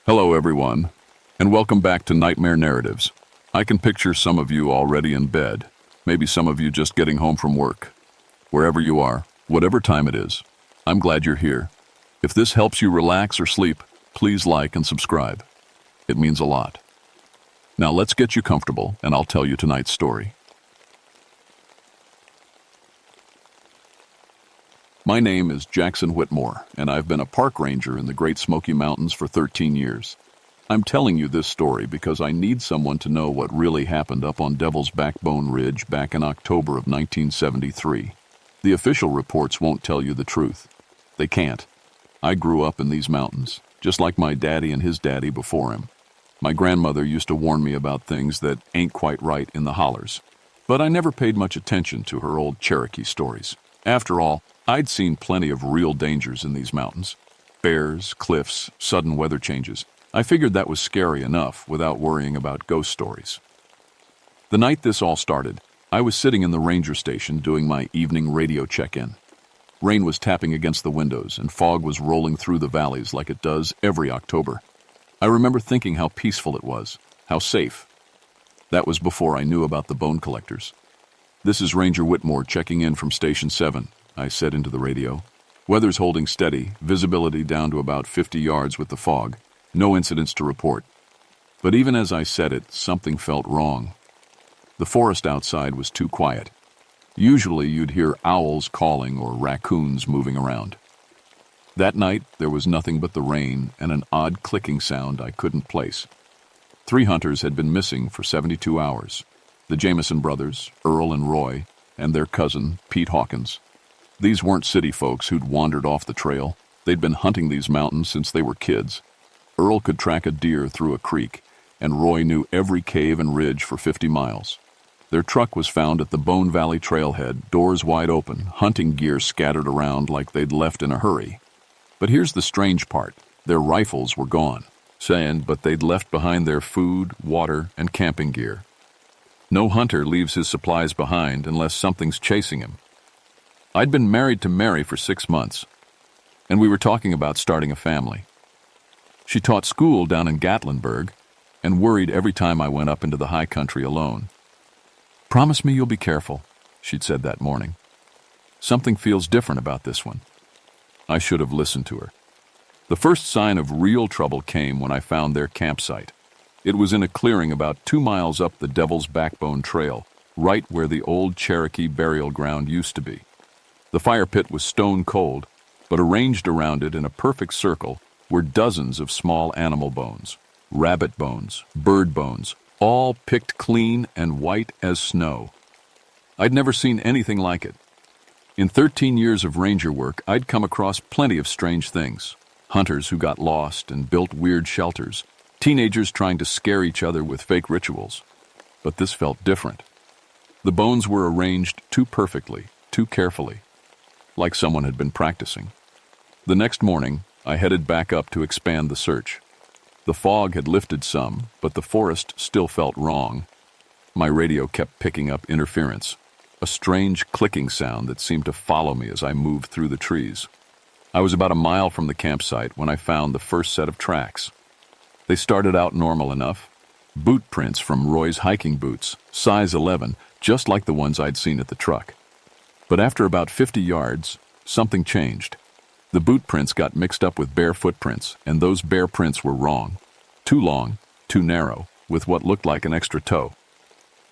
Hello, everyone, and welcome back to Nightmare Narratives. I can picture some of you already in bed, maybe some of you just getting home from work. Wherever you are, whatever time it is, I'm glad you're here. If this helps you relax or sleep, please like and subscribe. It means a lot. Now let's get you comfortable, and I'll tell you tonight's story. My name is Jackson Whitmore, and I've been a park ranger in the Great Smoky Mountains for 13 years. I'm telling you this story because I need someone to know what really happened up on Devil's Backbone Ridge back in October of 1973. The official reports won't tell you the truth. They can't. I grew up in these mountains, just like my daddy and his daddy before him. My grandmother used to warn me about things that ain't quite right in the hollers, but I never paid much attention to her old Cherokee stories. After all, I'd seen plenty of real dangers in these mountains. Bears, cliffs, sudden weather changes. I figured that was scary enough without worrying about ghost stories. The night this all started, I was sitting in the ranger station doing my evening radio check-in. Rain was tapping against the windows and fog was rolling through the valleys like it does every October. I remember thinking how peaceful it was, how safe. That was before I knew about the bone collectors. "This is Ranger Whitmore checking in from Station 7, I said into the radio. "Weather's holding steady, visibility down to about 50 yards with the fog. No incidents to report." But even as I said it, something felt wrong. The forest outside was too quiet. Usually you'd hear owls calling or raccoons moving around. That night, there was nothing but the rain and an odd clicking sound I couldn't place. 3 hunters had been missing for 72 hours. The Jameson brothers, Earl and Roy, and their cousin, Pete Hawkins. These weren't city folks who'd wandered off the trail. They'd been hunting these mountains since they were kids. Earl could track a deer through a creek, and Roy knew every cave and ridge for 50 miles. Their truck was found at the Bone Valley trailhead, doors wide open, hunting gear scattered around like they'd left in a hurry. But here's the strange part. Their rifles were gone, but they'd left behind their food, water, and camping gear. No hunter leaves his supplies behind unless something's chasing him. I'd been married to Mary for 6 months, and we were talking about starting a family. She taught school down in Gatlinburg and worried every time I went up into the high country alone. "Promise me you'll be careful," she'd said that morning. "Something feels different about this one." I should have listened to her. The first sign of real trouble came when I found their campsite. It was in a clearing about 2 miles up the Devil's Backbone Trail, right where the old Cherokee burial ground used to be. The fire pit was stone cold, but arranged around it in a perfect circle were dozens of small animal bones, rabbit bones, bird bones, all picked clean and white as snow. I'd never seen anything like it. In 13 years of ranger work, I'd come across plenty of strange things. Hunters who got lost and built weird shelters, teenagers trying to scare each other with fake rituals. But this felt different. The bones were arranged too perfectly, too carefully, like someone had been practicing. The next morning, I headed back up to expand the search. The fog had lifted some, but the forest still felt wrong. My radio kept picking up interference, a strange clicking sound that seemed to follow me as I moved through the trees. I was about a mile from the campsite when I found the first set of tracks. They started out normal enough. Boot prints from Roy's hiking boots, size 11, just like the ones I'd seen at the truck. But after about 50 yards, something changed. The boot prints got mixed up with bare footprints, and those bare prints were wrong. Too long, too narrow, with what looked like an extra toe.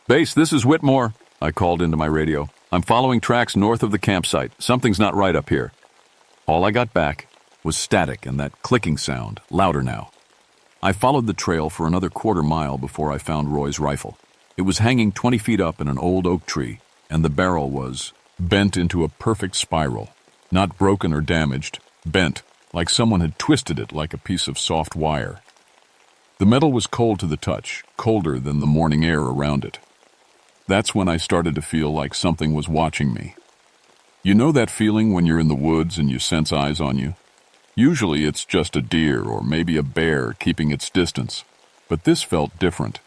"Base, this is Whitmore," I called into my radio. "I'm following tracks north of the campsite. Something's not right up here." All I got back was static and that clicking sound, louder now. I followed the trail for another quarter mile before I found Roy's rifle. It was hanging 20 feet up in an old oak tree, and the barrel was bent into a perfect spiral. Not broken or damaged, bent, like someone had twisted it like a piece of soft wire. The metal was cold to the touch, colder than the morning air around it. That's when I started to feel like something was watching me. You know that feeling when you're in the woods and you sense eyes on you? Usually it's just a deer or maybe a bear keeping its distance, but this felt different,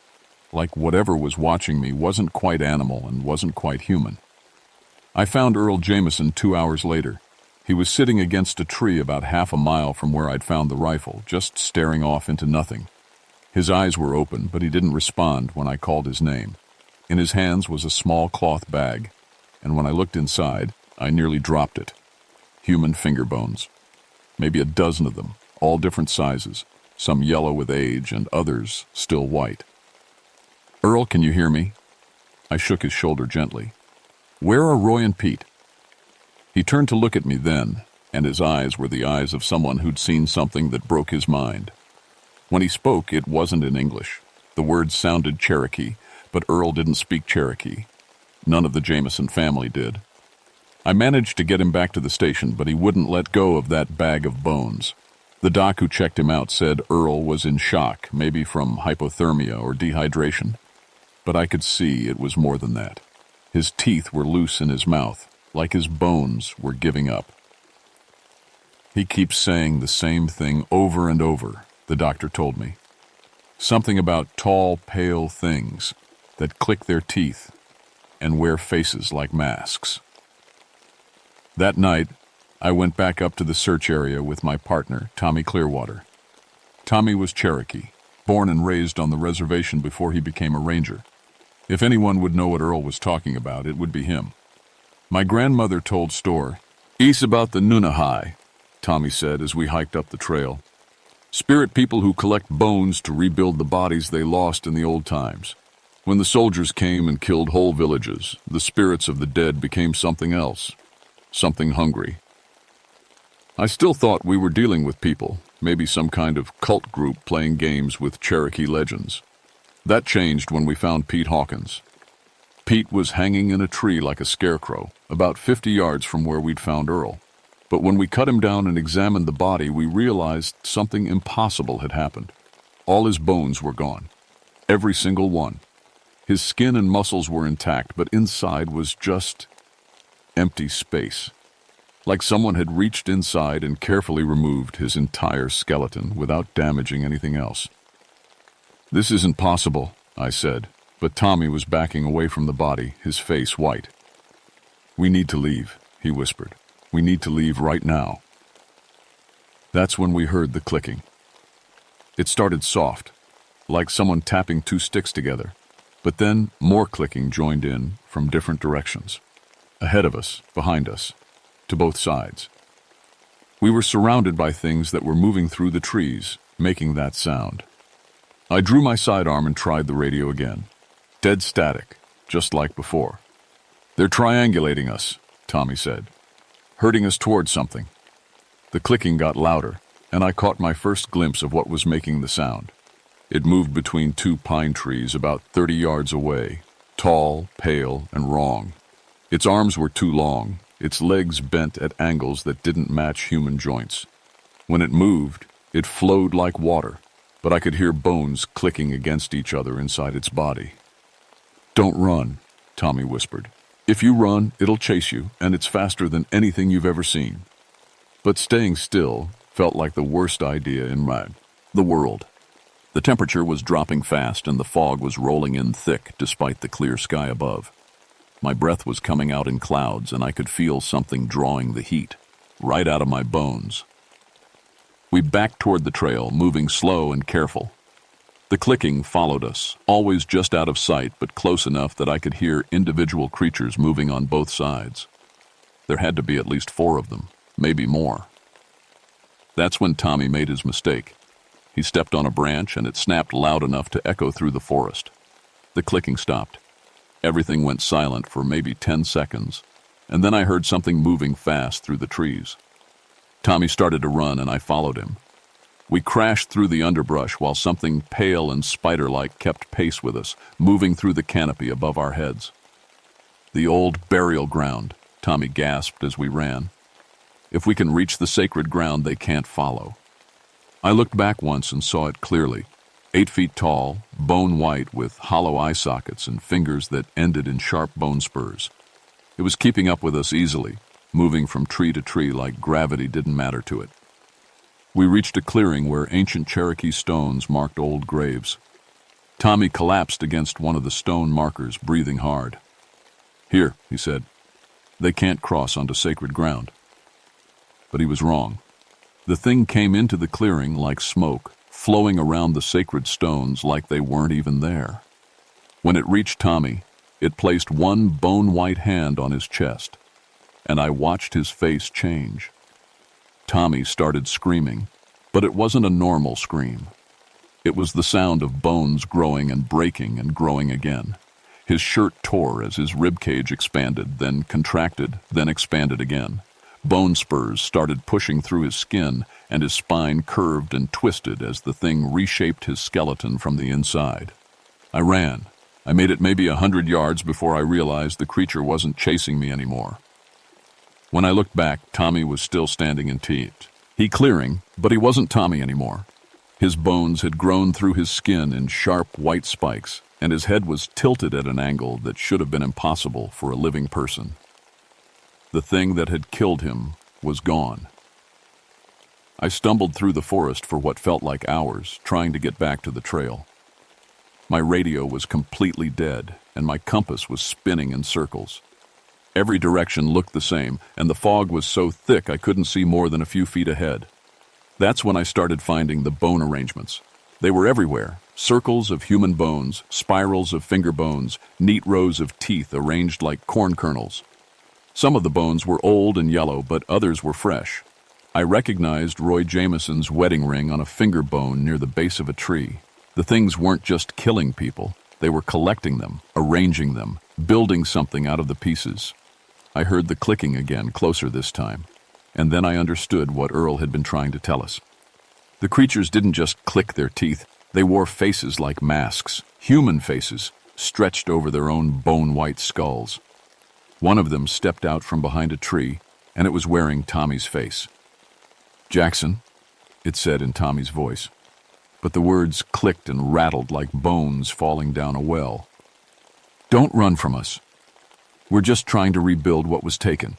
like whatever was watching me wasn't quite animal and wasn't quite human. I found Earl Jameson 2 hours later. He was sitting against a tree about half a mile from where I'd found the rifle, just staring off into nothing. His eyes were open, but he didn't respond when I called his name. In his hands was a small cloth bag, and when I looked inside, I nearly dropped it. Human finger bones. Maybe a dozen of them, all different sizes, some yellow with age and others still white. "Earl, can you hear me?" I shook his shoulder gently. "Where are Roy and Pete?" He turned to look at me then, and his eyes were the eyes of someone who'd seen something that broke his mind. When he spoke, it wasn't in English. The words sounded Cherokee, but Earl didn't speak Cherokee. None of the Jameson family did. I managed to get him back to the station, but he wouldn't let go of that bag of bones. The doc who checked him out said Earl was in shock, maybe from hypothermia or dehydration. But I could see it was more than that. His teeth were loose in his mouth, like his bones were giving up. "He keeps saying the same thing over and over," the doctor told me. "Something about tall, pale things that click their teeth and wear faces like masks." That night, I went back up to the search area with my partner, Tommy Clearwater. Tommy was Cherokee, born and raised on the reservation before he became a ranger. If anyone would know what Earl was talking about, it would be him. My grandmother told stories about the Nunahai, Tommy said as we hiked up the trail. Spirit people who collect bones to rebuild the bodies they lost in the old times. When the soldiers came and killed whole villages, the spirits of the dead became something else. Something hungry. I still thought we were dealing with people, maybe some kind of cult group playing games with Cherokee legends. That changed when we found Pete Hawkins. Pete was hanging in a tree like a scarecrow, about 50 yards from where we'd found Earl. But when we cut him down and examined the body, we realized something impossible had happened. All his bones were gone. Every single one. His skin and muscles were intact, but inside was just empty space. Like someone had reached inside and carefully removed his entire skeleton without damaging anything else. "This isn't possible," I said, but Tommy was backing away from the body, his face white. "We need to leave," he whispered. "We need to leave right now." That's when we heard the clicking. It started soft, like someone tapping two sticks together, but then more clicking joined in from different directions. Ahead of us, behind us, to both sides. We were surrounded by things that were moving through the trees, making that sound. I drew my sidearm and tried the radio again. Dead static, just like before. "They're triangulating us," Tommy said, "herding us towards something." The clicking got louder, and I caught my first glimpse of what was making the sound. It moved between two pine trees about 30 yards away, tall, pale, and wrong. Its arms were too long, its legs bent at angles that didn't match human joints. When it moved, it flowed like water, but I could hear bones clicking against each other inside its body. "Don't run," Tommy whispered. "If you run, it'll chase you, and it's faster than anything you've ever seen." But staying still felt like the worst idea in the world. The temperature was dropping fast and the fog was rolling in thick despite the clear sky above. My breath was coming out in clouds and I could feel something drawing the heat right out of my bones. We backed toward the trail, moving slow and careful. The clicking followed us, always just out of sight but close enough that I could hear individual creatures moving on both sides. There had to be at least 4 of them, maybe more. That's when Tommy made his mistake. He stepped on a branch and it snapped loud enough to echo through the forest. The clicking stopped. Everything went silent for maybe 10 seconds, and then I heard something moving fast through the trees. Tommy started to run and I followed him. We crashed through the underbrush while something pale and spider-like kept pace with us, moving through the canopy above our heads. "The old burial ground," Tommy gasped as we ran. "If we can reach the sacred ground, they can't follow." I looked back once and saw it clearly. 8 feet tall, bone white with hollow eye sockets and fingers that ended in sharp bone spurs. It was keeping up with us easily, moving from tree to tree like gravity didn't matter to it. We reached a clearing where ancient Cherokee stones marked old graves. Tommy collapsed against one of the stone markers, breathing hard. "Here," he said. "They can't cross onto sacred ground." But he was wrong. The thing came into the clearing like smoke, flowing around the sacred stones like they weren't even there. When it reached Tommy, it placed one bone-white hand on his chest, and I watched his face change. Tommy started screaming, but it wasn't a normal scream. It was the sound of bones growing and breaking and growing again. His shirt tore as his ribcage expanded, then contracted, then expanded again. Bone spurs started pushing through his skin, and his spine curved and twisted as the thing reshaped his skeleton from the inside. I ran. I made it maybe 100 yards before I realized the creature wasn't chasing me anymore. When I looked back, Tommy was still standing in teeth. He clearing, but he wasn't Tommy anymore. His bones had grown through his skin in sharp white spikes, and his head was tilted at an angle that should have been impossible for a living person. The thing that had killed him was gone. I stumbled through the forest for what felt like hours, trying to get back to the trail. My radio was completely dead, and my compass was spinning in circles. Every direction looked the same, and the fog was so thick I couldn't see more than a few feet ahead. That's when I started finding the bone arrangements. They were everywhere. Circles of human bones, spirals of finger bones, neat rows of teeth arranged like corn kernels. Some of the bones were old and yellow, but others were fresh. I recognized Roy Jameson's wedding ring on a finger bone near the base of a tree. The things weren't just killing people. They were collecting them, arranging them, building something out of the pieces. I heard the clicking again, closer this time. And then I understood what Earl had been trying to tell us. The creatures didn't just click their teeth. They wore faces like masks, human faces, stretched over their own bone-white skulls. One of them stepped out from behind a tree, and it was wearing Tommy's face. "Jackson," it said in Tommy's voice, but the words clicked and rattled like bones falling down a well. "Don't run from us. We're just trying to rebuild what was taken."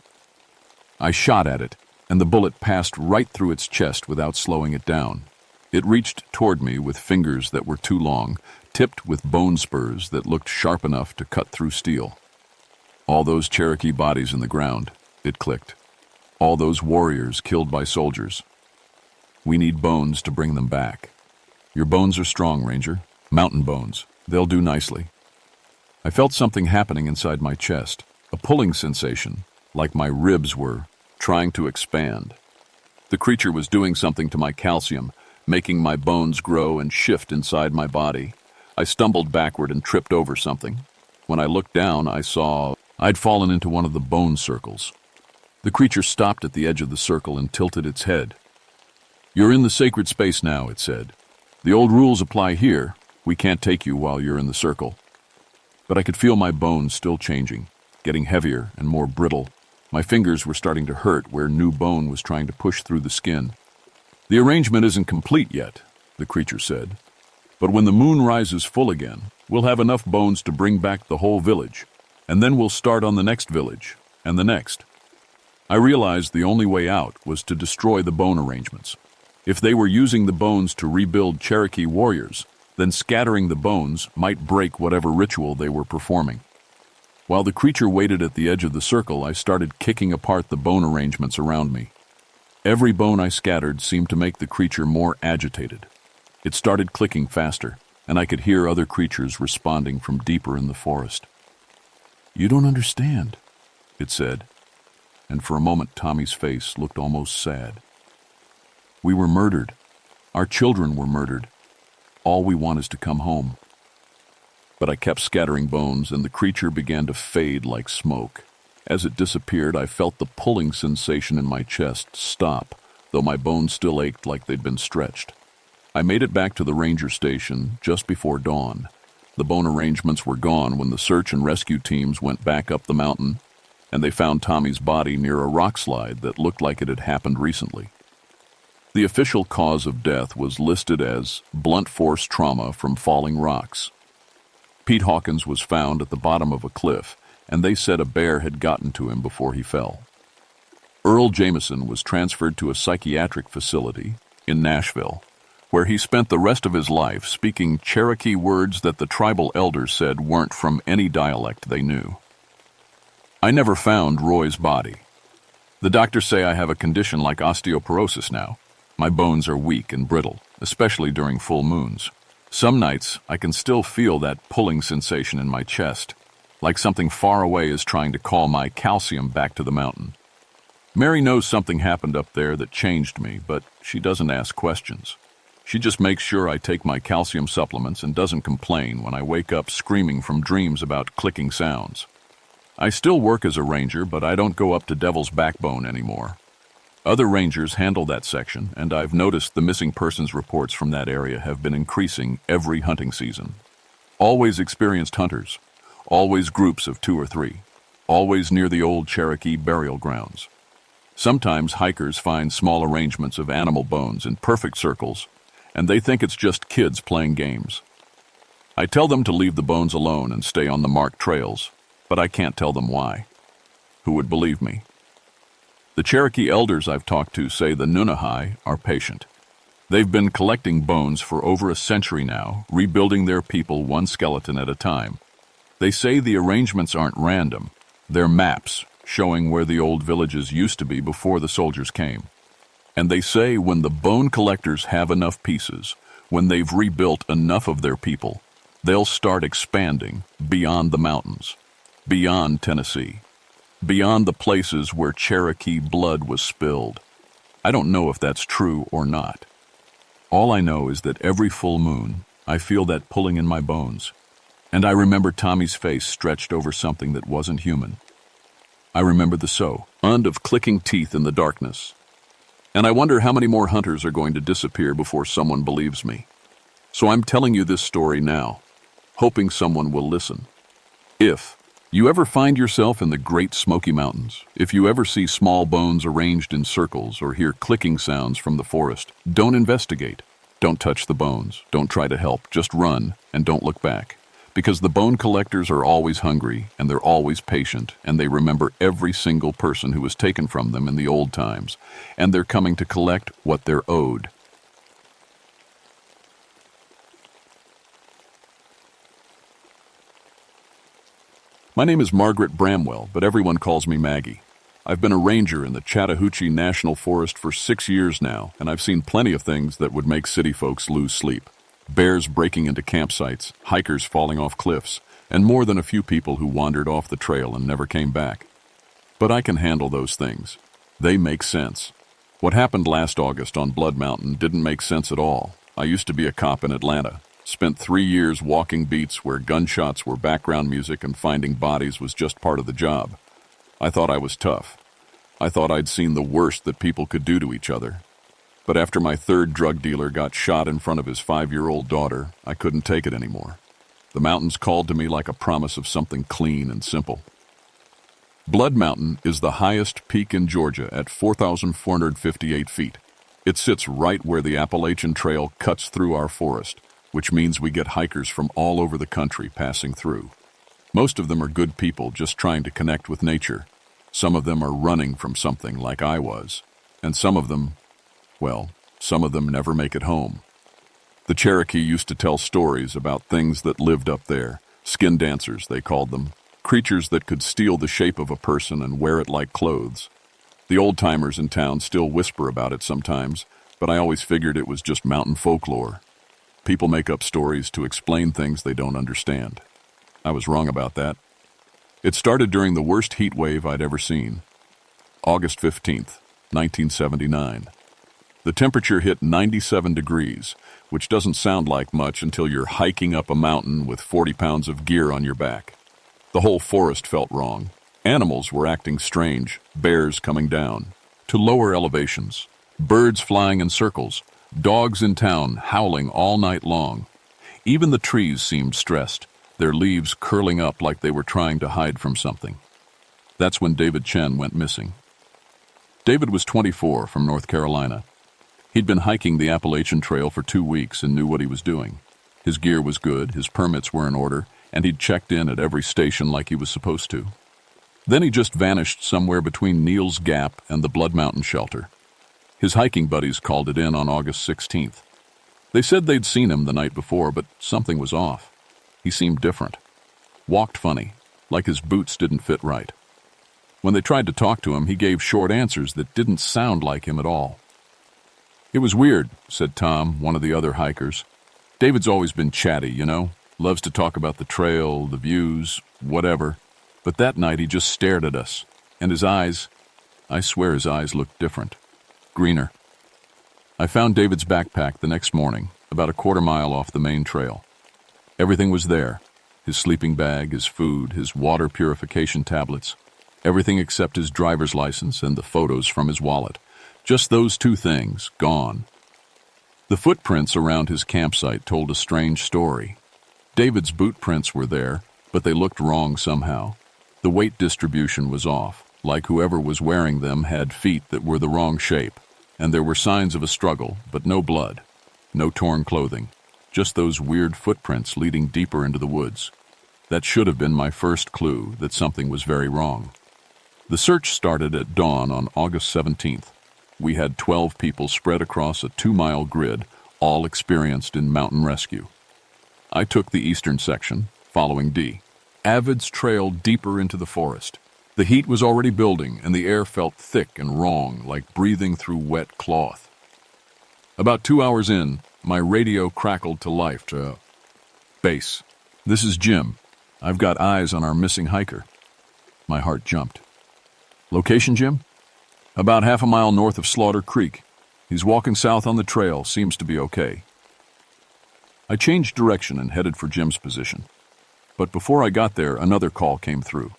I shot at it, and the bullet passed right through its chest without slowing it down. It reached toward me with fingers that were too long, tipped with bone spurs that looked sharp enough to cut through steel. "All those Cherokee bodies in the ground," it clicked. "All those warriors killed by soldiers. We need bones to bring them back. Your bones are strong, Ranger. Mountain bones. They'll do nicely." I felt something happening inside my chest, a pulling sensation, like my ribs were trying to expand. The creature was doing something to my calcium, making my bones grow and shift inside my body. I stumbled backward and tripped over something. When I looked down, I saw I'd fallen into one of the bone circles. The creature stopped at the edge of the circle and tilted its head. "You're in the sacred space now," it said. "The old rules apply here. We can't take you while you're in the circle." But I could feel my bones still changing, getting heavier and more brittle. My fingers were starting to hurt where new bone was trying to push through the skin. "The arrangement isn't complete yet," the creature said. "But when the moon rises full again, we'll have enough bones to bring back the whole village. And then we'll start on the next village, and the next." I realized the only way out was to destroy the bone arrangements. If they were using the bones to rebuild Cherokee warriors, then scattering the bones might break whatever ritual they were performing. While the creature waited at the edge of the circle, I started kicking apart the bone arrangements around me. Every bone I scattered seemed to make the creature more agitated. It started clicking faster, and I could hear other creatures responding from deeper in the forest. "You don't understand," it said, and for a moment Tommy's face looked almost sad. "We were murdered. Our children were murdered. All we want is to come home." But I kept scattering bones, and the creature began to fade like smoke. As it disappeared, I felt the pulling sensation in my chest stop, though my bones still ached like they'd been stretched. I made it back to the ranger station just before dawn. The bone arrangements were gone when the search and rescue teams went back up the mountain, and they found Tommy's body near a rock slide that looked like it had happened recently. The official cause of death was listed as blunt force trauma from falling rocks. Pete Hawkins was found at the bottom of a cliff, and they said a bear had gotten to him before he fell. Earl Jameson was transferred to a psychiatric facility in Nashville, where he spent the rest of his life speaking Cherokee words that the tribal elders said weren't from any dialect they knew. I never found Roy's body. The doctors say I have a condition like osteoporosis now. My bones are weak and brittle, especially during full moons. Some nights, I can still feel that pulling sensation in my chest, like something far away is trying to call my calcium back to the mountain. Mary knows something happened up there that changed me, but she doesn't ask questions. She just makes sure I take my calcium supplements and doesn't complain when I wake up screaming from dreams about clicking sounds. I still work as a ranger, but I don't go up to Devil's Backbone anymore. Other rangers handle that section, and I've noticed the missing persons reports from that area have been increasing every hunting season. Always experienced hunters, always groups of 2 or 3, always near the old Cherokee burial grounds. Sometimes hikers find small arrangements of animal bones in perfect circles, and they think it's just kids playing games. I tell them to leave the bones alone and stay on the marked trails, but I can't tell them why. Who would believe me? The Cherokee elders I've talked to say the Nunahai are patient. They've been collecting bones for over a century now, rebuilding their people one skeleton at a time. They say the arrangements aren't random. They're maps showing where the old villages used to be before the soldiers came. And they say when the bone collectors have enough pieces, when they've rebuilt enough of their people, they'll start expanding beyond the mountains, beyond Tennessee, beyond the places where Cherokee blood was spilled. I don't know if that's true or not. All I know is that every full moon, I feel that pulling in my bones, and I remember Tommy's face stretched over something that wasn't human. I remember the sound of clicking teeth in the darkness, and I wonder how many more hunters are going to disappear before someone believes me. So I'm telling you this story now, hoping someone will listen. If you ever find yourself in the Great Smoky Mountains, if you ever see small bones arranged in circles or hear clicking sounds from the forest, don't investigate. Don't touch the bones. Don't try to help. Just run and don't look back. Because the bone collectors are always hungry and they're always patient and they remember every single person who was taken from them in the old times, and they're coming to collect what they're owed. My name is Margaret Bramwell, but everyone calls me Maggie. I've been a ranger in the Chattahoochee National Forest for 6 years now, and I've seen plenty of things that would make city folks lose sleep. Bears breaking into campsites, hikers falling off cliffs, and more than a few people who wandered off the trail and never came back. But I can handle those things. They make sense. What happened last August on Blood Mountain didn't make sense at all. I used to be a cop in Atlanta. Spent 3 years walking beats where gunshots were background music and finding bodies was just part of the job. I thought I was tough. I thought I'd seen the worst that people could do to each other. But after my third drug dealer got shot in front of his 5-year-old daughter, I couldn't take it anymore. The mountains called to me like a promise of something clean and simple. Blood Mountain is the highest peak in Georgia at 4,458 feet. It sits right where the Appalachian Trail cuts through our forest, which means we get hikers from all over the country passing through. Most of them are good people just trying to connect with nature. Some of them are running from something like I was, and some of them never make it home. The Cherokee used to tell stories about things that lived up there, skin dancers they called them, creatures that could steal the shape of a person and wear it like clothes. The old-timers in town still whisper about it sometimes, but I always figured it was just mountain folklore. People make up stories to explain things they don't understand. I was wrong about that. It started during the worst heat wave I'd ever seen. August 15th, 1979. The temperature hit 97 degrees, which doesn't sound like much until you're hiking up a mountain with 40 pounds of gear on your back. The whole forest felt wrong. Animals were acting strange, bears coming down. To lower elevations, birds flying in circles, dogs in town howling all night long. Even the trees seemed stressed, their leaves curling up like they were trying to hide from something. That's when David Chen went missing. David was 24 from North Carolina. He'd been hiking the Appalachian Trail for 2 weeks and knew what he was doing. His gear was good, his permits were in order, and he'd checked in at every station like he was supposed to. Then he just vanished somewhere between Neal's Gap and the Blood Mountain shelter. His hiking buddies called it in on August 16th. They said they'd seen him the night before, but something was off. He seemed different. Walked funny, like his boots didn't fit right. When they tried to talk to him, he gave short answers that didn't sound like him at all. "It was weird," said Tom, one of the other hikers. "David's always been chatty, you know? Loves to talk about the trail, the views, whatever. But that night he just stared at us. And his eyes, I swear his eyes looked different. Greener." I found David's backpack the next morning, about a quarter mile off the main trail. Everything was there. His sleeping bag, his food, his water purification tablets. Everything except his driver's license and the photos from his wallet. Just those two things, gone. The footprints around his campsite told a strange story. David's boot prints were there, but they looked wrong somehow. The weight distribution was off, like whoever was wearing them had feet that were the wrong shape, and there were signs of a struggle, but no blood, no torn clothing, just those weird footprints leading deeper into the woods. That should have been my first clue that something was very wrong. The search started at dawn on August 17th. We had 12 people spread across a 2-mile grid, all experienced in mountain rescue. I took the eastern section, following D. Avids trailed deeper into the forest. The heat was already building, and the air felt thick and wrong, like breathing through wet cloth. About 2 hours in, my radio crackled to life to base. "This is Jim. I've got eyes on our missing hiker." My heart jumped. "Location, Jim?" "About half a mile north of Slaughter Creek. He's walking south on the trail, seems to be okay." I changed direction and headed for Jim's position. But before I got there, another call came through.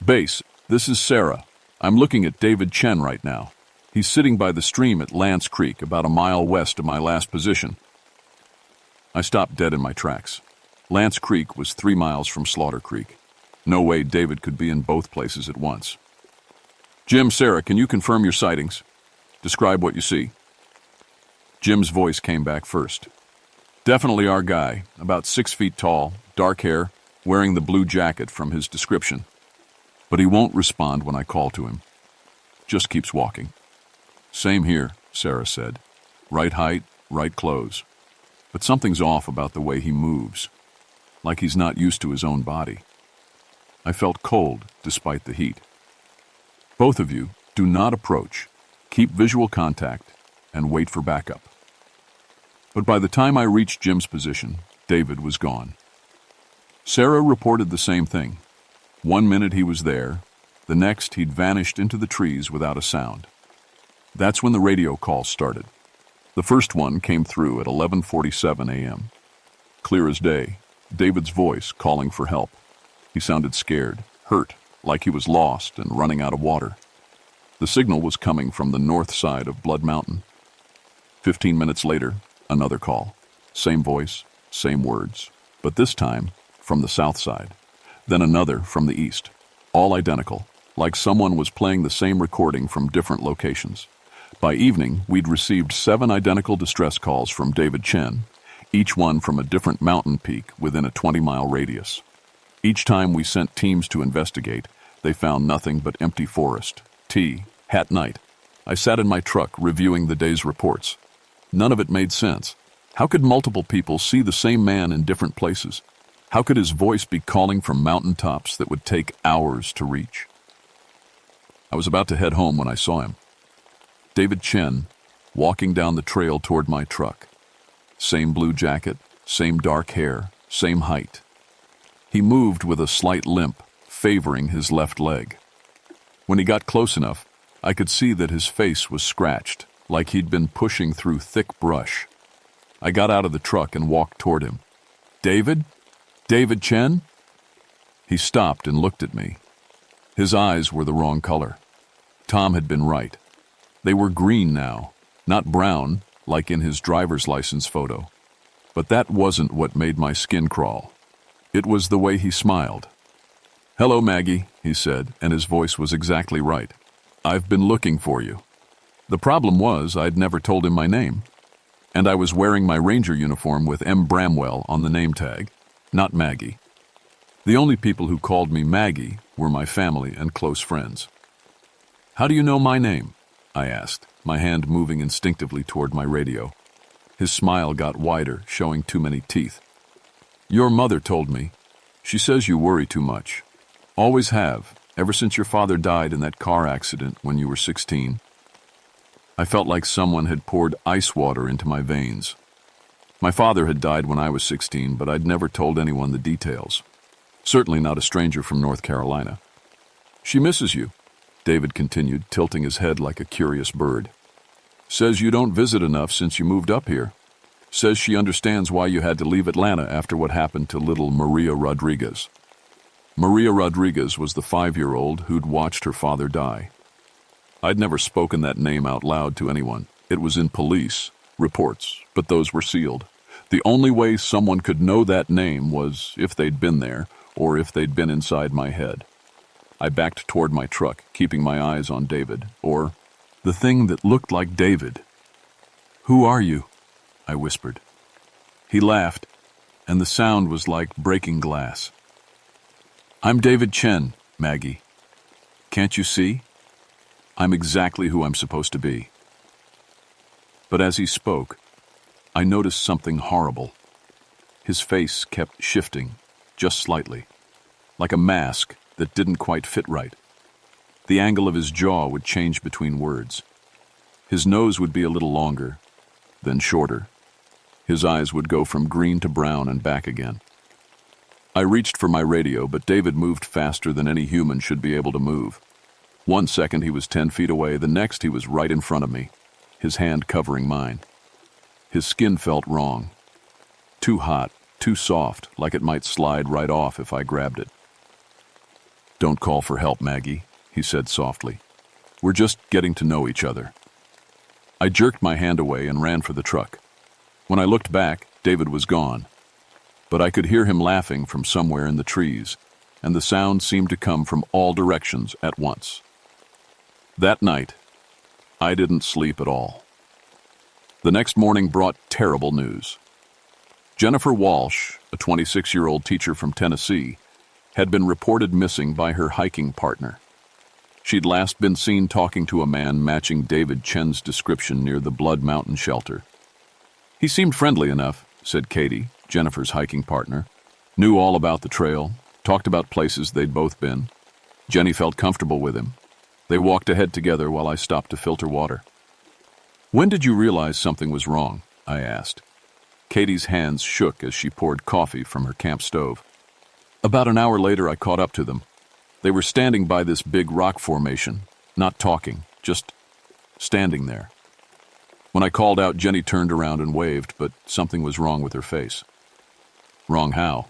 "Base, this is Sarah. I'm looking at David Chen right now. He's sitting by the stream at Lance Creek, about a mile west of my last position." I stopped dead in my tracks. Lance Creek was 3 miles from Slaughter Creek. No way David could be in both places at once. "Jim, Sarah, can you confirm your sightings? Describe what you see." Jim's voice came back first. "Definitely our guy, about 6 feet tall, dark hair, wearing the blue jacket from his description. But he won't respond when I call to him. Just keeps walking." "Same here," Sarah said. "Right height, right clothes. But something's off about the way he moves, like he's not used to his own body." I felt cold despite the heat. "Both of you, do not approach. Keep visual contact and wait for backup." But by the time I reached Jim's position, David was gone. Sarah reported the same thing. 1 minute he was there, the next he'd vanished into the trees without a sound. That's when the radio calls started. The first one came through at 11:47 a.m. Clear as day, David's voice calling for help. He sounded scared, hurt, like he was lost and running out of water. The signal was coming from the north side of Blood Mountain. 15 minutes later, another call. Same voice, same words, but this time from the south side. Then another from the east. All identical, like someone was playing the same recording from different locations. By evening, we'd received 7 identical distress calls from David Chen, each one from a different mountain peak within a 20-mile radius. Each time we sent teams to investigate, they found nothing but empty forest, tea, hat night. I sat in my truck reviewing the day's reports. None of it made sense. How could multiple people see the same man in different places? How could his voice be calling from mountaintops that would take hours to reach? I was about to head home when I saw him. David Chen, walking down the trail toward my truck. Same blue jacket, same dark hair, same height. He moved with a slight limp, favoring his left leg. When he got close enough, I could see that his face was scratched, like he'd been pushing through thick brush. I got out of the truck and walked toward him. "David? David Chen?" He stopped and looked at me. His eyes were the wrong color. Tom had been right. They were green now, not brown, like in his driver's license photo. But that wasn't what made my skin crawl. It was the way he smiled. "Hello, Maggie," he said, and his voice was exactly right. "I've been looking for you." The problem was I'd never told him my name. And I was wearing my ranger uniform with M. Bramwell on the name tag, not Maggie. The only people who called me Maggie were my family and close friends. "How do you know my name?" I asked, my hand moving instinctively toward my radio. His smile got wider, showing too many teeth. "Your mother told me. She says you worry too much. Always have, Ever since your father died in that car accident when you were 16, I felt like someone had poured ice water into my veins. My father had died when I was 16, but I'd never told anyone the details. Certainly not a stranger from North Carolina. She misses you, David continued, tilting his head like a curious bird. Says you don't visit enough since you moved up here. Says she understands why you had to leave Atlanta after what happened to little Maria Rodriguez. Maria Rodriguez was the 5-year-old who'd watched her father die. I'd never spoken that name out loud to anyone. It was in police reports, but those were sealed. The only way someone could know that name was if they'd been there or if they'd been inside my head. I backed toward my truck, keeping my eyes on David, or the thing that looked like David. "Who are you?" I whispered. He laughed, and the sound was like breaking glass. "I'm David Chen, Maggie. Can't you see? I'm exactly who I'm supposed to be." But as he spoke, I noticed something horrible. His face kept shifting, just slightly, like a mask that didn't quite fit right. The angle of his jaw would change between words. His nose would be a little longer, then shorter. His eyes would go from green to brown and back again. I reached for my radio, but David moved faster than any human should be able to move. 1 second he was 10 feet away, the next he was right in front of me, his hand covering mine. His skin felt wrong. Too hot, too soft, like it might slide right off if I grabbed it. "Don't call for help, Maggie," he said softly. "We're just getting to know each other." I jerked my hand away and ran for the truck. When I looked back, David was gone. But I could hear him laughing from somewhere in the trees, and the sound seemed to come from all directions at once. That night, I didn't sleep at all. The next morning brought terrible news. Jennifer Walsh, a 26-year-old teacher from Tennessee, had been reported missing by her hiking partner. She'd last been seen talking to a man matching David Chen's description near the Blood Mountain shelter. "He seemed friendly enough," said Katie, Jennifer's hiking partner. "Knew all about the trail, talked about places they'd both been. Jenny felt comfortable with him. They walked ahead together while I stopped to filter water." "When did you realize something was wrong?" I asked. Katie's hands shook as she poured coffee from her camp stove. "About an hour later, I caught up to them. They were standing by this big rock formation, not talking, just standing there. When I called out, Jenny turned around and waved, but something was wrong with her face." "Wrong how?"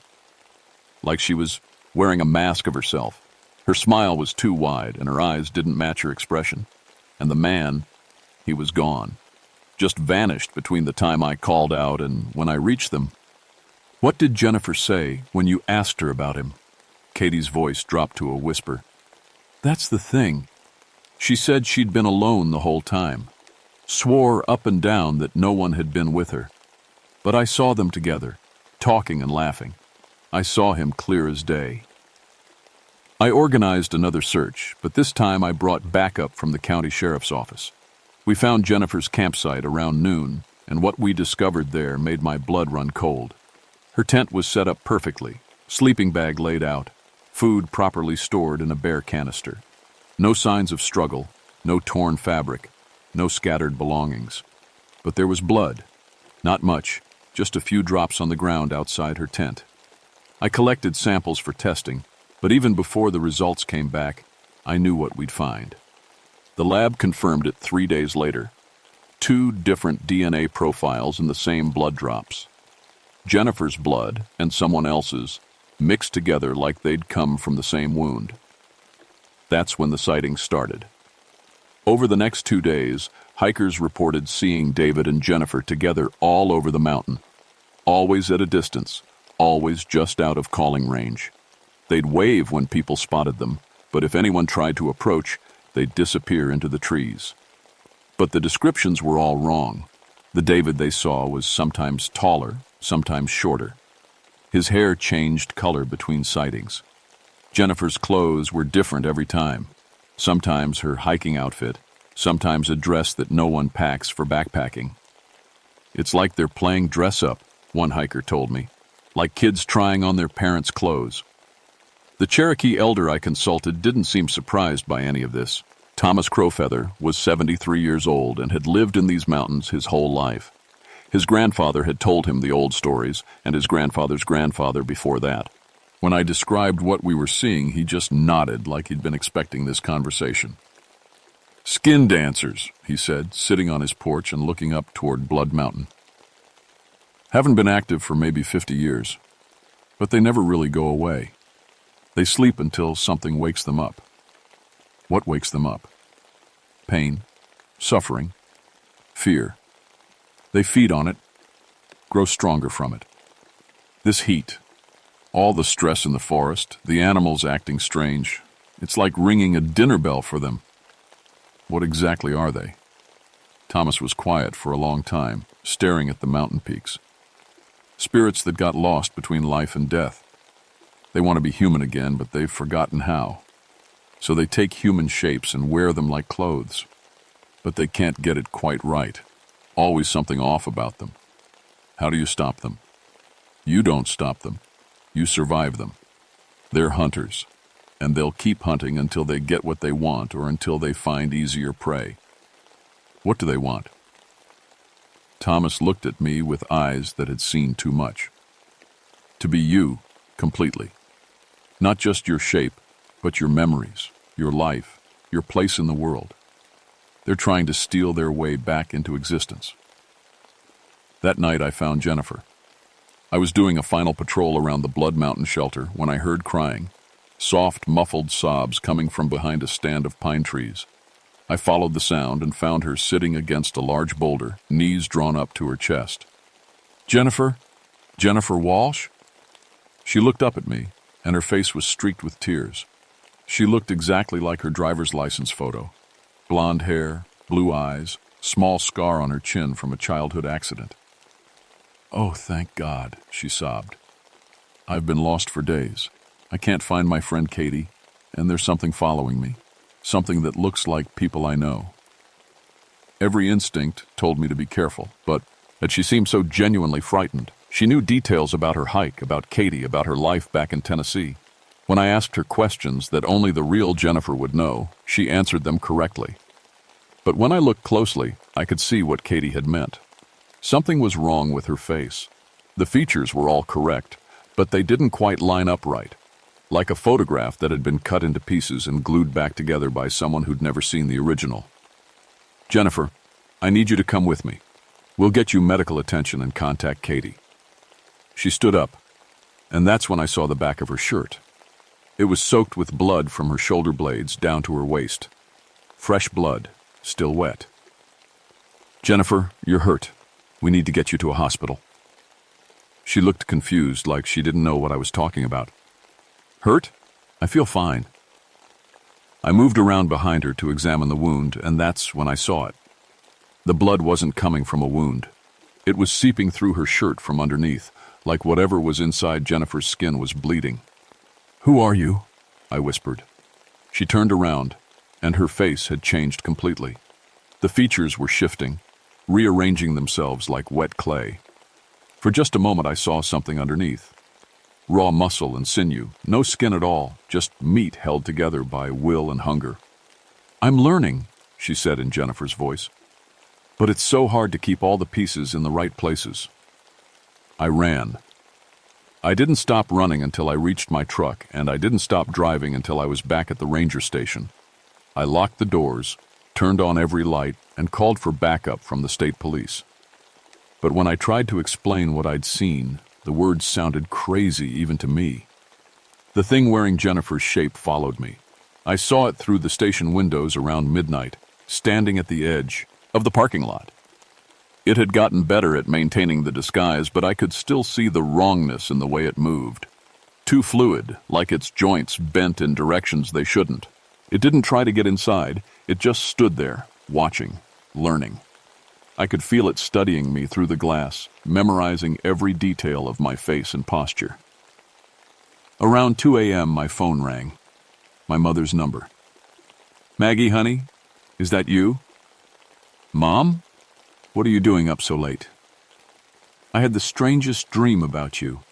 "Like she was wearing a mask of herself. Her smile was too wide, and her eyes didn't match her expression. And the man, he was gone. Just vanished between the time I called out and when I reached them." "What did Jennifer say when you asked her about him?" Katie's voice dropped to a whisper. "That's the thing. She said she'd been alone the whole time. Swore up and down that no one had been with her. But I saw them together, talking and laughing. I saw him clear as day." I organized another search, but this time I brought backup from the county sheriff's office. We found Jennifer's campsite around noon, and what we discovered there made my blood run cold. Her tent was set up perfectly, sleeping bag laid out, food properly stored in a bare canister. No signs of struggle, no torn fabric, no scattered belongings. But there was blood. Not much, just a few drops on the ground outside her tent. I collected samples for testing, but even before the results came back, I knew what we'd find. The lab confirmed it 3 days later. 2 different DNA profiles in the same blood drops. Jennifer's blood and someone else's mixed together like they'd come from the same wound. That's when the sightings started. Over the next 2 days, hikers reported seeing David and Jennifer together all over the mountain, always at a distance, always just out of calling range. They'd wave when people spotted them, but if anyone tried to approach, they'd disappear into the trees. But the descriptions were all wrong. The David they saw was sometimes taller, sometimes shorter. His hair changed color between sightings. Jennifer's clothes were different every time. Sometimes her hiking outfit, sometimes a dress that no one packs for backpacking. "It's like they're playing dress up," one hiker told me, "like kids trying on their parents' clothes." The Cherokee elder I consulted didn't seem surprised by any of this. Thomas Crowfeather was 73 years old and had lived in these mountains his whole life. His grandfather had told him the old stories, and his grandfather's grandfather before that. When I described what we were seeing, he just nodded like he'd been expecting this conversation. "Skin dancers," he said, sitting on his porch and looking up toward Blood Mountain. "Haven't been active for maybe 50 years, but they never really go away. They sleep until something wakes them up." What wakes them up? Pain, suffering, fear. They feed on it, grow stronger from it. This heat, all the stress in the forest, the animals acting strange, it's like ringing a dinner bell for them. What exactly are they? Thomas was quiet for a long time, staring at the mountain peaks. Spirits that got lost between life and death. They want to be human again, but they've forgotten how. So they take human shapes and wear them like clothes. But they can't get it quite right. Always something off about them. How do you stop them? You don't stop them. You survive them. They're hunters, and they'll keep hunting until they get what they want or until they find easier prey. What do they want? Thomas looked at me with eyes that had seen too much. To be you, completely. Not just your shape, but your memories, your life, your place in the world. They're trying to steal their way back into existence. That night I found Jennifer. I was doing a final patrol around the Blood Mountain shelter when I heard crying, soft, muffled sobs coming from behind a stand of pine trees. I followed the sound and found her sitting against a large boulder, knees drawn up to her chest. "Jennifer? Jennifer Walsh?" She looked up at me, and her face was streaked with tears. She looked exactly like her driver's license photo. Blonde hair, blue eyes, small scar on her chin from a childhood accident. "Oh, thank God," she sobbed. "I've been lost for days. I can't find my friend Katie, and there's something following me. Something that looks like people I know." Every instinct told me to be careful, but that she seemed so genuinely frightened. She knew details about her hike, about Katie, about her life back in Tennessee. When I asked her questions that only the real Jennifer would know, she answered them correctly. But when I looked closely, I could see what Katie had meant. Something was wrong with her face. The features were all correct, but they didn't quite line up right. Like a photograph that had been cut into pieces and glued back together by someone who'd never seen the original. "Jennifer, I need you to come with me. We'll get you medical attention and contact Katie." She stood up, and that's when I saw the back of her shirt. It was soaked with blood from her shoulder blades down to her waist. Fresh blood, still wet. "Jennifer, you're hurt. We need to get you to a hospital." She looked confused, like she didn't know what I was talking about. "Hurt? I feel fine." I moved around behind her to examine the wound, and that's when I saw it. The blood wasn't coming from a wound. It was seeping through her shirt from underneath, like whatever was inside Jennifer's skin was bleeding. "Who are you?" I whispered. She turned around, and her face had changed completely. The features were shifting, rearranging themselves like wet clay. For just a moment I saw something underneath. Raw muscle and sinew, no skin at all, just meat held together by will and hunger. "I'm learning," she said in Jennifer's voice. "But it's so hard to keep all the pieces in the right places." I ran. I didn't stop running until I reached my truck, and I didn't stop driving until I was back at the ranger station. I locked the doors, turned on every light, and called for backup from the state police. But when I tried to explain what I'd seen, the words sounded crazy even to me. The thing wearing Jennifer's shape followed me. I saw it through the station windows around midnight, standing at the edge of the parking lot. It had gotten better at maintaining the disguise, but I could still see the wrongness in the way it moved. Too fluid, like its joints bent in directions they shouldn't. It didn't try to get inside, it just stood there, watching, learning. I could feel it studying me through the glass, memorizing every detail of my face and posture. Around 2 a.m., my phone rang. My mother's number. "Maggie, honey, is that you?" "Mom? What are you doing up so late?" "I had the strangest dream about you.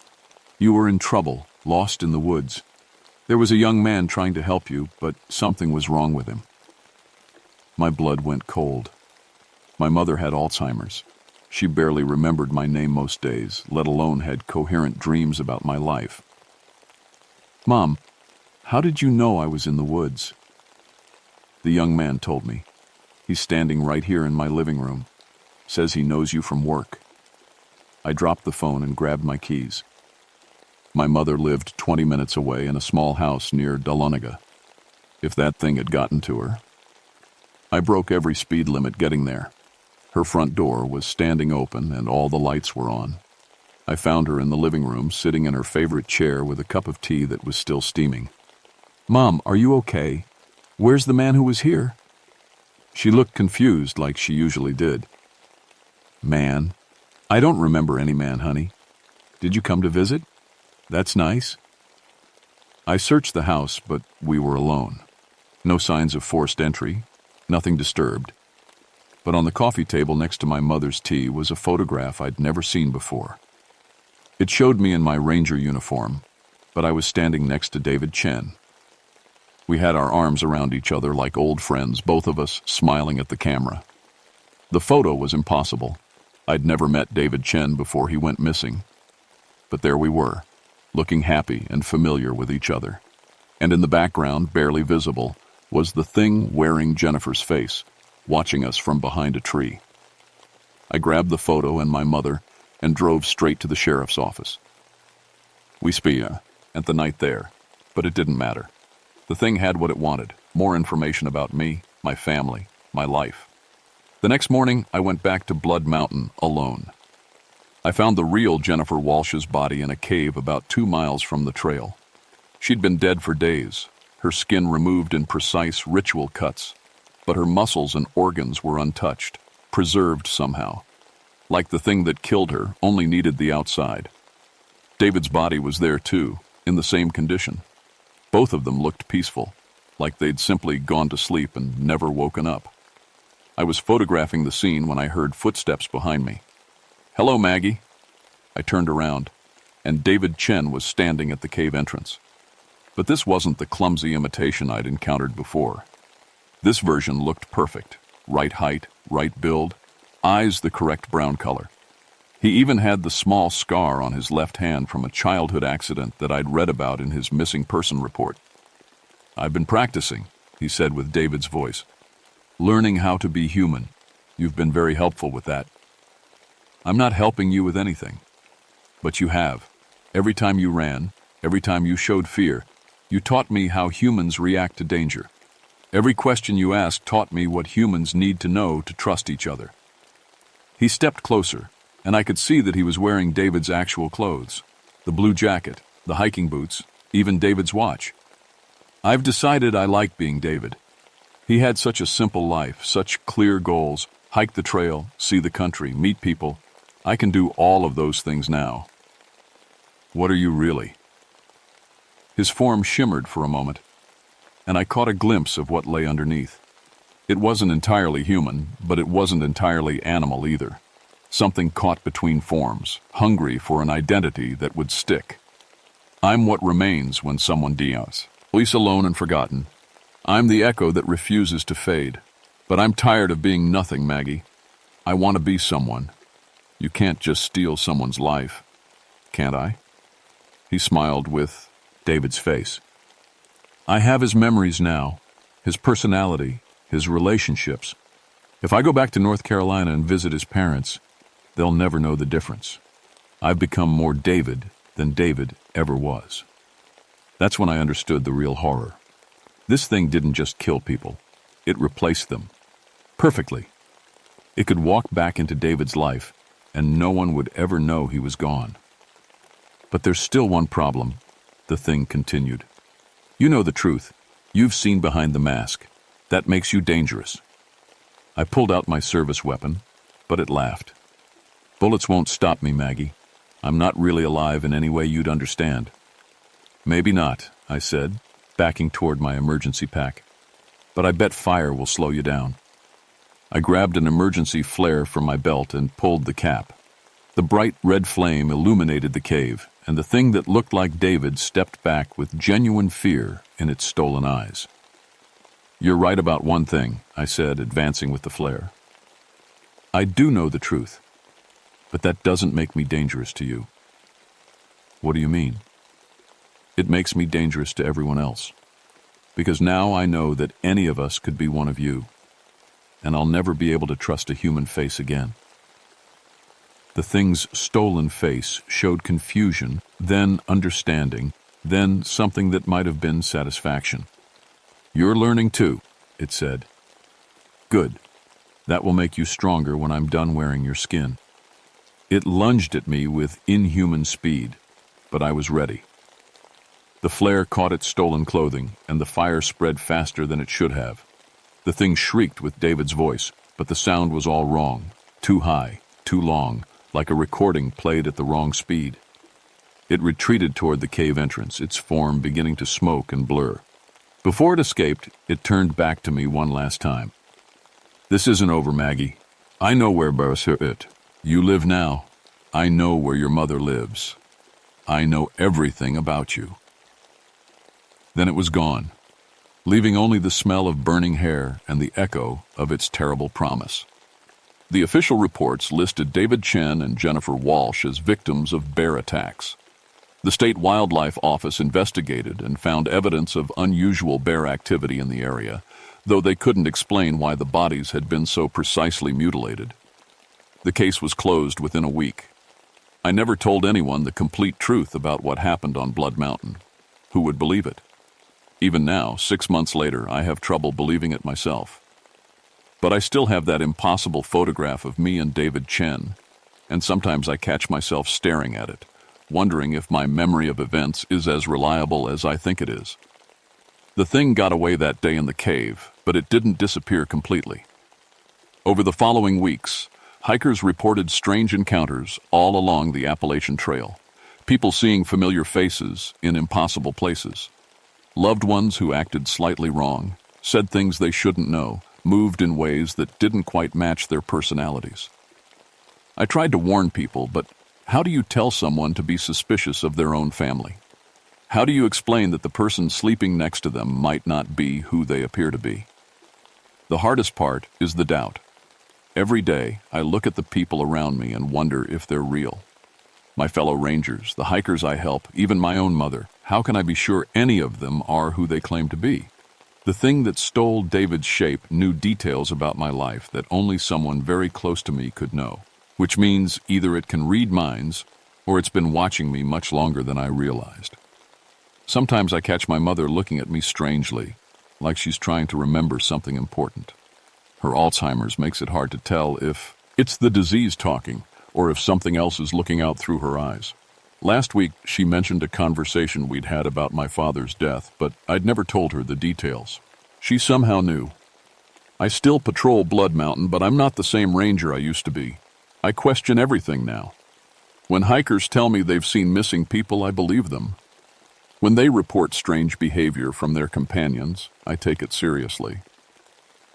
You were in trouble, lost in the woods. There was a young man trying to help you, but something was wrong with him. My blood went cold. My mother had Alzheimer's. She barely remembered my name most days, let alone had coherent dreams about my life. Mom, how did you know I was in the woods? The young man told me. He's standing right here in my living room. Says he knows you from work. I dropped the phone and grabbed my keys. My mother lived 20 minutes away in a small house near Dahlonega. If that thing had gotten to her. I broke every speed limit getting there. Her front door was standing open and all the lights were on. I found her in the living room, sitting in her favorite chair with a cup of tea that was still steaming. Mom, are you okay? Where's the man who was here? She looked confused like she usually did. Man? I don't remember any man, honey. Did you come to visit? That's nice. I searched the house, but we were alone. No signs of forced entry, nothing disturbed. But on the coffee table next to my mother's tea was a photograph I'd never seen before. It showed me in my ranger uniform, but I was standing next to David Chen. We had our arms around each other like old friends, both of us smiling at the camera. The photo was impossible. I'd never met David Chen before he went missing. But there we were, looking happy and familiar with each other. And in the background, barely visible, was the thing wearing Jennifer's face, watching us from behind a tree. I grabbed the photo and my mother and drove straight to the sheriff's office. We spent the night there, but it didn't matter. The thing had what it wanted, more information about me, my family, my life. The next morning, I went back to Blood Mountain alone. I found the real Jennifer Walsh's body in a cave about 2 miles from the trail. She'd been dead for days, her skin removed in precise ritual cuts, but her muscles and organs were untouched, preserved somehow. Like the thing that killed her, only needed the outside. David's body was there too, in the same condition. Both of them looked peaceful, like they'd simply gone to sleep and never woken up. I was photographing the scene when I heard footsteps behind me. Hello, Maggie. I turned around, and David Chen was standing at the cave entrance. But this wasn't the clumsy imitation I'd encountered before. This version looked perfect. Right height, right build, eyes the correct brown color. He even had the small scar on his left hand from a childhood accident that I'd read about in his missing person report. I've been practicing, he said with David's voice. Learning how to be human. You've been very helpful with that. I'm not helping you with anything. But you have. Every time you ran, every time you showed fear, you taught me how humans react to danger. Every question you asked taught me what humans need to know to trust each other. He stepped closer, and I could see that he was wearing David's actual clothes. The blue jacket, the hiking boots, even David's watch. I've decided I like being David. He had such a simple life, such clear goals, hike the trail, see the country, meet people. I can do all of those things now. What are you really? His form shimmered for a moment, and I caught a glimpse of what lay underneath. It wasn't entirely human, but it wasn't entirely animal either. Something caught between forms, hungry for an identity that would stick. I'm what remains when someone dies. Least alone and forgotten. I'm the echo that refuses to fade. But I'm tired of being nothing, Maggie. I want to be someone. You can't just steal someone's life, can't I? He smiled with David's face. I have his memories now, his personality, his relationships. If I go back to North Carolina and visit his parents, they'll never know the difference. I've become more David than David ever was. That's when I understood the real horror. This thing didn't just kill people. It replaced them. Perfectly. It could walk back into David's life, and no one would ever know he was gone. But there's still one problem, the thing continued. You know the truth. You've seen behind the mask. That makes you dangerous. I pulled out my service weapon, but it laughed. Bullets won't stop me, Maggie. I'm not really alive in any way you'd understand. Maybe not, I said, backing toward my emergency pack. But I bet fire will slow you down. I grabbed an emergency flare from my belt and pulled the cap. The bright red flame illuminated the cave, and the thing that looked like David stepped back with genuine fear in its stolen eyes. "You're right about one thing," I said, advancing with the flare. "I do know the truth, but that doesn't make me dangerous to you." "What do you mean?" "It makes me dangerous to everyone else, because now I know that any of us could be one of you, and I'll never be able to trust a human face again." The thing's stolen face showed confusion, then understanding, then something that might have been satisfaction. "You're learning too," it said. "Good. That will make you stronger when I'm done wearing your skin." It lunged at me with inhuman speed, but I was ready. The flare caught its stolen clothing, and the fire spread faster than it should have. The thing shrieked with David's voice, but the sound was all wrong, too high, too long, like a recording played at the wrong speed. It retreated toward the cave entrance, its form beginning to smoke and blur. Before it escaped, it turned back to me one last time. "This isn't over, Maggie. I know where it. You live now. I know where your mother lives. I know everything about you." Then it was gone, leaving only the smell of burning hair and the echo of its terrible promise. The official reports listed David Chen and Jennifer Walsh as victims of bear attacks. The State Wildlife Office investigated and found evidence of unusual bear activity in the area, though they couldn't explain why the bodies had been so precisely mutilated. The case was closed within a week. I never told anyone the complete truth about what happened on Blood Mountain. Who would believe it? Even now, 6 months later, I have trouble believing it myself. But I still have that impossible photograph of me and David Chen, and sometimes I catch myself staring at it, wondering if my memory of events is as reliable as I think it is. The thing got away that day in the cave, but it didn't disappear completely. Over the following weeks, hikers reported strange encounters all along the Appalachian Trail, people seeing familiar faces in impossible places. Loved ones who acted slightly wrong, said things they shouldn't know, moved in ways that didn't quite match their personalities. I tried to warn people, but how do you tell someone to be suspicious of their own family? How do you explain that the person sleeping next to them might not be who they appear to be? The hardest part is the doubt. Every day, I look at the people around me and wonder if they're real. My fellow rangers, the hikers I help, even my own mother, how can I be sure any of them are who they claim to be? The thing that stole David's shape knew details about my life that only someone very close to me could know, which means either it can read minds or it's been watching me much longer than I realized. Sometimes I catch my mother looking at me strangely, like she's trying to remember something important. Her Alzheimer's makes it hard to tell if it's the disease talking or if something else is looking out through her eyes. Last week, she mentioned a conversation we'd had about my father's death, but I'd never told her the details. She somehow knew. I still patrol Blood Mountain, but I'm not the same ranger I used to be. I question everything now. When hikers tell me they've seen missing people, I believe them. When they report strange behavior from their companions, I take it seriously.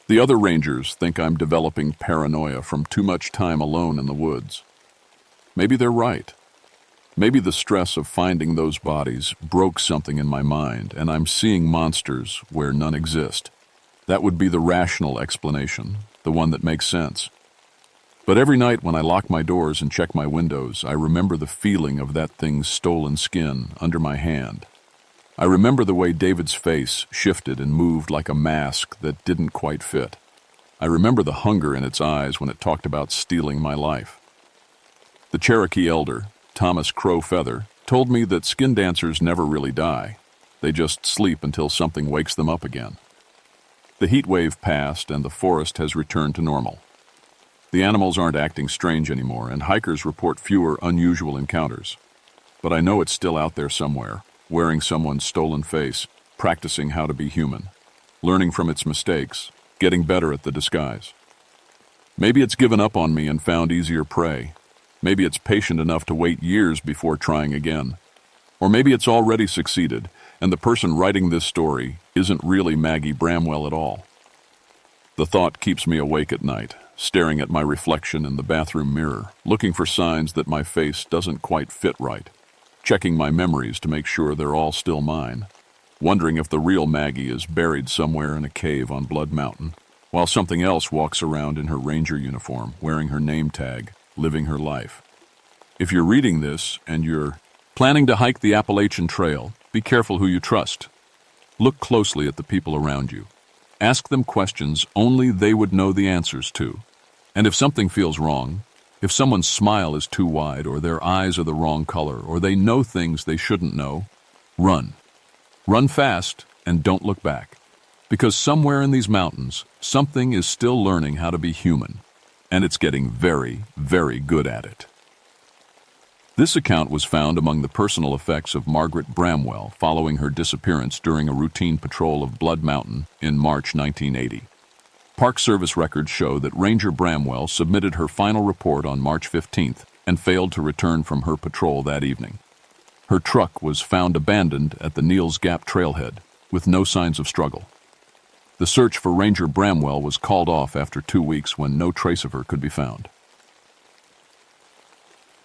The other rangers think I'm developing paranoia from too much time alone in the woods. Maybe they're right. Maybe the stress of finding those bodies broke something in my mind, and I'm seeing monsters where none exist. That would be the rational explanation, the one that makes sense. But every night when I lock my doors and check my windows, I remember the feeling of that thing's stolen skin under my hand. I remember the way David's face shifted and moved like a mask that didn't quite fit. I remember the hunger in its eyes when it talked about stealing my life. The Cherokee elder, Thomas Crow Feather, told me that skin dancers never really die. They just sleep until something wakes them up again. The heat wave passed and the forest has returned to normal. The animals aren't acting strange anymore, and hikers report fewer unusual encounters. But I know it's still out there somewhere, wearing someone's stolen face, practicing how to be human, learning from its mistakes, getting better at the disguise. Maybe it's given up on me and found easier prey. Maybe it's patient enough to wait years before trying again. Or maybe it's already succeeded, and the person writing this story isn't really Maggie Bramwell at all. The thought keeps me awake at night, staring at my reflection in the bathroom mirror, looking for signs that my face doesn't quite fit right, checking my memories to make sure they're all still mine, wondering if the real Maggie is buried somewhere in a cave on Blood Mountain, while something else walks around in her ranger uniform, wearing her name tag, living her life. If you're reading this and you're planning to hike the Appalachian Trail, be careful who you trust. Look closely at the people around you. Ask them questions only they would know the answers to. And if something feels wrong, if someone's smile is too wide or their eyes are the wrong color or they know things they shouldn't know, run. Run fast and don't look back. Because somewhere in these mountains, something is still learning how to be human, and it's getting very, very good at it. This account was found among the personal effects of Margaret Bramwell following her disappearance during a routine patrol of Blood Mountain in March 1980. Park Service records show that Ranger Bramwell submitted her final report on March 15th and failed to return from her patrol that evening. Her truck was found abandoned at the Neels Gap trailhead, with no signs of struggle. The search for Ranger Bramwell was called off after 2 weeks when no trace of her could be found.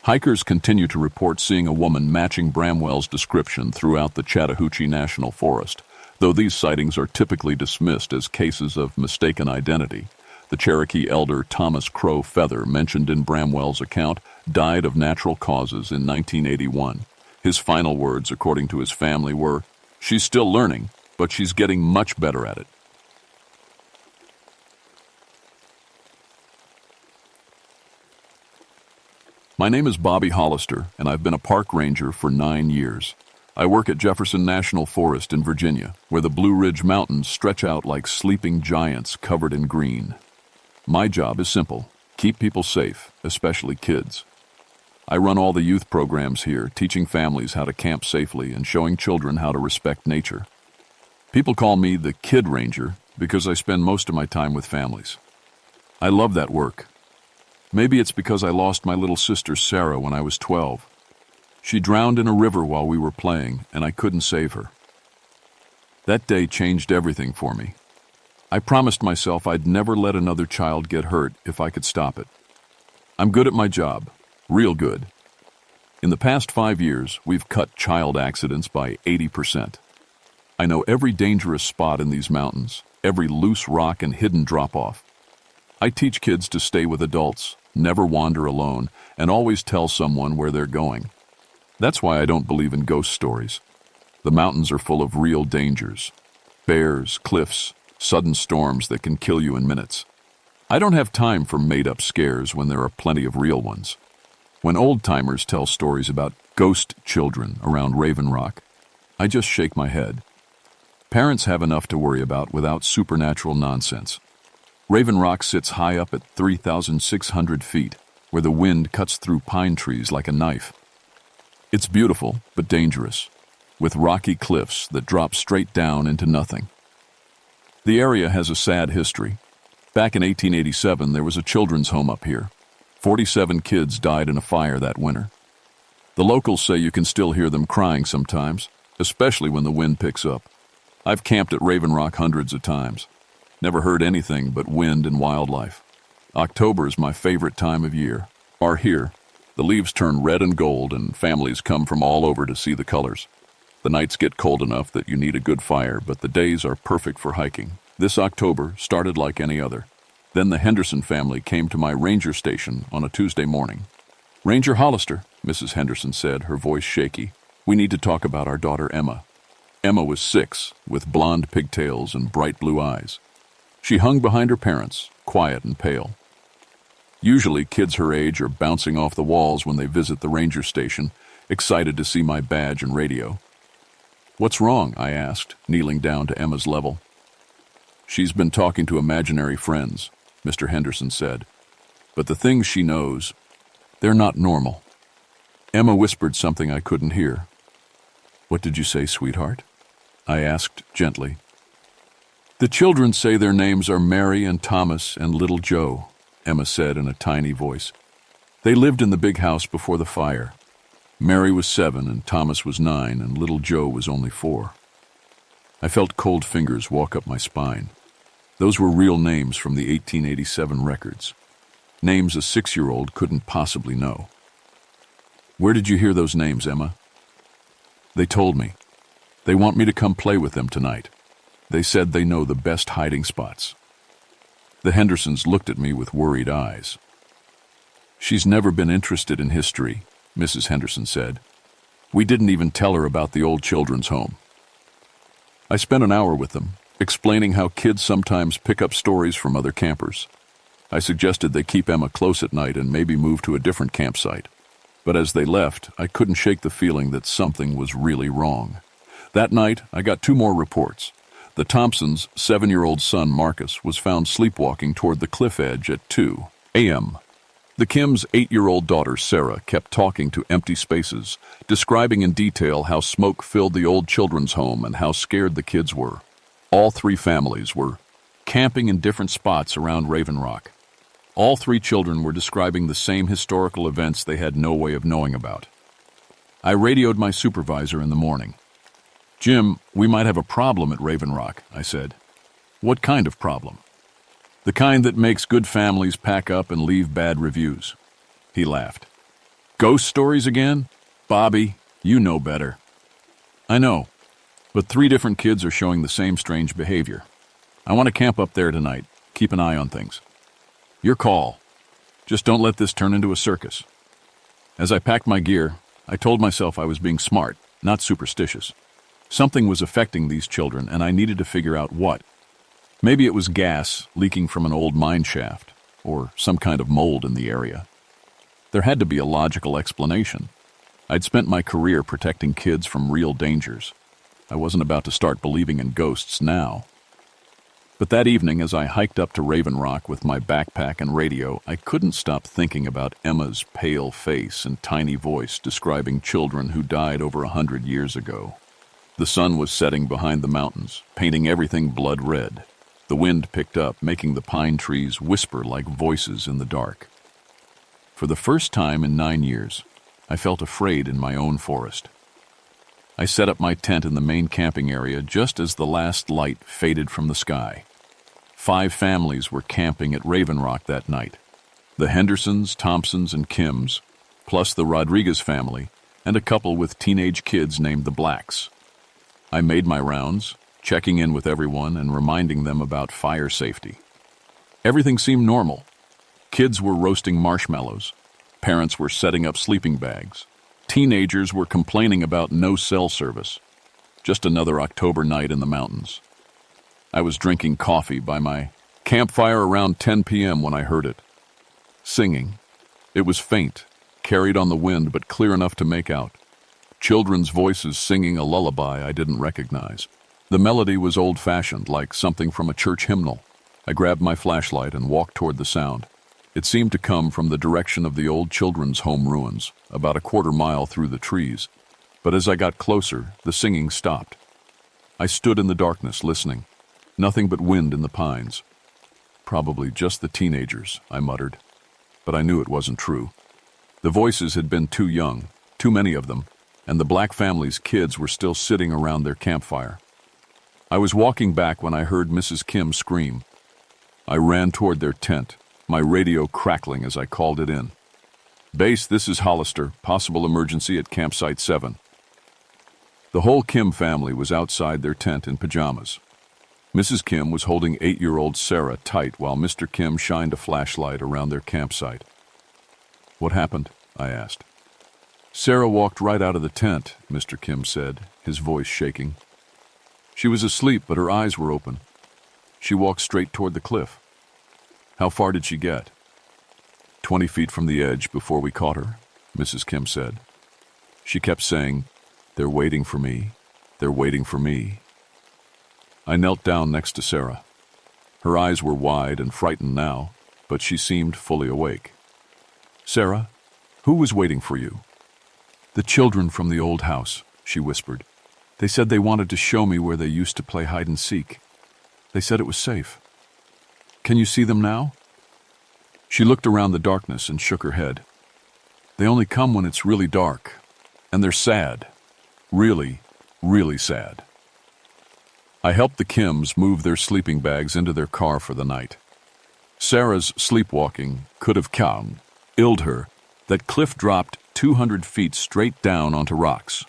Hikers continue to report seeing a woman matching Bramwell's description throughout the Chattahoochee National Forest, though these sightings are typically dismissed as cases of mistaken identity. The Cherokee elder Thomas Crow Feather, mentioned in Bramwell's account, died of natural causes in 1981. His final words, according to his family, were, "She's still learning, but she's getting much better at it." My name is Bobby Hollister, and I've been a park ranger for 9 years. I work at Jefferson National Forest in Virginia, where the Blue Ridge Mountains stretch out like sleeping giants covered in green. My job is simple: keep people safe, especially kids. I run all the youth programs here, teaching families how to camp safely and showing children how to respect nature. People call me the Kid Ranger because I spend most of my time with families. I love that work. Maybe it's because I lost my little sister Sarah when I was 12. She drowned in a river while we were playing, and I couldn't save her. That day changed everything for me. I promised myself I'd never let another child get hurt if I could stop it. I'm good at my job, real good. In the past 5 years, we've cut child accidents by 80%. I know every dangerous spot in these mountains, every loose rock and hidden drop-off. I teach kids to stay with adults, never wander alone, and always tell someone where they're going. That's why I don't believe in ghost stories. The mountains are full of real dangers. Bears, cliffs, sudden storms that can kill you in minutes. I don't have time for made-up scares when there are plenty of real ones. When old-timers tell stories about ghost children around Raven Rock, I just shake my head. Parents have enough to worry about without supernatural nonsense. Raven Rock sits high up at 3,600 feet, where the wind cuts through pine trees like a knife. It's beautiful, but dangerous, with rocky cliffs that drop straight down into nothing. The area has a sad history. Back in 1887, there was a children's home up here. 47 kids died in a fire that winter. The locals say you can still hear them crying sometimes, especially when the wind picks up. I've camped at Raven Rock hundreds of times. Never heard anything but wind and wildlife. October is my favorite time of year. Here, the leaves turn red and gold and families come from all over to see the colors. The nights get cold enough that you need a good fire, but the days are perfect for hiking. This October started like any other. Then the Henderson family came to my ranger station on a Tuesday morning. "Ranger Hollister," Mrs. Henderson said, her voice shaky. "We need to talk about our daughter Emma." Emma was 6, with blonde pigtails and bright blue eyes. She hung behind her parents, quiet and pale. Usually, kids her age are bouncing off the walls when they visit the ranger station, excited to see my badge and radio. "What's wrong?" I asked, kneeling down to Emma's level. "She's been talking to imaginary friends," Mr. Henderson said. "But the things she knows, they're not normal." Emma whispered something I couldn't hear. "What did you say, sweetheart?" I asked gently. "The children say their names are Mary and Thomas and little Joe," Emma said in a tiny voice. "They lived in the big house before the fire. Mary was 7 and Thomas was 9 and little Joe was only 4. I felt cold fingers walk up my spine. Those were real names from the 1887 records. names a 6-year-old couldn't possibly know. "Where did you hear those names, Emma?" "They told me. They want me to come play with them tonight. They said they know the best hiding spots." The Hendersons looked at me with worried eyes. "She's never been interested in history," Mrs. Henderson said. "We didn't even tell her about the old children's home." I spent an hour with them, explaining how kids sometimes pick up stories from other campers. I suggested they keep Emma close at night and maybe move to a different campsite. But as they left, I couldn't shake the feeling that something was really wrong. That night, I got 2 more reports. The Thompsons' 7-year-old son, Marcus, was found sleepwalking toward the cliff edge at 2 a.m. The Kims' 8-year-old daughter, Sarah, kept talking to empty spaces, describing in detail how smoke filled the old children's home and how scared the kids were. All 3 families were camping in different spots around Raven Rock. All 3 children were describing the same historical events they had no way of knowing about. I radioed my supervisor in the morning. "Jim, we might have a problem at Raven Rock," I said. "What kind of problem?" "The kind that makes good families pack up and leave bad reviews." He laughed. "Ghost stories again? Bobby, you know better." "I know, but 3 different kids are showing the same strange behavior. I want to camp up there tonight. Keep an eye on things." "Your call. Just don't let this turn into a circus." As I packed my gear, I told myself I was being smart, not superstitious. Something was affecting these children, and I needed to figure out what. Maybe it was gas leaking from an old mine shaft, or some kind of mold in the area. There had to be a logical explanation. I'd spent my career protecting kids from real dangers. I wasn't about to start believing in ghosts now. But that evening, as I hiked up to Raven Rock with my backpack and radio, I couldn't stop thinking about Emma's pale face and tiny voice describing children who died over 100 years ago. The sun was setting behind the mountains, painting everything blood red. The wind picked up, making the pine trees whisper like voices in the dark. For the first time in 9 years, I felt afraid in my own forest. I set up my tent in the main camping area just as the last light faded from the sky. 5 families were camping at Raven Rock that night. The Hendersons, Thompsons, and Kims, plus the Rodriguez family, and a couple with teenage kids named the Blacks. I made my rounds, checking in with everyone and reminding them about fire safety. Everything seemed normal. Kids were roasting marshmallows. Parents were setting up sleeping bags. Teenagers were complaining about no cell service. Just another October night in the mountains. I was drinking coffee by my campfire around 10 p.m. when I heard it. Singing. It was faint, carried on the wind but clear enough to make out. Children's voices singing a lullaby I didn't recognize. The melody was old-fashioned, like something from a church hymnal. I grabbed my flashlight and walked toward the sound. It seemed to come from the direction of the old children's home ruins, about a quarter mile through the trees. But as I got closer, the singing stopped. I stood in the darkness, listening. Nothing but wind in the pines. "Probably just the teenagers," I muttered. But I knew it wasn't true. The voices had been too young, too many of them, and the Black family's kids were still sitting around their campfire. I was walking back when I heard Mrs. Kim scream. I ran toward their tent, my radio crackling as I called it in. "Base, this is Hollister. Possible emergency at Campsite 7. The whole Kim family was outside their tent in pajamas. Mrs. Kim was holding 8-year-old Sarah tight while Mr. Kim shined a flashlight around their campsite. "What happened?" I asked. "Sarah walked right out of the tent," Mr. Kim said, his voice shaking. "She was asleep, but her eyes were open. She walked straight toward the cliff." "How far did she get?" 20 feet from the edge before we caught her," Mrs. Kim said. She kept saying, "They're waiting for me. They're waiting for me." I knelt down next to Sarah. Her eyes were wide and frightened now, but she seemed fully awake. "Sarah, who was waiting for you?" "The children from the old house," she whispered. "They said they wanted to show me where they used to play hide and seek. They said it was safe. Can you see them now?" She looked around the darkness and shook her head. "They only come when it's really dark, and they're sad. Really, really sad." I helped the Kims move their sleeping bags into their car for the night. Sarah's sleepwalking could have killed her. That cliff dropped 200 feet straight down onto rocks.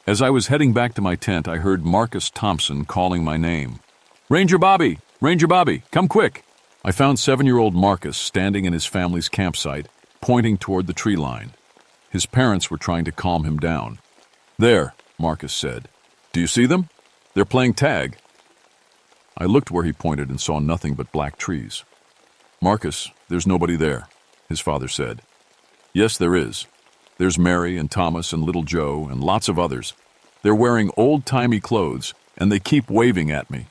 As I was heading back to my tent, I heard Marcus Thompson calling my name. "Ranger Bobby! Ranger Bobby! Come quick!" I found 7-year-old Marcus standing in his family's campsite, pointing toward the tree line. His parents were trying to calm him down. "There," Marcus said. "Do you see them? They're playing tag." I looked where he pointed and saw nothing but black trees. "Marcus, there's nobody there," his father said. "Yes, there is. There's Mary and Thomas and little Joe and lots of others. They're wearing old-timey clothes, and they keep waving at me."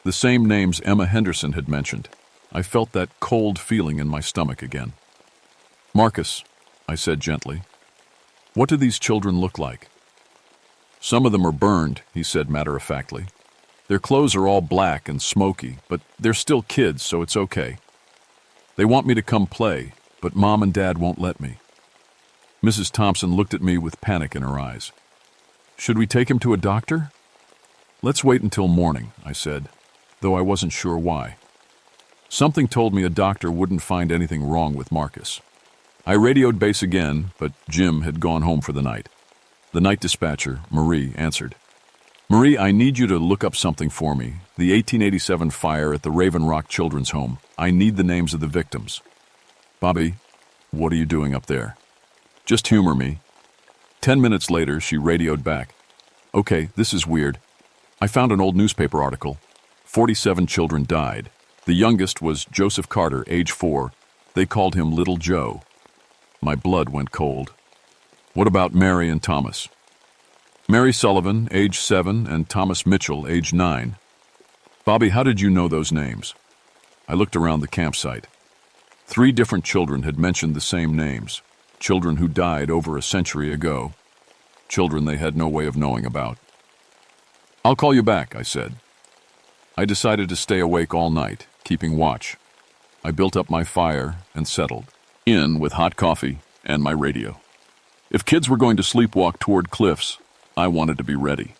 The same names Emma Henderson had mentioned. I felt that cold feeling in my stomach again. "Marcus," I said gently, "what do these children look like?" "Some of them are burned," he said matter-of-factly. "Their clothes are all black and smoky, but they're still kids, so it's okay. They want me to come play, but Mom and Dad won't let me." Mrs. Thompson looked at me with panic in her eyes. "Should we take him to a doctor?" "Let's wait until morning," I said, though I wasn't sure why. Something told me a doctor wouldn't find anything wrong with Marcus. I radioed base again, but Jim had gone home for the night. The night dispatcher, Marie, answered. "Marie, I need you to look up something for me. The 1887 fire at the Raven Rock Children's Home. I need the names of the victims." "Bobby, what are you doing up there?" "Just humor me." 10 minutes later, she radioed back. "Okay, this is weird. I found an old newspaper article. 47 children died. The youngest was Joseph Carter, age 4. They called him Little Joe." My blood went cold. "What about Mary and Thomas?" "Mary Sullivan, age 7, and Thomas Mitchell, age 9. "Bobby, how did you know those names?" I looked around the campsite. 3 different children had mentioned the same names. Children who died over a century ago. Children they had no way of knowing about. "I'll call you back," I said. I decided to stay awake all night, keeping watch. I built up my fire and settled in with hot coffee and my radio. If kids were going to sleepwalk toward cliffs, I wanted to be ready.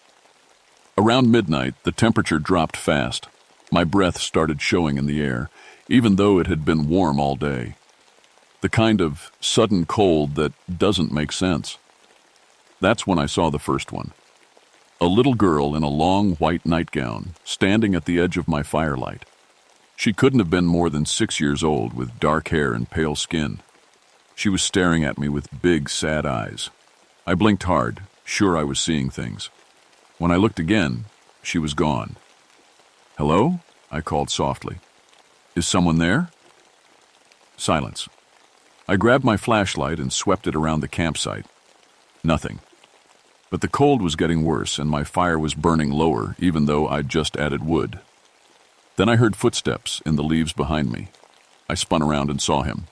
Around midnight, the temperature dropped fast. My breath started showing in the air, even though it had been warm all day. The kind of sudden cold that doesn't make sense. That's when I saw the first one. A little girl in a long white nightgown, standing at the edge of my firelight. She couldn't have been more than 6 years old, with dark hair and pale skin. She was staring at me with big, sad eyes. I blinked hard, sure I was seeing things. When I looked again, she was gone. "Hello?" I called softly. "Is someone there?" Silence. I grabbed my flashlight and swept it around the campsite. Nothing. But the cold was getting worse, and my fire was burning lower, even though I'd just added wood. Then I heard footsteps in the leaves behind me. I spun around and saw him.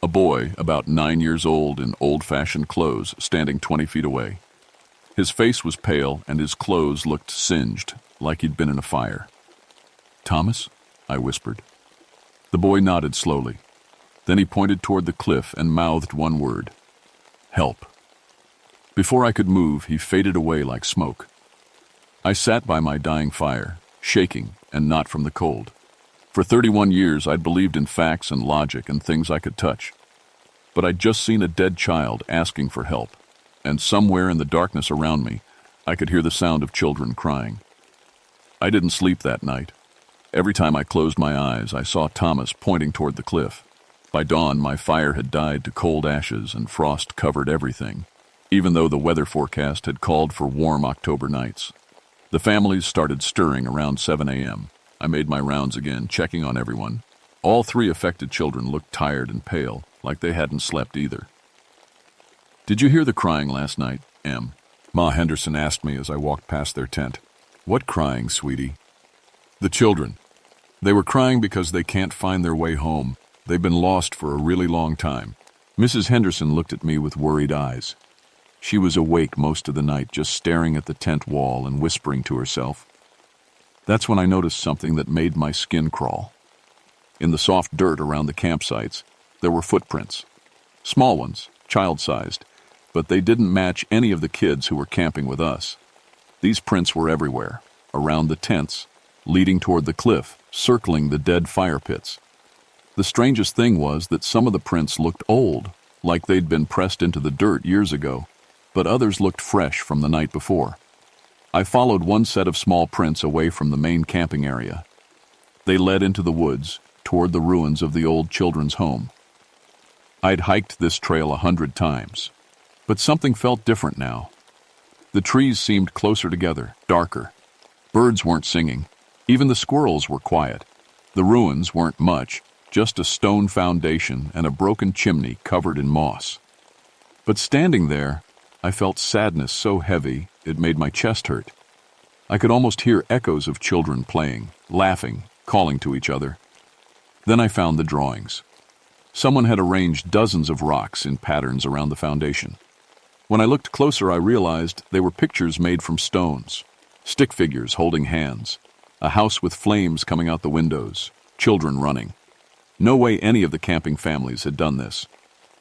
A boy, about 9 years old, in old-fashioned clothes, standing 20 feet away. His face was pale, and his clothes looked singed, like he'd been in a fire. "Thomas?" I whispered. The boy nodded slowly. Then he pointed toward the cliff and mouthed one word. "Help." Before I could move, he faded away like smoke. I sat by my dying fire, shaking and not from the cold. For 31 years, I'd believed in facts and logic and things I could touch. But I'd just seen a dead child asking for help, and somewhere in the darkness around me, I could hear the sound of children crying. I didn't sleep that night. Every time I closed my eyes, I saw Thomas pointing toward the cliff. By dawn, my fire had died to cold ashes and frost covered everything, even though the weather forecast had called for warm October nights. The families started stirring around 7 a.m. I made my rounds again, checking on everyone. All 3 affected children looked tired and pale, like they hadn't slept either. "Did you hear the crying last night, Em?" Ma Henderson asked me as I walked past their tent. "What crying, sweetie?" "The children. They were crying because they can't find their way home. They've been lost for a really long time." Mrs. Henderson looked at me with worried eyes. She was awake most of the night, just staring at the tent wall and whispering to herself. That's when I noticed something that made my skin crawl. In the soft dirt around the campsites, there were footprints. Small ones, child-sized, but they didn't match any of the kids who were camping with us. These prints were everywhere, around the tents, leading toward the cliff, circling the dead fire pits. The strangest thing was that some of the prints looked old, like they'd been pressed into the dirt years ago, but others looked fresh from the night before. I followed one set of small prints away from the main camping area. They led into the woods, toward the ruins of the old children's home. I'd hiked this trail 100 times, but something felt different now. The trees seemed closer together, darker. Birds weren't singing. Even the squirrels were quiet. The ruins weren't much, just a stone foundation and a broken chimney covered in moss. But standing there, I felt sadness so heavy it made my chest hurt. I could almost hear echoes of children playing, laughing, calling to each other. Then I found the drawings. Someone had arranged dozens of rocks in patterns around the foundation. When I looked closer, I realized they were pictures made from stones, stick figures holding hands, a house with flames coming out the windows, children running. No way any of the camping families had done this.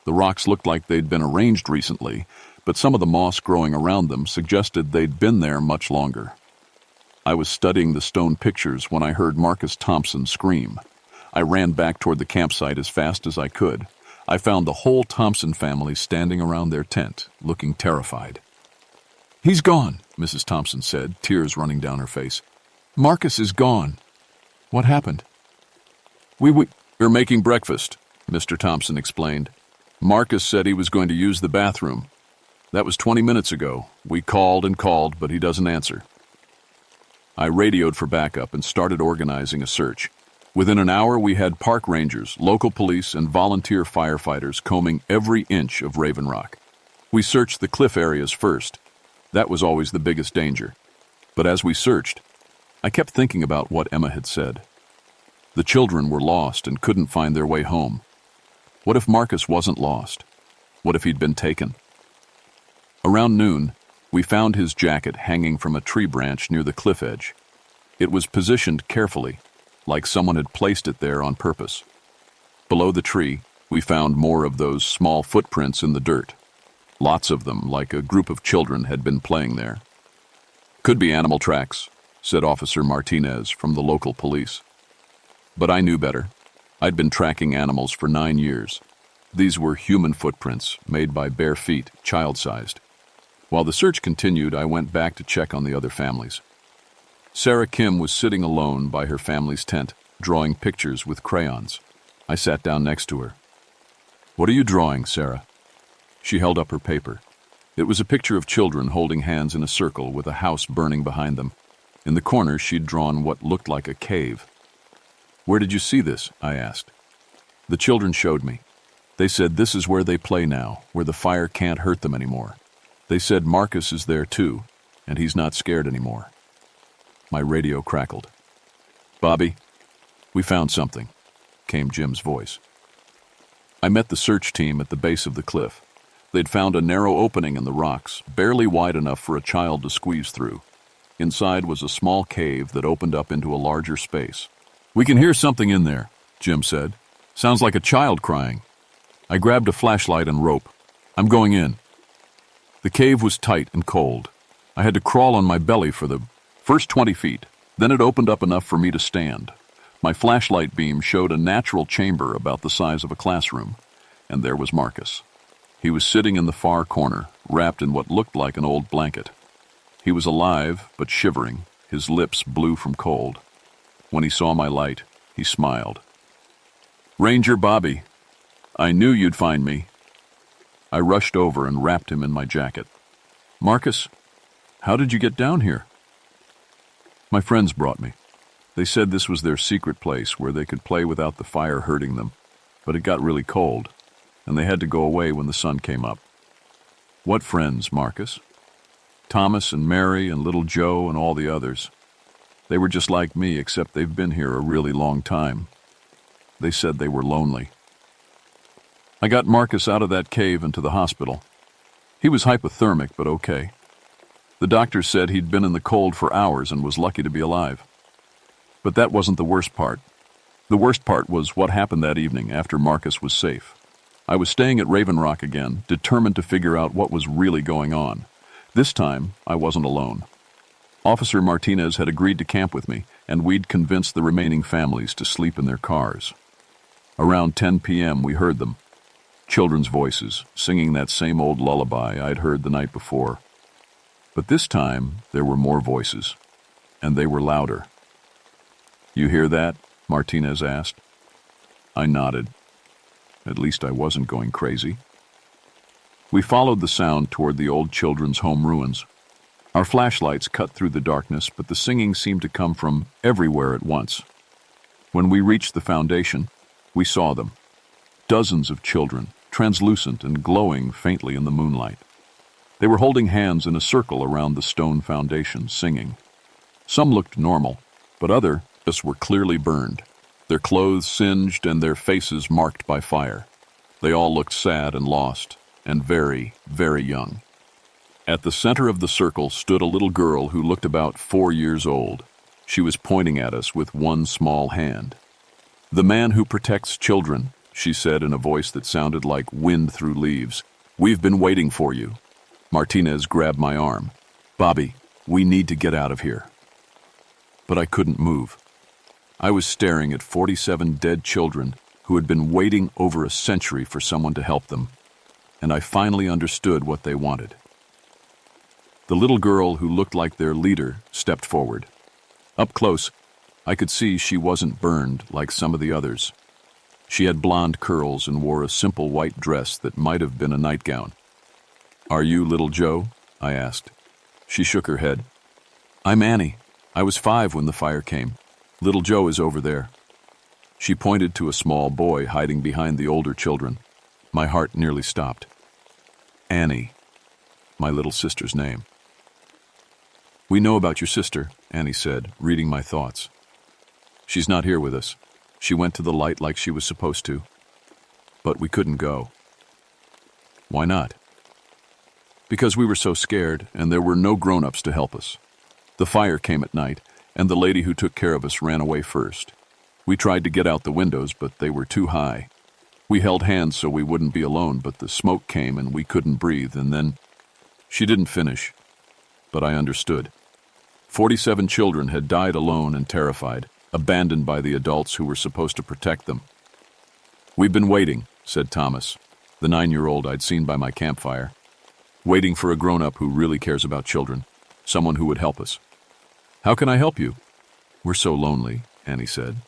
The rocks looked like they'd been arranged recently, but some of the moss growing around them suggested they'd been there much longer. I was studying the stone pictures when I heard Marcus Thompson scream. I ran back toward the campsite as fast as I could. I found the whole Thompson family standing around their tent, looking terrified. "He's gone," Mrs. Thompson said, tears running down her face. "Marcus is gone." "What happened?" We're making breakfast," Mr. Thompson explained. "Marcus said he was going to use the bathroom. That was 20 minutes ago. We called and called, but he doesn't answer." I radioed for backup and started organizing a search. Within an hour, we had park rangers, local police, and volunteer firefighters combing every inch of Raven Rock. We searched the cliff areas first. That was always the biggest danger. But as we searched, I kept thinking about what Emma had said. The children were lost and couldn't find their way home. What if Marcus wasn't lost? What if he'd been taken? Around noon, we found his jacket hanging from a tree branch near the cliff edge. It was positioned carefully, like someone had placed it there on purpose. Below the tree, we found more of those small footprints in the dirt. Lots of them, like a group of children had been playing there. "Could be animal tracks," said Officer Martinez from the local police. But I knew better. I'd been tracking animals for 9 years. These were human footprints, made by bare feet, child-sized. While the search continued, I went back to check on the other families. Sarah Kim was sitting alone by her family's tent, drawing pictures with crayons. I sat down next to her. "What are you drawing, Sarah?" She held up her paper. It was a picture of children holding hands in a circle with a house burning behind them. In the corner, she'd drawn what looked like a cave. "Where did you see this?" I asked. The children showed me. They said this is where they play now, where the fire can't hurt them anymore. They said Marcus is there too, and he's not scared anymore. My radio crackled. "Bobby, we found something," came Jim's voice. I met the search team at the base of the cliff. They'd found a narrow opening in the rocks, barely wide enough for a child to squeeze through. Inside was a small cave that opened up into a larger space. "We can hear something in there," Jim said. "Sounds like a child crying." I grabbed a flashlight and rope. "I'm going in." The cave was tight and cold. I had to crawl on my belly for the first 20 feet. Then it opened up enough for me to stand. My flashlight beam showed a natural chamber about the size of a classroom. And there was Marcus. He was sitting in the far corner, wrapped in what looked like an old blanket. He was alive, but shivering, his lips blue from cold. When he saw my light, he smiled. "Ranger Bobby, I knew you'd find me." I rushed over and wrapped him in my jacket. "Marcus, how did you get down here?" "My friends brought me. They said this was their secret place where they could play without the fire hurting them, but it got really cold, and they had to go away when the sun came up." "What friends, Marcus?" "Thomas and Mary and little Joe and all the others. They were just like me, except they've been here a really long time. They said they were lonely." I got Marcus out of that cave and to the hospital. He was hypothermic, but okay. The doctor said he'd been in the cold for hours and was lucky to be alive. But that wasn't the worst part. The worst part was what happened that evening after Marcus was safe. I was staying at Raven Rock again, determined to figure out what was really going on. This time, I wasn't alone. Officer Martinez had agreed to camp with me, and we'd convinced the remaining families to sleep in their cars. Around 10 p.m. we heard them. Children's voices, singing that same old lullaby I'd heard the night before. But this time, there were more voices, and they were louder. "You hear that?" Martinez asked. I nodded. At least I wasn't going crazy. We followed the sound toward the old children's home ruins. Our flashlights cut through the darkness, but the singing seemed to come from everywhere at once. When we reached the foundation, we saw them. Dozens of children, translucent and glowing faintly in the moonlight. They were holding hands in a circle around the stone foundation, singing. Some looked normal, but others were clearly burned, their clothes singed and their faces marked by fire. They all looked sad and lost, and very, very young. At the center of the circle stood a little girl who looked about 4 years old. She was pointing at us with one small hand. "The man who protects children," she said in a voice that sounded like wind through leaves. "We've been waiting for you." Martinez grabbed my arm. "Bobby, we need to get out of here." But I couldn't move. I was staring at 47 dead children who had been waiting over a century for someone to help them, and I finally understood what they wanted. The little girl who looked like their leader stepped forward. Up close, I could see she wasn't burned like some of the others. She had blonde curls and wore a simple white dress that might have been a nightgown. "Are you little Joe?" I asked. She shook her head. "I'm Annie. I was 5 when the fire came. Little Joe is over there." She pointed to a small boy hiding behind the older children. My heart nearly stopped. Annie, my little sister's name. "We know about your sister," Annie said, reading my thoughts. "She's not here with us. She went to the light like she was supposed to. But we couldn't go." "Why not?" "Because we were so scared, and there were no grown-ups to help us. The fire came at night, and the lady who took care of us ran away first. We tried to get out the windows, but they were too high. We held hands so we wouldn't be alone, but the smoke came and we couldn't breathe, and then—" She didn't finish, but I understood. 47 children had died alone and terrified, abandoned by the adults who were supposed to protect them. "We've been waiting," said Thomas, the 9-year-old I'd seen by my campfire. "Waiting for a grown-up who really cares about children, someone who would help us." "How can I help you?" "We're so lonely," Annie said.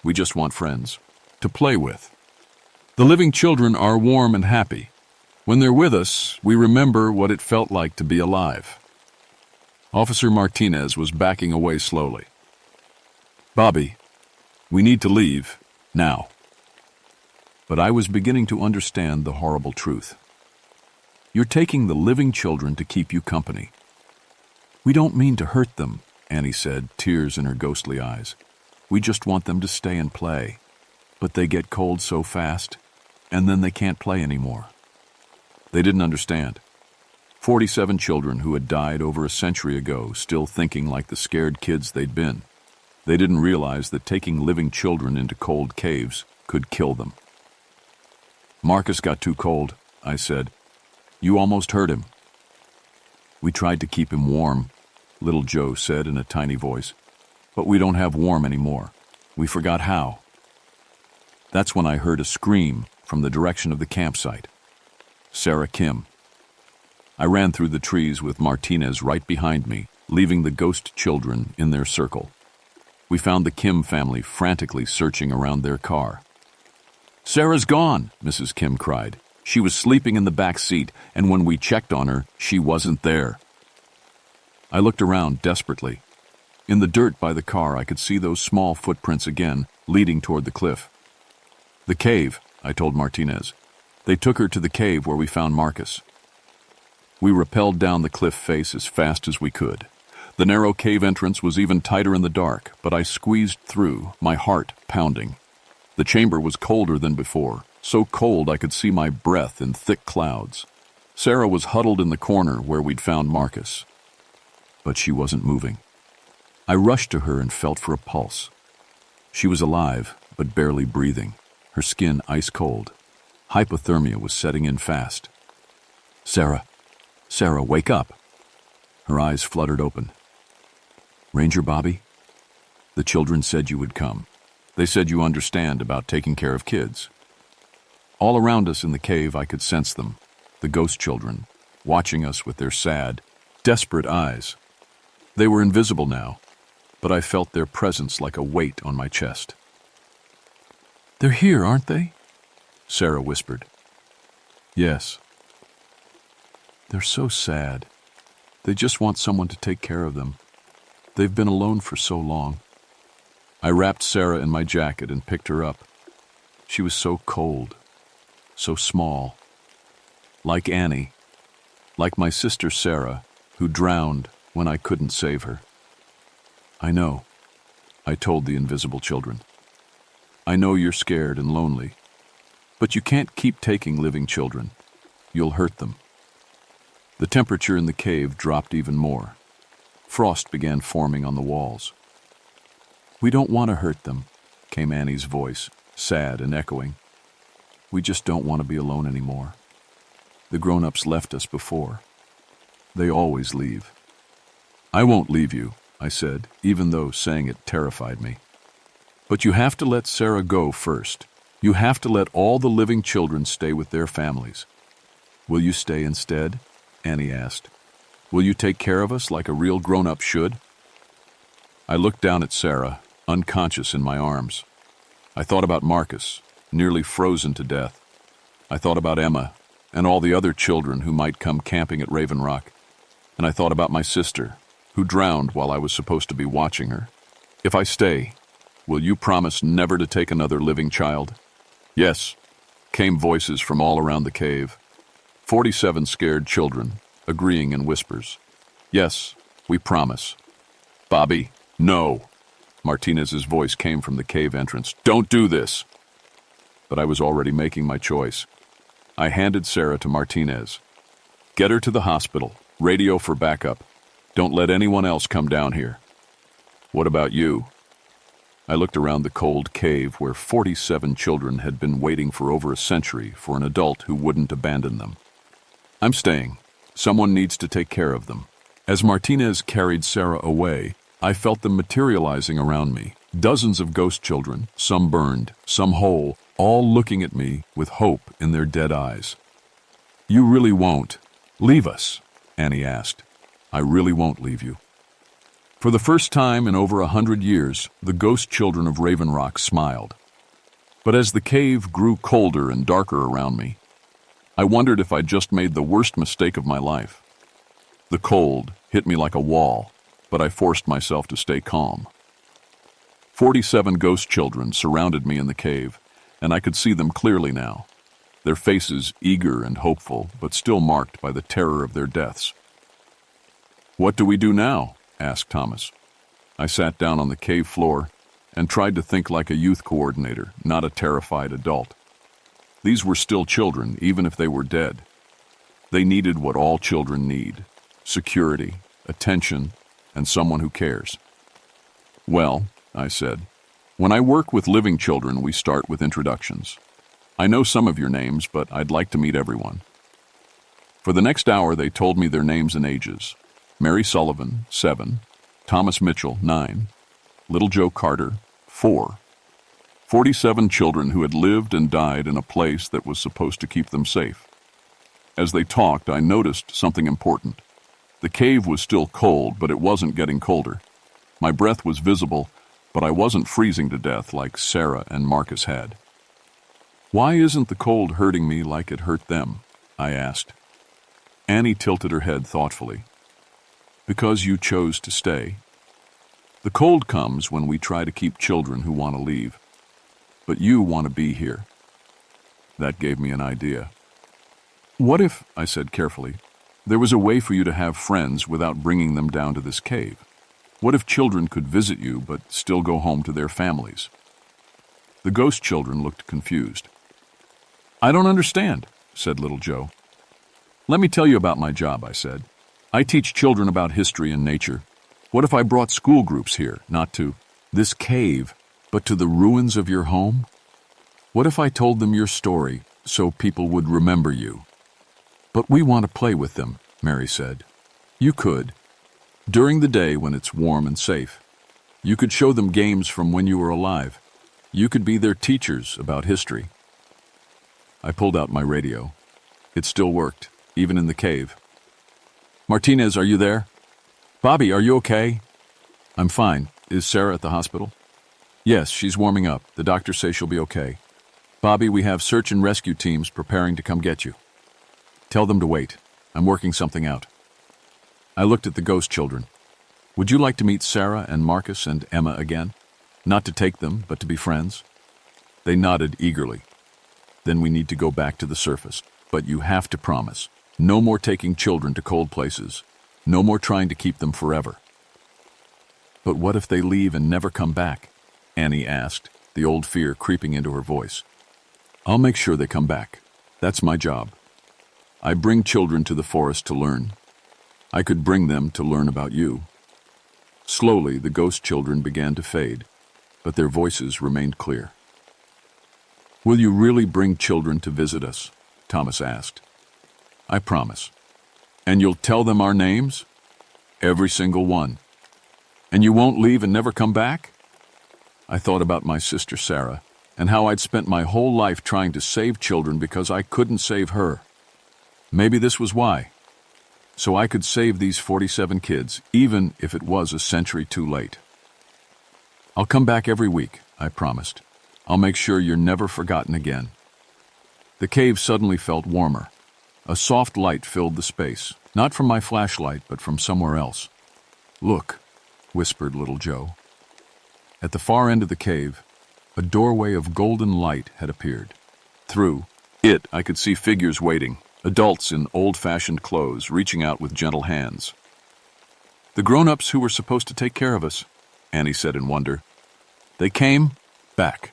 "We just want friends to play with. The living children are warm and happy. When they're with us, we remember what it felt like to be alive." Officer Martinez was backing away slowly. "Bobby, we need to leave, now." But I was beginning to understand the horrible truth. "You're taking the living children to keep you company." "We don't mean to hurt them," Annie said, tears in her ghostly eyes. "We just want them to stay and play. But they get cold so fast, and then they can't play anymore." They didn't understand. 47 children who had died over a century ago, still thinking like the scared kids they'd been. They didn't realize that taking living children into cold caves could kill them. "Marcus got too cold," I said. "You almost hurt him." "We tried to keep him warm," little Joe said in a tiny voice. "But we don't have warm anymore. We forgot how." That's when I heard a scream from the direction of the campsite. Sarah Kim. I ran through the trees with Martinez right behind me, leaving the ghost children in their circle. We found the Kim family frantically searching around their car. "Sarah's gone," Mrs. Kim cried. "She was sleeping in the back seat, and when we checked on her, she wasn't there." I looked around desperately. In the dirt by the car, I could see those small footprints again, leading toward the cliff. "The cave," I told Martinez. "They took her to the cave where we found Marcus." We rappelled down the cliff face as fast as we could. The narrow cave entrance was even tighter in the dark, but I squeezed through, my heart pounding. The chamber was colder than before, so cold I could see my breath in thick clouds. Sarah was huddled in the corner where we'd found Marcus. But she wasn't moving. I rushed to her and felt for a pulse. She was alive, but barely breathing, her skin ice cold. Hypothermia was setting in fast. Sarah, wake up." Her eyes fluttered open. "Ranger Bobby, the children said you would come. They said you understand about taking care of kids. All around us in the cave, I could sense them, the ghost children, watching us with their sad, desperate eyes. They were invisible now, but I felt their presence like a weight on my chest. "They're here, aren't they?" Sarah whispered. "Yes." "They're so sad. They just want someone to take care of them. They've been alone for so long." I wrapped Sarah in my jacket and picked her up. She was so cold, so small. Like Annie, like my sister Sarah, who drowned when I couldn't save her. "I know," I told the invisible children. "I know you're scared and lonely, but you can't keep taking living children. You'll hurt them." The temperature in the cave dropped even more. Frost began forming on the walls. "We don't want to hurt them," came Annie's voice, sad and echoing. "We just don't want to be alone anymore. The grown-ups left us before. They always leave." "I won't leave you," I said, even though saying it terrified me. "But you have to let Sarah go first. You have to let all the living children stay with their families." "Will you stay instead?" Annie asked. "Will you take care of us like a real grown-up should?" I looked down at Sarah, unconscious in my arms. I thought about Marcus, nearly frozen to death. I thought about Emma and all the other children who might come camping at Raven Rock. And I thought about my sister, who drowned while I was supposed to be watching her. "If I stay, will you promise never to take another living child?" "Yes," came voices from all around the cave. 47 scared children, agreeing in whispers. "Yes, we promise." "Bobby, no." Martinez's voice came from the cave entrance. "Don't do this." But I was already making my choice. I handed Sarah to Martinez. "Get her to the hospital. Radio for backup. Don't let anyone else come down here." "What about you?" I looked around the cold cave where 47 children had been waiting for over a century for an adult who wouldn't abandon them. "I'm staying. Someone needs to take care of them." As Martinez carried Sarah away, I felt them materializing around me. Dozens of ghost children, some burned, some whole, all looking at me with hope in their dead eyes. "You really won't leave us?" Annie asked. "I really won't leave you." For the first time in over 100 years, the ghost children of Raven Rock smiled. But as the cave grew colder and darker around me, I wondered if I'd just made the worst mistake of my life. The cold hit me like a wall, but I forced myself to stay calm. 47 ghost children surrounded me in the cave, and I could see them clearly now, their faces eager and hopeful, but still marked by the terror of their deaths. "What do we do now?" asked Thomas. I sat down on the cave floor and tried to think like a youth coordinator, not a terrified adult. These were still children, even if they were dead. They needed what all children need: security, attention, and someone who cares. "Well," I said, "when I work with living children, we start with introductions. I know some of your names, but I'd like to meet everyone." For the next hour, they told me their names and ages. Mary Sullivan, 7. Thomas Mitchell, 9. Little Joe Carter, 4. 47 children who had lived and died in a place that was supposed to keep them safe. As they talked, I noticed something important. The cave was still cold, but it wasn't getting colder. My breath was visible, but I wasn't freezing to death like Sarah and Marcus had. "Why isn't the cold hurting me like it hurt them?" I asked. Annie tilted her head thoughtfully. "Because you chose to stay. The cold comes when we try to keep children who want to leave. But you want to be here." That gave me an idea. "What if," I said carefully, "there was a way for you to have friends without bringing them down to this cave? What if children could visit you but still go home to their families?" The ghost children looked confused. "I don't understand," said little Joe. "Let me tell you about my job," I said. "I teach children about history and nature. What if I brought school groups here, not to this cave, but to the ruins of your home? What if I told them your story so people would remember you?" "But we want to play with them," Mary said. "You could. During the day when it's warm and safe. You could show them games from when you were alive. You could be their teachers about history. I pulled out my radio. It still worked, even in the cave. Martinez, are you there? Bobby, are you okay? I'm fine. Is Sarah at the hospital? Yes, she's warming up. The doctors say she'll be okay. Bobby, we have search and rescue teams preparing to come get you. Tell them to wait. I'm working something out. I looked at the ghost children. Would you like to meet Sarah and Marcus and Emma again? Not to take them, but to be friends? They nodded eagerly. Then we need to go back to the surface. But you have to promise. No more taking children to cold places. No more trying to keep them forever. But what if they leave and never come back? Annie asked, the old fear creeping into her voice. I'll make sure they come back. That's my job. I bring children to the forest to learn. I could bring them to learn about you. Slowly, the ghost children began to fade, but their voices remained clear. Will you really bring children to visit us? Thomas asked. I promise. And you'll tell them our names? Every single one. And you won't leave and never come back? I thought about my sister Sarah and how I'd spent my whole life trying to save children because I couldn't save her. Maybe this was why. So I could save these 47 kids, even if it was a century too late. I'll come back every week, I promised. I'll make sure you're never forgotten again. The cave suddenly felt warmer. A soft light filled the space, not from my flashlight, but from somewhere else. Look, whispered little Joe. At the far end of the cave, a doorway of golden light had appeared. Through it, I could see figures waiting, adults in old-fashioned clothes reaching out with gentle hands. The grown-ups who were supposed to take care of us, Annie said in wonder. They came back.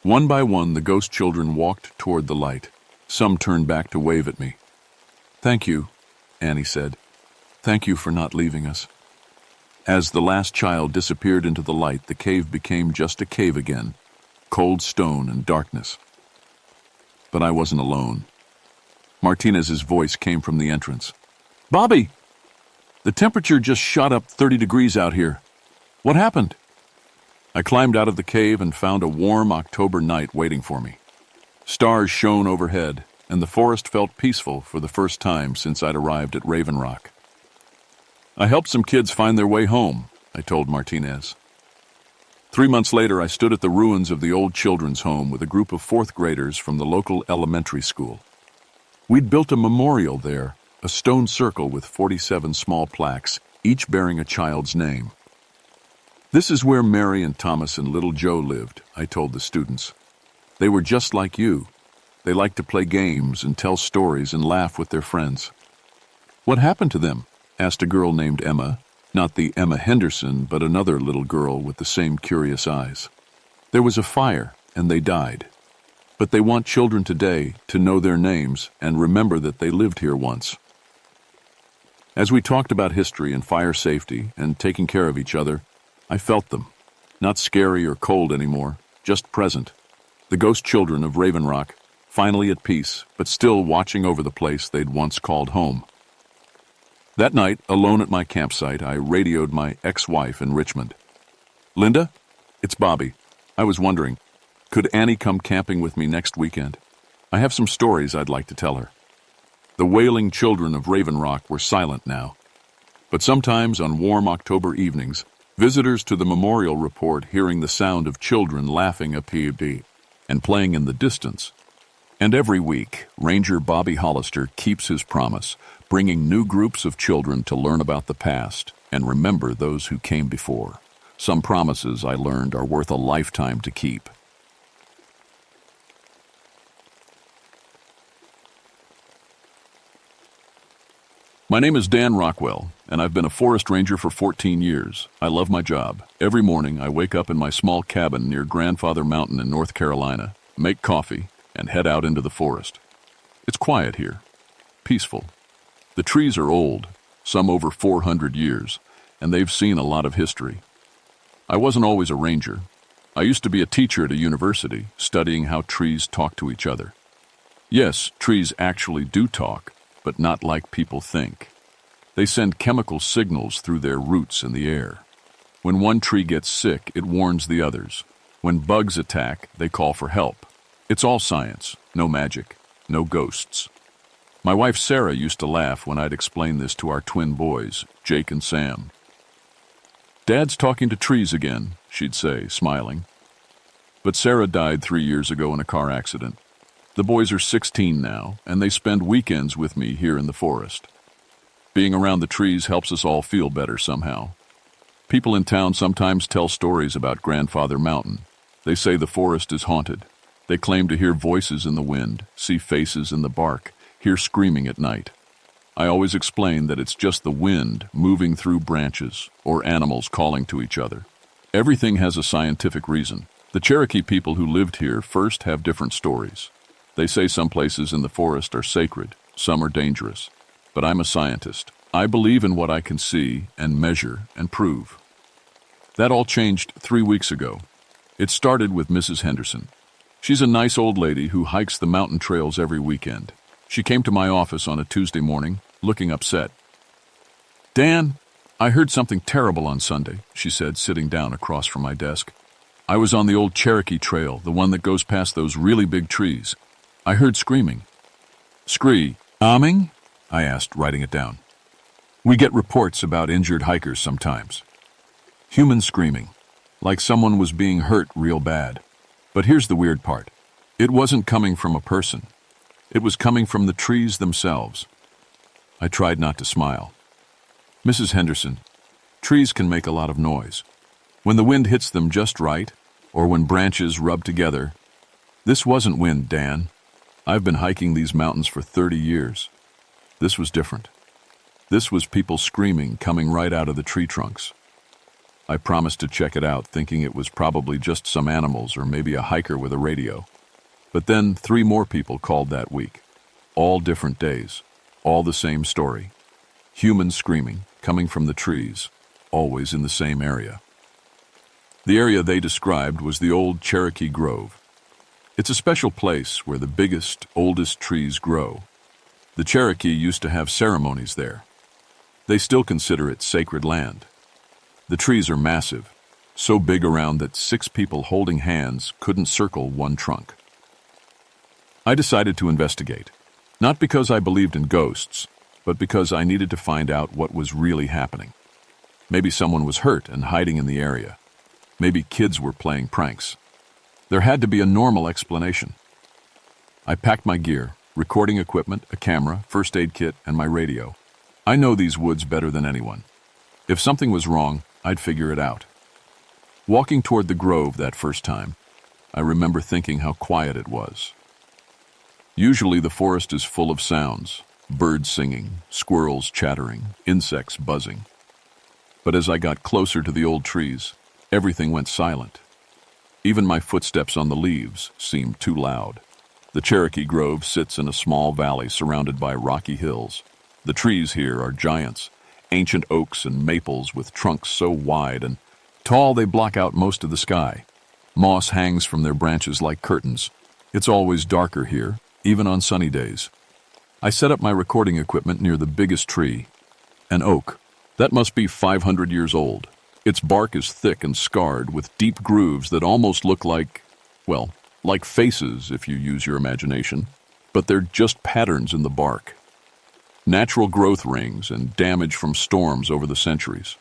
One by one, the ghost children walked toward the light. Some turned back to wave at me. Thank you, Annie said. Thank you for not leaving us. As the last child disappeared into the light, the cave became just a cave again, cold stone and darkness. But I wasn't alone. Martinez's voice came from the entrance. Bobby! The temperature just shot up 30 degrees out here. What happened? I climbed out of the cave and found a warm October night waiting for me. Stars shone overhead, and the forest felt peaceful for the first time since I'd arrived at Raven Rock. I helped some kids find their way home, I told Martinez. 3 months later, I stood at the ruins of the old children's home with a group of fourth graders from the local elementary school. We'd built a memorial there, a stone circle with 47 small plaques, each bearing a child's name. This is where Mary and Thomas and little Joe lived, I told the students. They were just like you. They liked to play games and tell stories and laugh with their friends. What happened to them? Asked a girl named Emma, not the Emma Henderson, but another little girl with the same curious eyes. There was a fire, and they died. But they want children today to know their names and remember that they lived here once. As we talked about history and fire safety and taking care of each other, I felt them. Not scary or cold anymore, just present. The ghost children of Raven Rock, finally at peace, but still watching over the place they'd once called home. That night, alone at my campsite, I radioed my ex-wife in Richmond. Linda, it's Bobby. I was wondering, could Annie come camping with me next weekend? I have some stories I'd like to tell her. The wailing children of Raven Rock were silent now. But sometimes on warm October evenings, visitors to the memorial report hearing the sound of children laughing a PUD and playing in the distance. And every week, Ranger Bobby Hollister keeps his promise, bringing new groups of children to learn about the past and remember those who came before. Some promises, I learned, are worth a lifetime to keep. My name is Dan Rockwell, and I've been a forest ranger for 14 years. I love my job. Every morning, I wake up in my small cabin near Grandfather Mountain in North Carolina, make coffee, and head out into the forest. It's quiet here, peaceful. The trees are old, some over 400 years, and they've seen a lot of history. I wasn't always a ranger. I used to be a teacher at a university, studying how trees talk to each other. Yes, trees actually do talk, but not like people think. They send chemical signals through their roots in the air. When one tree gets sick, it warns the others. When bugs attack, they call for help. It's all science, no magic, no ghosts. My wife Sarah used to laugh when I'd explain this to our twin boys, Jake and Sam. "Dad's talking to trees again," she'd say, smiling. But Sarah died 3 years ago in a car accident. The boys are 16 now, and they spend weekends with me here in the forest. Being around the trees helps us all feel better somehow. People in town sometimes tell stories about Grandfather Mountain. They say the forest is haunted. They claim to hear voices in the wind, see faces in the bark, hear screaming at night. I always explain that it's just the wind moving through branches or animals calling to each other. Everything has a scientific reason. The Cherokee people who lived here first have different stories. They say some places in the forest are sacred, some are dangerous. But I'm a scientist. I believe in what I can see and measure and prove. That all changed 3 weeks ago. It started with Mrs. Henderson. She's a nice old lady who hikes the mountain trails every weekend. She came to my office on a Tuesday morning, looking upset. "Dan, I heard something terrible on Sunday," she said, sitting down across from my desk. "I was on the old Cherokee trail, the one that goes past those really big trees. I heard screaming." "Screaming?" I asked, writing it down. "We get reports about injured hikers sometimes. Human screaming, like someone was being hurt real bad. But here's the weird part. It wasn't coming from a person. It was coming from the trees themselves." I tried not to smile. "Mrs. Henderson, trees can make a lot of noise. When the wind hits them just right, or when branches rub together. This wasn't wind, Dan. I've been hiking these mountains for 30 years. This was different. This was people screaming coming right out of the tree trunks. I promised to check it out, thinking it was probably just some animals or maybe a hiker with a radio. But then 3 more people called that week. All different days, all the same story. Humans screaming, coming from the trees, always in the same area. The area they described was the old Cherokee Grove. It's a special place where the biggest, oldest trees grow. The Cherokee used to have ceremonies there. They still consider it sacred land. The trees are massive, so big around that 6 people holding hands couldn't circle one trunk. I decided to investigate, not because I believed in ghosts, but because I needed to find out what was really happening. Maybe someone was hurt and hiding in the area. Maybe kids were playing pranks. There had to be a normal explanation. I packed my gear, recording equipment, a camera, first aid kit, and my radio. I know these woods better than anyone. If something was wrong, I'd figure it out. Walking toward the grove that first time, I remember thinking how quiet it was. Usually the forest is full of sounds, birds singing, squirrels chattering, insects buzzing. But as I got closer to the old trees, everything went silent. Even my footsteps on the leaves seemed too loud. The Cherokee Grove sits in a small valley surrounded by rocky hills. The trees here are giants, ancient oaks and maples with trunks so wide and tall they block out most of the sky. Moss hangs from their branches like curtains. It's always darker here, even on sunny days. I set up my recording equipment near the biggest tree, an oak. That must be 500 years old. Its bark is thick and scarred with deep grooves that almost look like, well, like faces if you use your imagination, but they're just patterns in the bark. Natural growth rings and damage from storms over the centuries.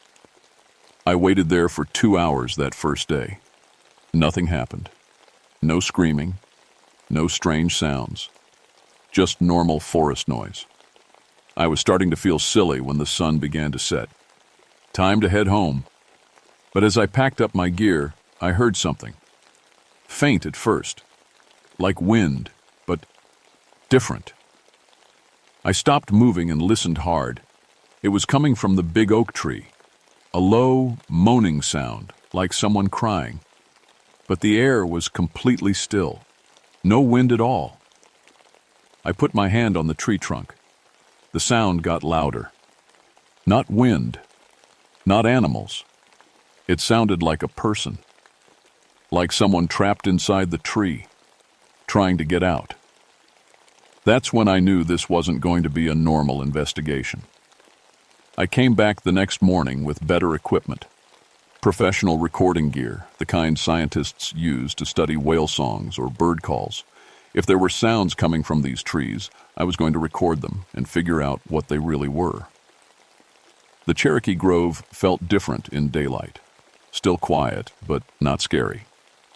I waited there for 2 hours that first day. Nothing happened. No screaming, no strange sounds, just normal forest noise. I was starting to feel silly when the sun began to set. Time to head home. But as I packed up my gear, I heard something. Faint at first, like wind, but different. I stopped moving and listened hard. It was coming from the big oak tree, a low, moaning sound, like someone crying. But the air was completely still, no wind at all. I put my hand on the tree trunk. The sound got louder. Not wind, not animals. It sounded like a person, like someone trapped inside the tree, trying to get out. That's when I knew this wasn't going to be a normal investigation. I came back the next morning with better equipment, Professional recording gear, the kind scientists use to study whale songs or bird calls. If there were sounds coming from these trees, I was going to record them and figure out what they really were. The Cherokee Grove felt different in daylight. Still quiet, but not scary.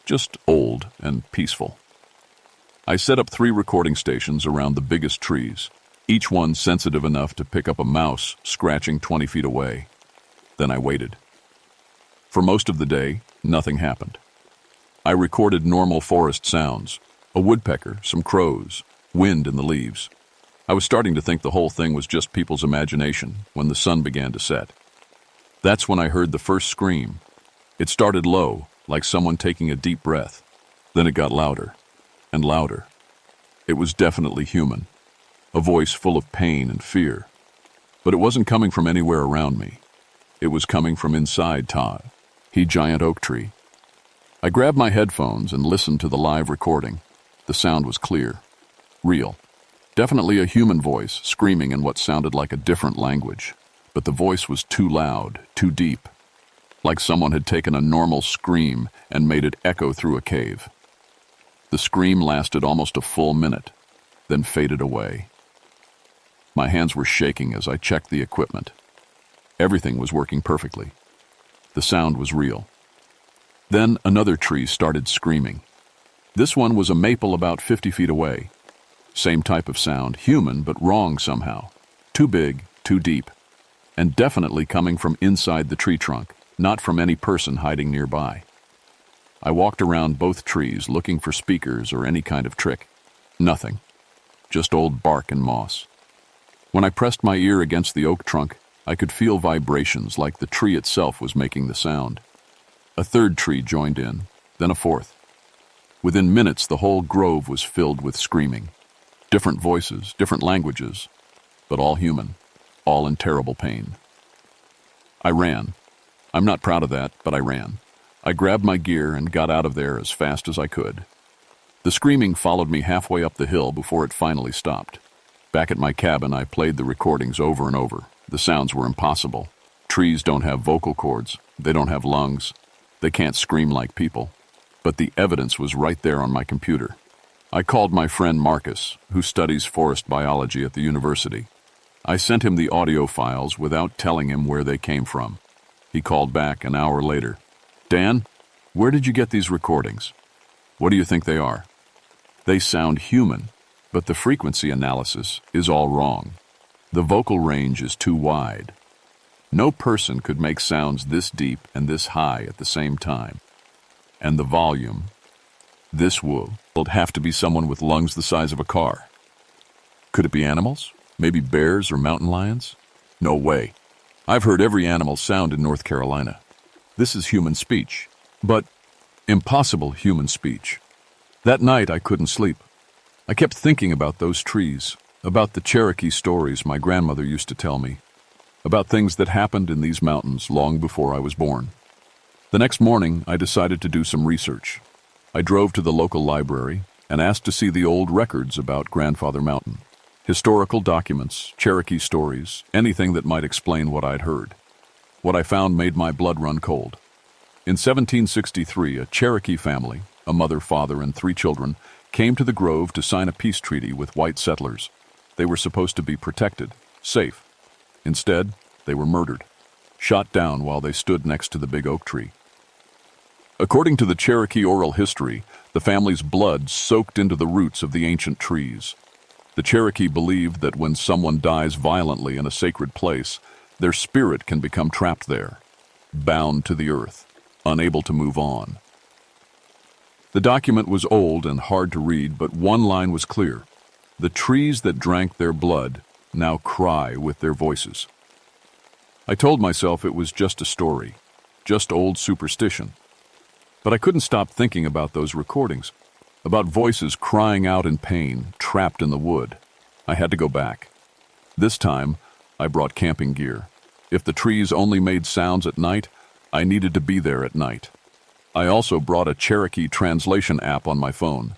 Just old and peaceful. I set up 3 recording stations around the biggest trees, each one sensitive enough to pick up a mouse scratching 20 feet away. Then I waited. For most of the day, nothing happened. I recorded normal forest sounds, a woodpecker, some crows, wind in the leaves. I was starting to think the whole thing was just people's imagination when the sun began to set. That's when I heard the first scream. It started low, like someone taking a deep breath. Then it got louder and louder. It was definitely human, a voice full of pain and fear. But it wasn't coming from anywhere around me. It was coming from inside Todd, the giant oak tree. I grabbed my headphones and listened to the live recording. The sound was clear, real. Definitely a human voice screaming in what sounded like a different language. But the voice was too loud, too deep. Like someone had taken a normal scream and made it echo through a cave. The scream lasted almost a full minute, then faded away. My hands were shaking as I checked the equipment. Everything was working perfectly. The sound was real. Then another tree started screaming. This one was a maple about 50 feet away. Same type of sound, human but wrong somehow. Too big, too deep, and definitely coming from inside the tree trunk, not from any person hiding nearby. I walked around both trees looking for speakers or any kind of trick. Nothing. Just old bark and moss. When I pressed my ear against the oak trunk, I could feel vibrations like the tree itself was making the sound. A third tree joined in, then a fourth. Within minutes, the whole grove was filled with screaming. Different voices, different languages, but all human, all in terrible pain. I ran. I'm not proud of that, but I ran. I grabbed my gear and got out of there as fast as I could. The screaming followed me halfway up the hill before it finally stopped. Back at my cabin, I played the recordings over and over. The sounds were impossible. Trees don't have vocal cords. They don't have lungs. They can't scream like people. But the evidence was right there on my computer. I called my friend Marcus, who studies forest biology at the university. I sent him the audio files without telling him where they came from. He called back an hour later. Dan, where did you get these recordings? What do you think they are? They sound human, but the frequency analysis is all wrong. The vocal range is too wide. No person could make sounds this deep and this high at the same time. And the volume, this would have to be someone with lungs the size of a car. Could it be animals? Maybe bears or mountain lions? No way. I've heard every animal sound in North Carolina. This is human speech, but impossible human speech. That night I couldn't sleep. I kept thinking about those trees, about the Cherokee stories my grandmother used to tell me, about things that happened in these mountains long before I was born. The next morning, I decided to do some research. I drove to the local library and asked to see the old records about Grandfather Mountain. Historical documents, Cherokee stories, anything that might explain what I'd heard. What I found made my blood run cold. In 1763, a Cherokee family, a mother, father, and 3 children, came to the grove to sign a peace treaty with white settlers. They were supposed to be protected, safe. Instead, they were murdered, shot down while they stood next to the big oak tree. According to the Cherokee oral history, the family's blood soaked into the roots of the ancient trees. The Cherokee believed that when someone dies violently in a sacred place, their spirit can become trapped there, bound to the earth, unable to move on. The document was old and hard to read, but one line was clear. The trees that drank their blood now cry with their voices. I told myself it was just a story, just old superstition. But I couldn't stop thinking about those recordings, about voices crying out in pain, trapped in the wood. I had to go back. This time, I brought camping gear. If the trees only made sounds at night, I needed to be there at night. I also brought a Cherokee translation app on my phone.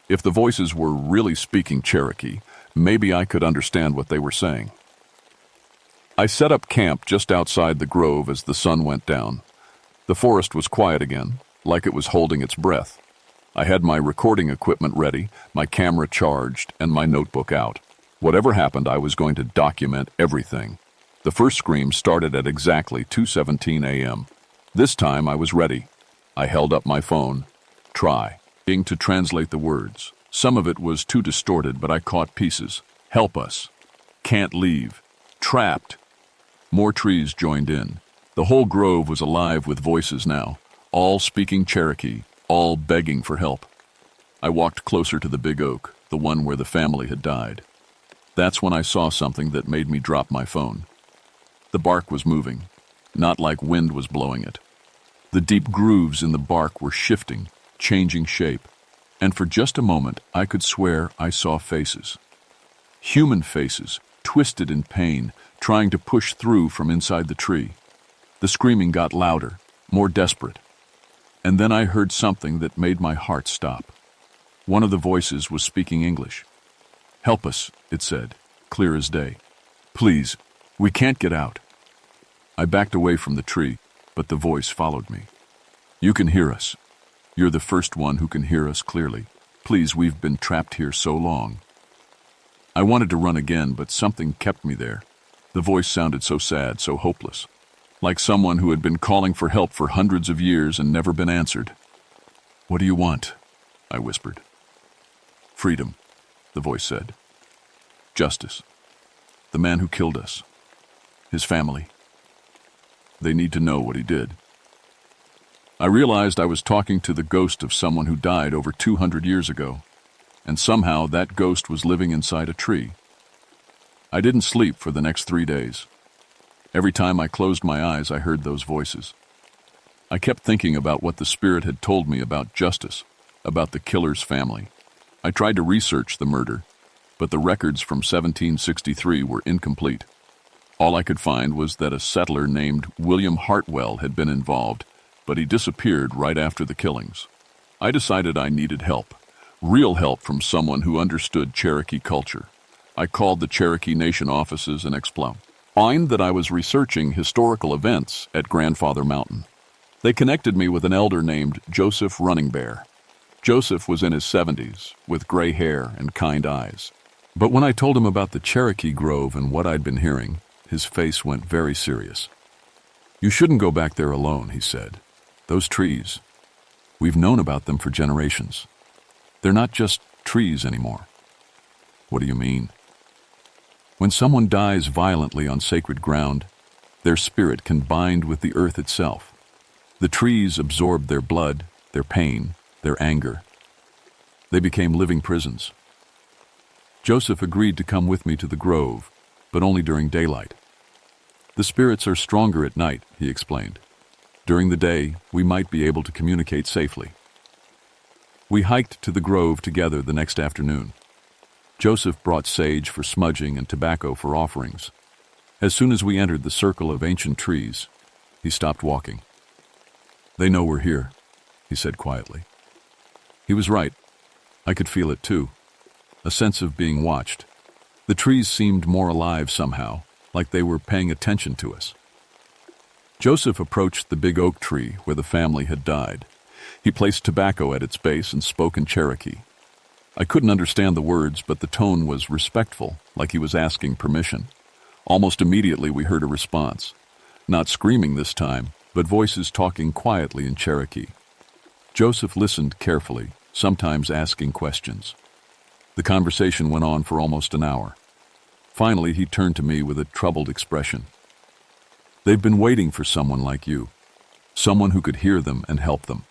If the voices were really speaking Cherokee, maybe I could understand what they were saying. I set up camp just outside the grove as the sun went down. The forest was quiet again, like it was holding its breath. I had my recording equipment ready, my camera charged, and my notebook out. Whatever happened, I was going to document everything. The first scream started at exactly 2:17 a.m. This time I was ready. I held up my phone. Trying to translate the words. Some of it was too distorted, but I caught pieces. Help us. Can't leave. Trapped. More trees joined in. The whole grove was alive with voices now, all speaking Cherokee, all begging for help. I walked closer to the big oak, the one where the family had died. That's when I saw something that made me drop my phone. The bark was moving, not like wind was blowing it. The deep grooves in the bark were shifting, changing shape, and for just a moment I could swear I saw faces. Human faces, twisted in pain, trying to push through from inside the tree. The screaming got louder, more desperate. And then I heard something that made my heart stop. One of the voices was speaking English. "Help us," it said, clear as day. "Please, we can't get out." I backed away from the tree, but the voice followed me. "You can hear us. You're the first one who can hear us clearly. Please, we've been trapped here so long." I wanted to run again, but something kept me there. The voice sounded so sad, so hopeless, like someone who had been calling for help for hundreds of years and never been answered. "What do you want?" I whispered. "Freedom," the voice said. "Justice. The man who killed us. His family. They need to know what he did." I realized I was talking to the ghost of someone who died over 200 years ago, and somehow that ghost was living inside a tree. I didn't sleep for the next 3 days. Every time I closed my eyes, I heard those voices. I kept thinking about what the spirit had told me about justice, about the killer's family. I tried to research the murder, but the records from 1763 were incomplete. All I could find was that a settler named William Hartwell had been involved, but he disappeared right after the killings. I decided I needed help, real help from someone who understood Cherokee culture. I called the Cherokee Nation offices and explained that I was researching historical events at Grandfather Mountain. They connected me with an elder named Joseph Running Bear. Joseph was in his 70s, with gray hair and kind eyes. But when I told him about the Cherokee Grove and what I'd been hearing, his face went very serious. "You shouldn't go back there alone," he said. "Those trees, we've known about them for generations. They're not just trees anymore." "What do you mean?" "When someone dies violently on sacred ground, their spirit can bind with the earth itself. The trees absorbed their blood, their pain, their anger. They became living prisons." Joseph agreed to come with me to the grove, but only during daylight. "The spirits are stronger at night," he explained. "During the day, we might be able to communicate safely." We hiked to the grove together the next afternoon. Joseph brought sage for smudging and tobacco for offerings. As soon as we entered the circle of ancient trees, he stopped walking. "They know we're here," he said quietly. He was right. I could feel it too, a sense of being watched. The trees seemed more alive somehow, like they were paying attention to us. Joseph approached the big oak tree where the family had died. He placed tobacco at its base and spoke in Cherokee. I couldn't understand the words, but the tone was respectful, like he was asking permission. Almost immediately we heard a response. Not screaming this time, but voices talking quietly in Cherokee. Joseph listened carefully, sometimes asking questions. The conversation went on for almost an hour. Finally, he turned to me with a troubled expression. "They've been waiting for someone like you, someone who could hear them and help them.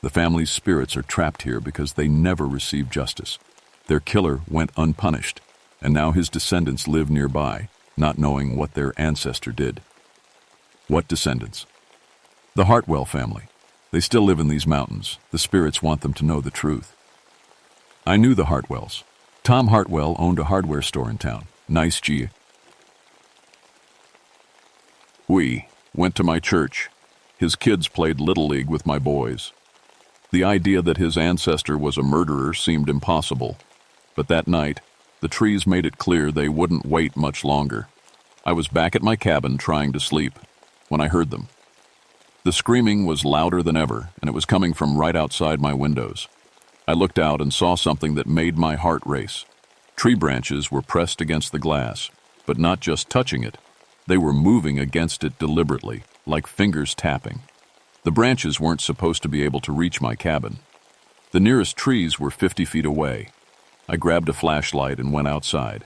The family's spirits are trapped here because they never received justice. Their killer went unpunished, and now his descendants live nearby, not knowing what their ancestor did." "What descendants?" "The Hartwell family. They still live in these mountains. The spirits want them to know the truth." I knew the Hartwells. Tom Hartwell owned a hardware store in town. Nice G. We went to my church. His kids played Little League with my boys. The idea that his ancestor was a murderer seemed impossible, but that night, the trees made it clear they wouldn't wait much longer. I was back at my cabin trying to sleep when I heard them. The screaming was louder than ever, and it was coming from right outside my windows. I looked out and saw something that made my heart race. Tree branches were pressed against the glass, but not just touching it. They were moving against it deliberately, like fingers tapping. The branches weren't supposed to be able to reach my cabin. The nearest trees were 50 feet away. I grabbed a flashlight and went outside.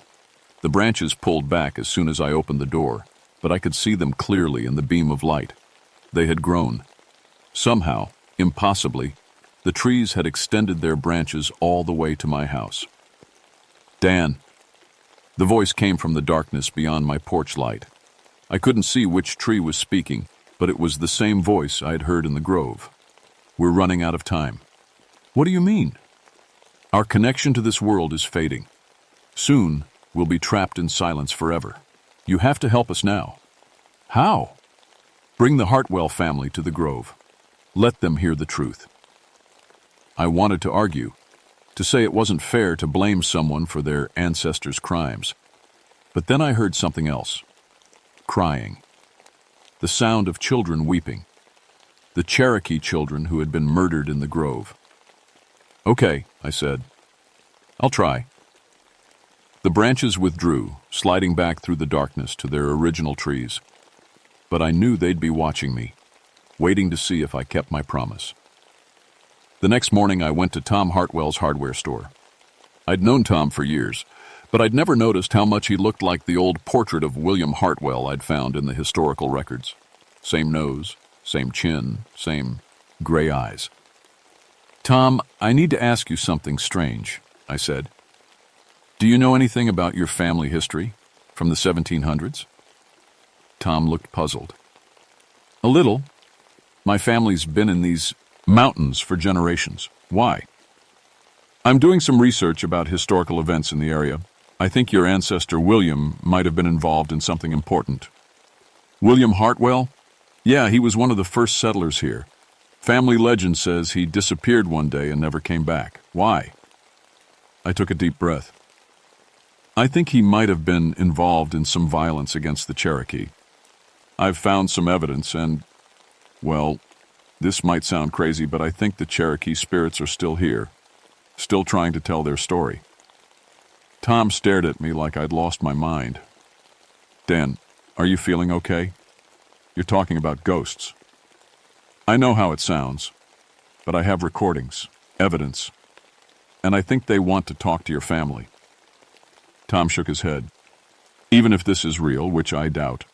The branches pulled back as soon as I opened the door, but I could see them clearly in the beam of light. They had grown. Somehow, impossibly, the trees had extended their branches all the way to my house. Dan. The voice came from the darkness beyond my porch light. I couldn't see which tree was speaking, but it was the same voice I'd heard in the grove. We're running out of time. What do you mean? Our connection to this world is fading. Soon, we'll be trapped in silence forever. You have to help us now. How? Bring the Hartwell family to the grove. Let them hear the truth. I wanted to argue, to say it wasn't fair to blame someone for their ancestors' crimes. But then I heard something else. Crying. The sound of children weeping. The Cherokee children who had been murdered in the grove. Okay, I said. I'll try. The branches withdrew, sliding back through the darkness to their original trees. But I knew they'd be watching me, waiting to see if I kept my promise. The next morning I went to Tom Hartwell's hardware store. I'd known Tom for years, but I'd never noticed how much he looked like the old portrait of William Hartwell I'd found in the historical records. Same nose, same chin, same gray eyes. Tom, I need to ask you something strange, I said. Do you know anything about your family history from the 1700s? Tom looked puzzled. A little. My family's been in these mountains for generations. Why? I'm doing some research about historical events in the area. I think your ancestor William might have been involved in something important. William Hartwell? Yeah, he was one of the first settlers here. Family legend says he disappeared one day and never came back. Why? I took a deep breath. I think he might have been involved in some violence against the Cherokee. I've found some evidence and, well, this might sound crazy, but I think the Cherokee spirits are still here, still trying to tell their story. Tom stared at me like I'd lost my mind. Dan, are you feeling okay? You're talking about ghosts. I know how it sounds, but I have recordings, evidence, and I think they want to talk to your family. Tom shook his head. Even if this is real, which I doubt,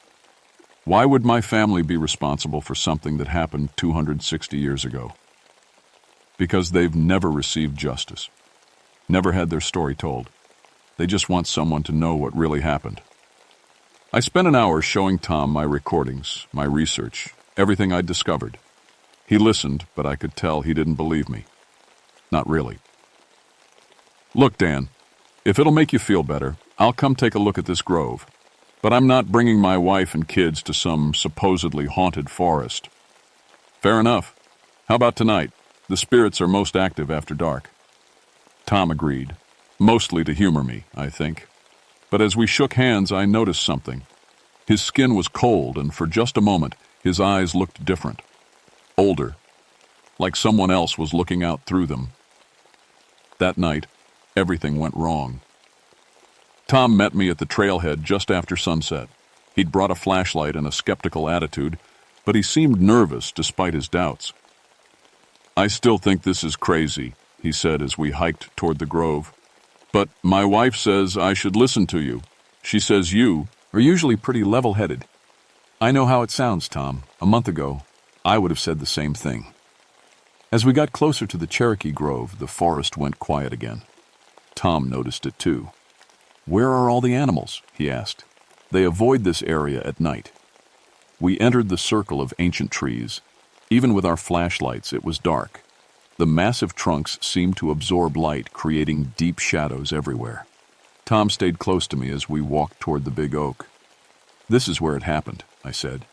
why would my family be responsible for something that happened 260 years ago? Because they've never received justice, never had their story told. They just want someone to know what really happened. I spent an hour showing Tom my recordings, my research, everything I'd discovered. He listened, but I could tell he didn't believe me. Not really. Look, Dan, if it'll make you feel better, I'll come take a look at this grove. But I'm not bringing my wife and kids to some supposedly haunted forest. Fair enough. How about tonight? The spirits are most active after dark. Tom agreed, mostly to humor me, I think. But as we shook hands, I noticed something. His skin was cold, and for just a moment, his eyes looked different. Older, like someone else was looking out through them. That night, everything went wrong. Tom met me at the trailhead just after sunset. He'd brought a flashlight and a skeptical attitude, but he seemed nervous despite his doubts. I still think this is crazy, he said as we hiked toward the grove. But my wife says I should listen to you. She says you are usually pretty level-headed. I know how it sounds, Tom. A month ago, I would have said the same thing. As we got closer to the Cherokee Grove, the forest went quiet again. Tom noticed it too. Where are all the animals? He asked. They avoid this area at night. We entered the circle of ancient trees. Even with our flashlights, it was dark. The massive trunks seemed to absorb light, creating deep shadows everywhere. Tom stayed close to me as we walked toward the big oak. This is where it happened, I said.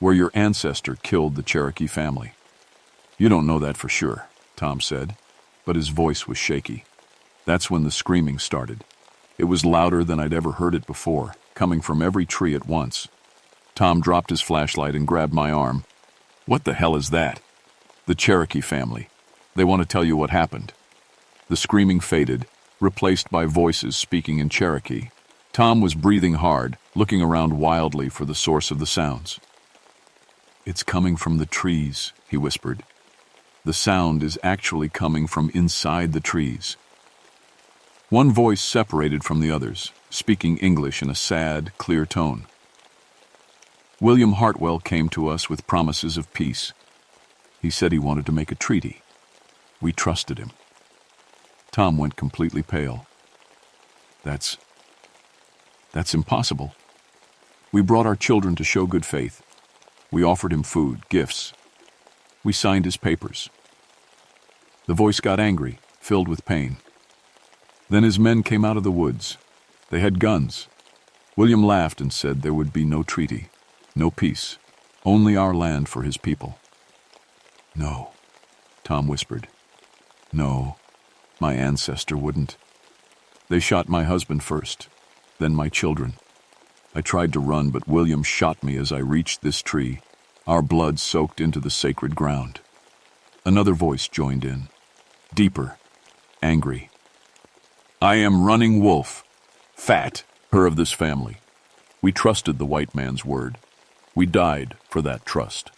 Where your ancestor killed the Cherokee family. You don't know that for sure, Tom said, but his voice was shaky. That's when the screaming started. It was louder than I'd ever heard it before, coming from every tree at once. Tom dropped his flashlight and grabbed my arm. What the hell is that? The Cherokee family. They want to tell you what happened. The screaming faded, replaced by voices speaking in Cherokee. Tom was breathing hard, looking around wildly for the source of the sounds. It's coming from the trees, he whispered. The sound is actually coming from inside the trees. One voice separated from the others, speaking English in a sad, clear tone. William Hartwell came to us with promises of peace. He said he wanted to make a treaty. We trusted him. Tom went completely pale. That's impossible. We brought our children to show good faith. We offered him food, gifts. We signed his papers. The voice got angry, filled with pain. Then his men came out of the woods. They had guns. William laughed and said there would be no treaty, no peace, only our land for his people. No, Tom whispered. No, my ancestor wouldn't. They shot my husband first, then my children. I tried to run, but William shot me as I reached this tree, our blood soaked into the sacred ground. Another voice joined in, deeper, angry. I am Running Wolf, Fat, her of this family. We trusted the white man's word. We died for that trust.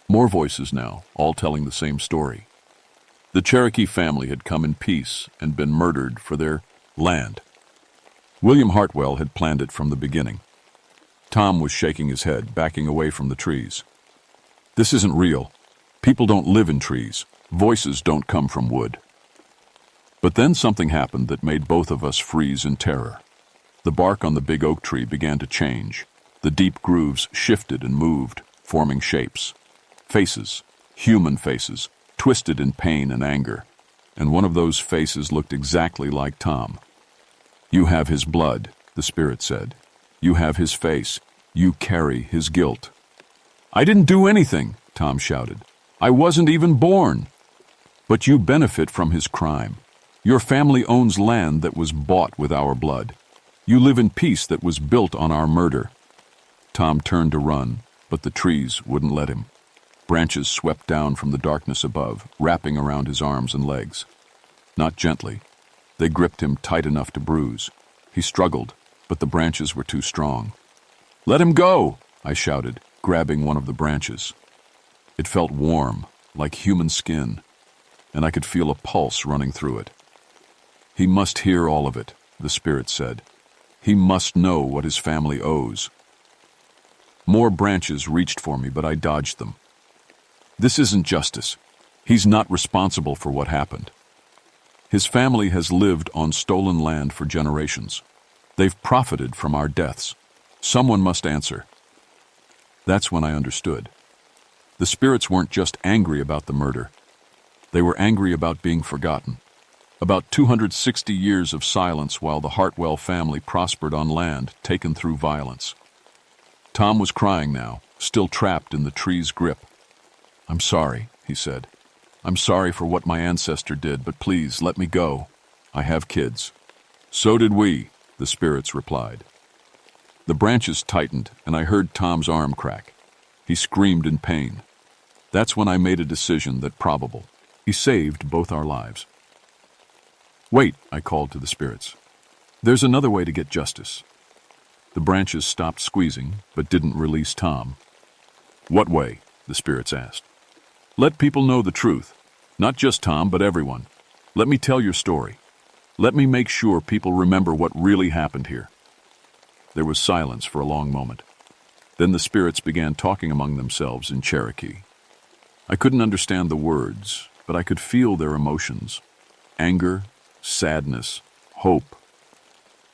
More voices now, all telling the same story. The Cherokee family had come in peace and been murdered for their land. William Hartwell had planned it from the beginning. Tom was shaking his head, backing away from the trees. This isn't real. People don't live in trees. Voices don't come from wood. But then something happened that made both of us freeze in terror. The bark on the big oak tree began to change. The deep grooves shifted and moved, forming shapes. Faces, human faces, twisted in pain and anger. And one of those faces looked exactly like Tom. You have his blood, the spirit said. You have his face. You carry his guilt. I didn't do anything, Tom shouted. I wasn't even born. But you benefit from his crime. Your family owns land that was bought with our blood. You live in peace that was built on our murder. Tom turned to run, but the trees wouldn't let him. Branches swept down from the darkness above, wrapping around his arms and legs. Not gently. They gripped him tight enough to bruise. He struggled, but the branches were too strong. Let him go, I shouted, grabbing one of the branches. It felt warm, like human skin, and I could feel a pulse running through it. He must hear all of it, the spirit said. He must know what his family owes. More branches reached for me, but I dodged them. This isn't justice. He's not responsible for what happened. His family has lived on stolen land for generations. They've profited from our deaths. Someone must answer. That's when I understood. The spirits weren't just angry about the murder. They were angry about being forgotten. About 260 years of silence while the Hartwell family prospered on land taken through violence. Tom was crying now, still trapped in the tree's grip. I'm sorry, he said. I'm sorry for what my ancestor did, but please let me go. I have kids. So did we, the spirits replied. The branches tightened, and I heard Tom's arm crack. He screamed in pain. That's when I made a decision that probable. He saved both our lives. Wait, I called to the spirits. There's another way to get justice. The branches stopped squeezing, but didn't release Tom. What way? The spirits asked. Let people know the truth. Not just Tom, but everyone. Let me tell your story. Let me make sure people remember what really happened here. There was silence for a long moment. Then the spirits began talking among themselves in Cherokee. I couldn't understand the words, but I could feel their emotions. Anger, sadness, hope.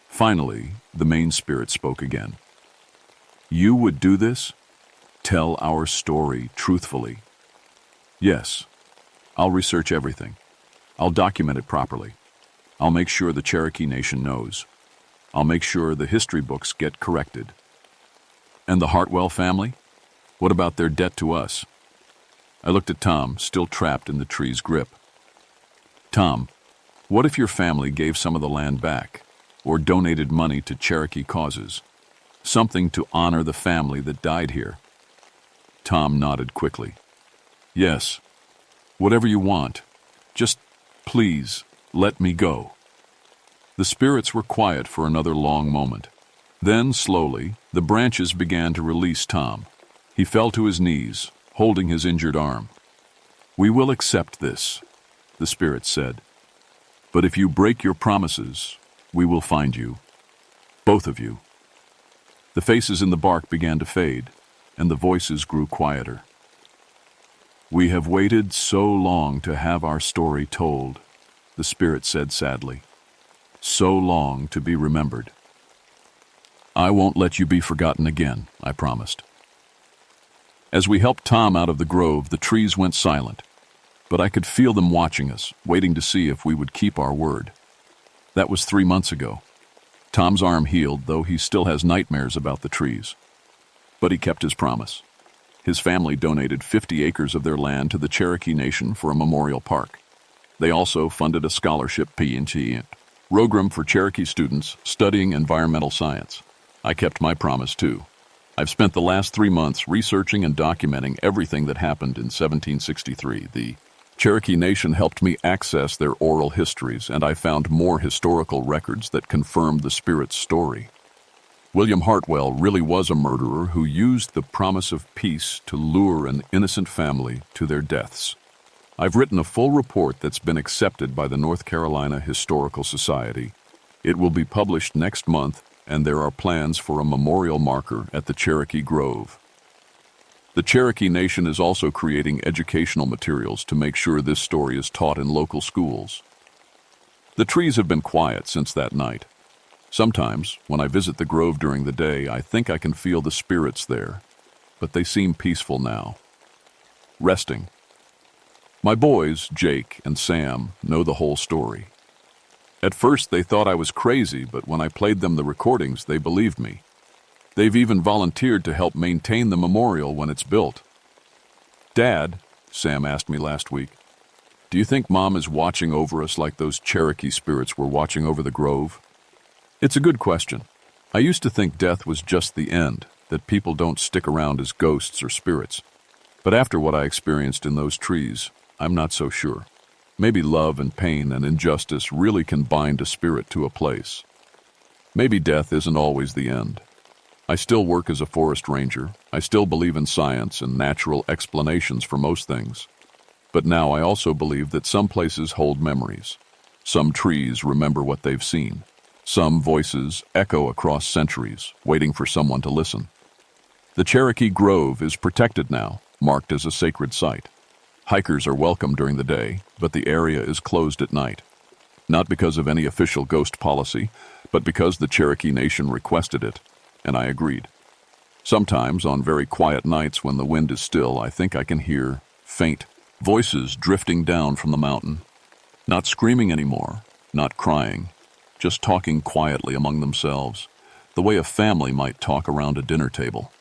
Finally, the main spirit spoke again. You would do this? Tell our story truthfully. Yes. I'll research everything. I'll document it properly. I'll make sure the Cherokee Nation knows. I'll make sure the history books get corrected. And the Hartwell family? What about their debt to us? I looked at Tom, still trapped in the tree's grip. Tom, what if your family gave some of the land back, or donated money to Cherokee causes? Something to honor the family that died here. Tom nodded quickly. Yes, whatever you want. Just, please, let me go. The spirits were quiet for another long moment. Then, slowly, the branches began to release Tom. He fell to his knees, holding his injured arm. We will accept this, the spirits said. But if you break your promises, we will find you. Both of you. The faces in the bark began to fade, and the voices grew quieter. We have waited so long to have our story told, the spirit said sadly. So long to be remembered. I won't let you be forgotten again, I promised. As we helped Tom out of the grove, the trees went silent, but I could feel them watching us, waiting to see if we would keep our word. That was 3 months ago. Tom's arm healed, though he still has nightmares about the trees. But he kept his promise. His family donated 50 acres of their land to the Cherokee Nation for a memorial park. They also funded a scholarship program for Cherokee students studying environmental science. I kept my promise too. I've spent the last 3 months researching and documenting everything that happened in 1763. The Cherokee Nation helped me access their oral histories, and I found more historical records that confirmed the spirit's story. William Hartwell really was a murderer who used the promise of peace to lure an innocent family to their deaths. I've written a full report that's been accepted by the North Carolina Historical Society. It will be published next month, and there are plans for a memorial marker at the Cherokee Grove. The Cherokee Nation is also creating educational materials to make sure this story is taught in local schools. The trees have been quiet since that night. Sometimes, when I visit the grove during the day, I think I can feel the spirits there, but they seem peaceful now. Resting. My boys, Jake and Sam, know the whole story. At first, they thought I was crazy, but when I played them the recordings, they believed me. They've even volunteered to help maintain the memorial when it's built. Dad, Sam asked me last week, do you think Mom is watching over us like those Cherokee spirits were watching over the grove? It's a good question. I used to think death was just the end, that people don't stick around as ghosts or spirits. But after what I experienced in those trees, I'm not so sure. Maybe love and pain and injustice really can bind a spirit to a place. Maybe death isn't always the end. I still work as a forest ranger. I still believe in science and natural explanations for most things. But now I also believe that some places hold memories. Some trees remember what they've seen. Some voices echo across centuries, waiting for someone to listen. The Cherokee Grove is protected now, marked as a sacred site. Hikers are welcome during the day, but the area is closed at night. Not because of any official ghost policy, but because the Cherokee Nation requested it, and I agreed. Sometimes, on very quiet nights when the wind is still, I think I can hear faint voices drifting down from the mountain. Not screaming anymore, not crying, just talking quietly among themselves, the way a family might talk around a dinner table.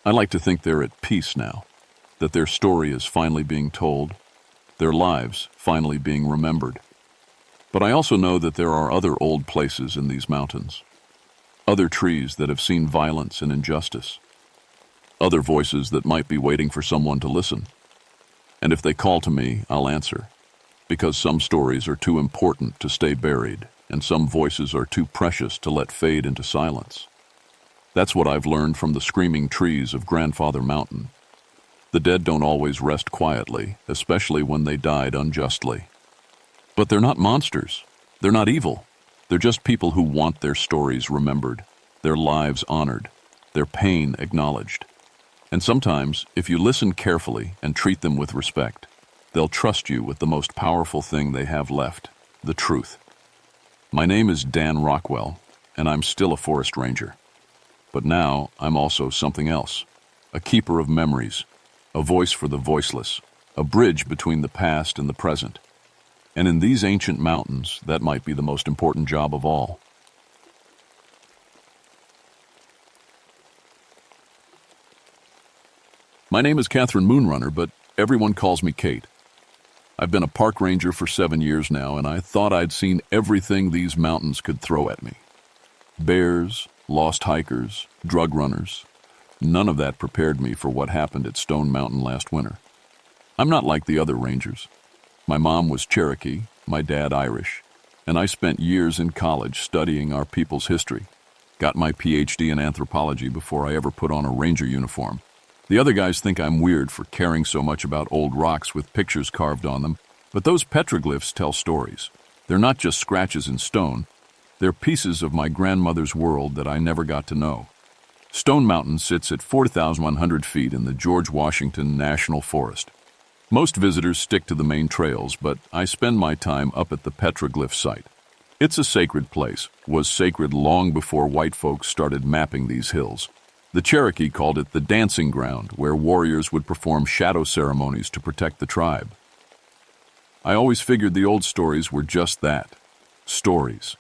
I like to think they're at peace now, that their story is finally being told, their lives finally being remembered. But I also know that there are other old places in these mountains, other trees that have seen violence and injustice, other voices that might be waiting for someone to listen. And if they call to me, I'll answer, because some stories are too important to stay buried, and some voices are too precious to let fade into silence. That's what I've learned from the screaming trees of Grandfather Mountain. The dead don't always rest quietly, especially when they died unjustly. But they're not monsters. They're not evil. They're just people who want their stories remembered, their lives honored, their pain acknowledged. And sometimes, if you listen carefully and treat them with respect, they'll trust you with the most powerful thing they have left, the truth. My name is Dan Rockwell, and I'm still a forest ranger. But now I'm also something else, a keeper of memories, a voice for the voiceless, a bridge between the past and the present. And in these ancient mountains, that might be the most important job of all. My name is Catherine Moonrunner, but everyone calls me Kate. I've been a park ranger for 7 years now, and I thought I'd seen everything these mountains could throw at me. Bears, lost hikers, drug runners, None of that prepared me for what happened at Stone Mountain last winter. I'm not like the other rangers. My mom was Cherokee, my dad Irish, and I spent years in college studying our people's history. Got my PhD in anthropology before I ever put on a ranger uniform. The other guys think I'm weird for caring so much about old rocks with pictures carved on them, but those petroglyphs tell stories. They're not just scratches in stone. They're pieces of my grandmother's world that I never got to know. Stone Mountain sits at 4,100 feet in the George Washington National Forest. Most visitors stick to the main trails, but I spend my time up at the petroglyph site. It's a sacred place, was sacred long before white folks started mapping these hills. The Cherokee called it the dancing ground, where warriors would perform shadow ceremonies to protect the tribe. I always figured the old stories were just that, stories.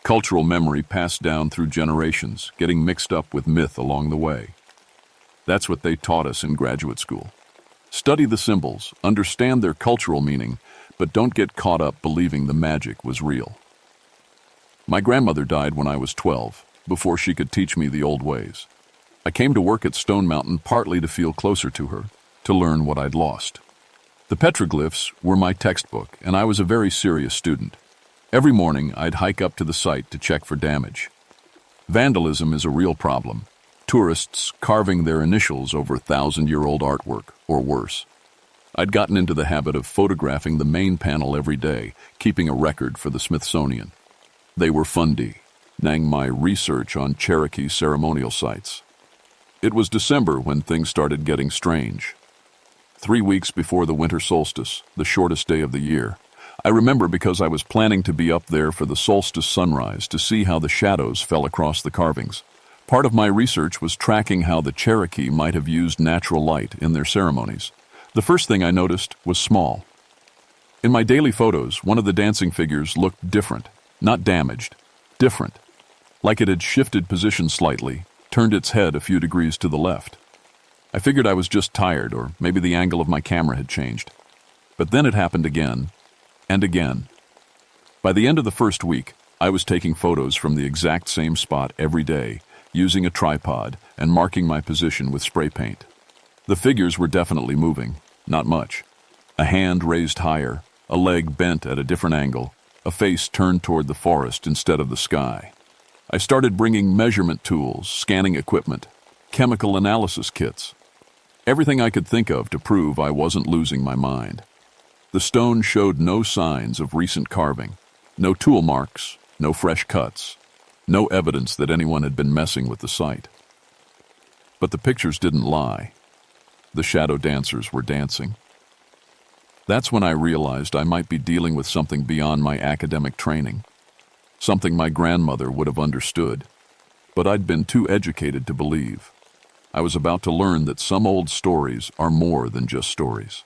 Cultural memory passed down through generations, getting mixed up with myth along the way. That's what they taught us in graduate school. Study the symbols, understand their cultural meaning, but don't get caught up believing the magic was real. My grandmother died when I was 12, before she could teach me the old ways. I came to work at Stone Mountain partly to feel closer to her, to learn what I'd lost. The petroglyphs were my textbook, and I was a very serious student. Every morning, I'd hike up to the site to check for damage. Vandalism is a real problem. Tourists carving their initials over 1,000-year-old artwork, or worse. I'd gotten into the habit of photographing the main panel every day, keeping a record for the Smithsonian. They were fundy, my research on Cherokee ceremonial sites. It was December when things started getting strange. 3 weeks before the winter solstice, the shortest day of the year. I remember because I was planning to be up there for the solstice sunrise to see how the shadows fell across the carvings. Part of my research was tracking how the Cherokee might have used natural light in their ceremonies. The first thing I noticed was small. In my daily photos, one of the dancing figures looked different, not damaged, different, like it had shifted position slightly, turned its head a few degrees to the left. I figured I was just tired, or maybe the angle of my camera had changed. But then it happened again, and again. By the end of the first week, I was taking photos from the exact same spot every day, using a tripod and marking my position with spray paint. The figures were definitely moving, not much. A hand raised higher, a leg bent at a different angle, a face turned toward the forest instead of the sky. I started bringing measurement tools, scanning equipment, chemical analysis kits. Everything I could think of to prove I wasn't losing my mind. The stone showed no signs of recent carving, no tool marks, no fresh cuts, no evidence that anyone had been messing with the site. But the pictures didn't lie. The shadow dancers were dancing. That's when I realized I might be dealing with something beyond my academic training, something my grandmother would have understood, but I'd been too educated to believe. I was about to learn that some old stories are more than just stories.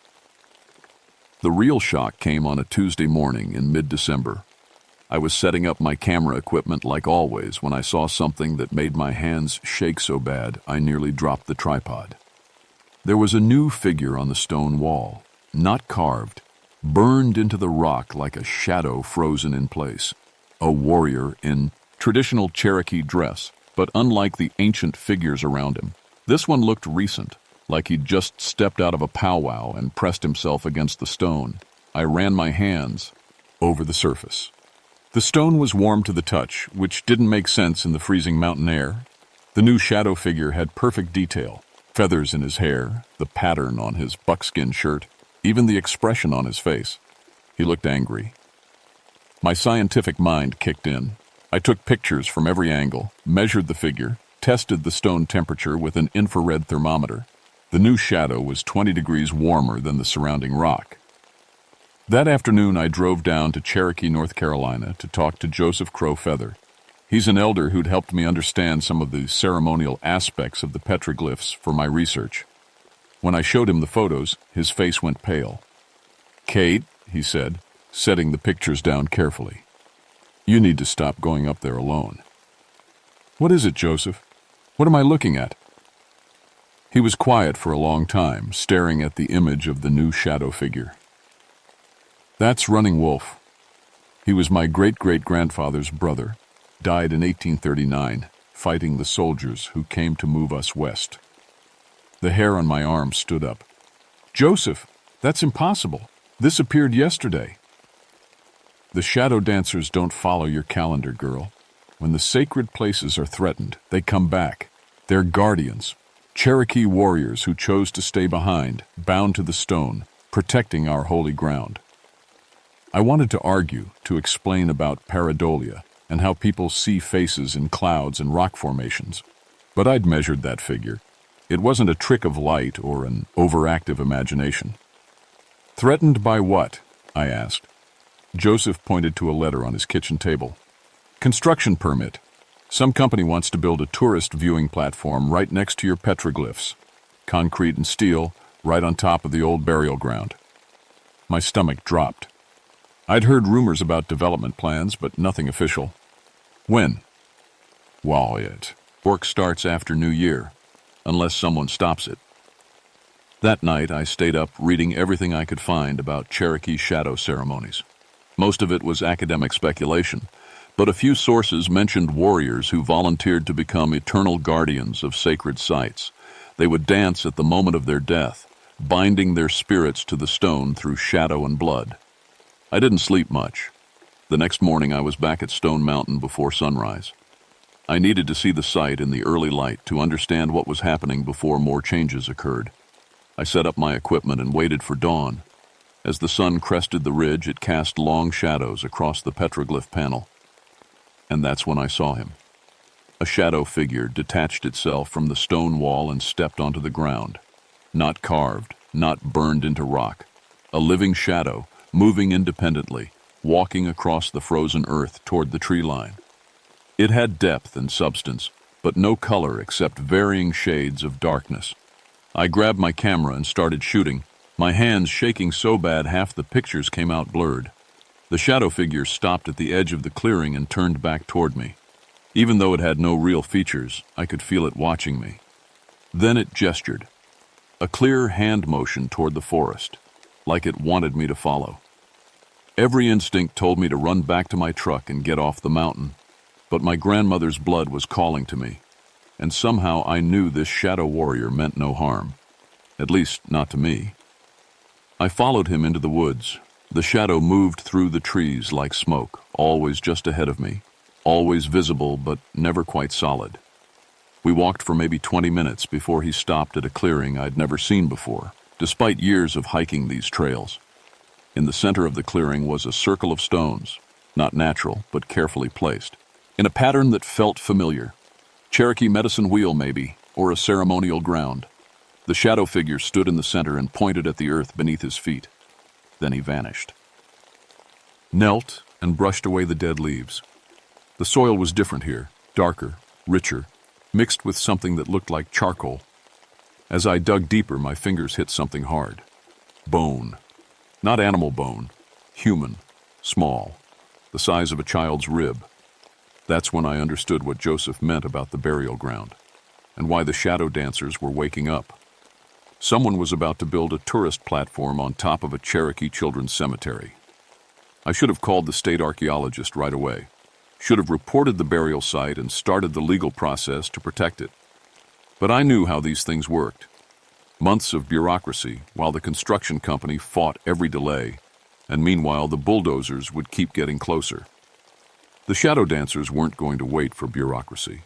The real shock came on a Tuesday morning in mid-December. I was setting up my camera equipment like always when I saw something that made my hands shake so bad I nearly dropped the tripod. There was a new figure on the stone wall, not carved, burned into the rock like a shadow frozen in place. A warrior in traditional Cherokee dress, but unlike the ancient figures around him. This one looked recent, like he'd just stepped out of a powwow and pressed himself against the stone. I ran my hands over the surface. The stone was warm to the touch, which didn't make sense in the freezing mountain air. The new shadow figure had perfect detail, feathers in his hair, the pattern on his buckskin shirt, even the expression on his face. He looked angry. My scientific mind kicked in. I took pictures from every angle, measured the figure, tested the stone temperature with an infrared thermometer. The new shadow was 20 degrees warmer than the surrounding rock. That afternoon, I drove down to Cherokee, North Carolina, to talk to Joseph Crow Feather. He's an elder who'd helped me understand some of the ceremonial aspects of the petroglyphs for my research. When I showed him the photos, his face went pale. "Kate," he said, setting the pictures down carefully, "you need to stop going up there alone." "What is it, Joseph? What am I looking at?" He was quiet for a long time, staring at the image of the new shadow figure. "That's Running Wolf. He was my great-great-grandfather's brother, died in 1839, fighting the soldiers who came to move us west. The hair on my arm stood up. "Joseph, that's impossible. This appeared yesterday." "The shadow dancers don't follow your calendar, girl. When the sacred places are threatened, they come back. They're guardians, Cherokee warriors who chose to stay behind, bound to the stone, protecting our holy ground." I wanted to argue, to explain about pareidolia and how people see faces in clouds and rock formations. But I'd measured that figure. It wasn't a trick of light or an overactive imagination. "Threatened by what?" I asked. Joseph pointed to a letter on his kitchen table. "Construction permit. Some company wants to build a tourist viewing platform right next to your petroglyphs. Concrete and steel, right on top of the old burial ground." My stomach dropped. I'd heard rumors about development plans, but nothing official. "When?" "Well, work starts after New Year, unless someone stops it." That night, I stayed up reading everything I could find about Cherokee shadow ceremonies. Most of it was academic speculation, but a few sources mentioned warriors who volunteered to become eternal guardians of sacred sites. They would dance at the moment of their death, binding their spirits to the stone through shadow and blood. I didn't sleep much. The next morning I was back at Stone Mountain before sunrise. I needed to see the site in the early light to understand what was happening before more changes occurred. I set up my equipment and waited for dawn. As the sun crested the ridge, it cast long shadows across the petroglyph panel. And that's when I saw him. A shadow figure detached itself from the stone wall and stepped onto the ground. Not carved, not burned into rock. A living shadow, moving independently, walking across the frozen earth toward the tree line. It had depth and substance, but no color except varying shades of darkness. I grabbed my camera and started shooting, my hands shaking so bad half the pictures came out blurred. The shadow figure stopped at the edge of the clearing and turned back toward me. Even though it had no real features, I could feel it watching me. Then it gestured, a clear hand motion toward the forest, like it wanted me to follow. Every instinct told me to run back to my truck and get off the mountain, but my grandmother's blood was calling to me, and somehow I knew this shadow warrior meant no harm, at least not to me. I followed him into the woods. The shadow moved through the trees like smoke, always just ahead of me, always visible but never quite solid. We walked for maybe 20 minutes before he stopped at a clearing I'd never seen before, despite years of hiking these trails. In the center of the clearing was a circle of stones, not natural, but carefully placed, in a pattern that felt familiar. Cherokee medicine wheel, maybe, or a ceremonial ground. The shadow figure stood in the center and pointed at the earth beneath his feet. Then he vanished. Knelt and brushed away the dead leaves. The soil was different here, darker, richer, mixed with something that looked like charcoal. As I dug deeper, my fingers hit something hard. Bone. Not animal bone. Human. Small. The size of a child's rib. That's when I understood what Joseph meant about the burial ground, and why the shadow dancers were waking up. Someone was about to build a tourist platform on top of a Cherokee children's cemetery. I should have called the state archaeologist right away. Should have reported the burial site and started the legal process to protect it. But I knew how these things worked. Months of bureaucracy while the construction company fought every delay, and meanwhile the bulldozers would keep getting closer. The shadow dancers weren't going to wait for bureaucracy.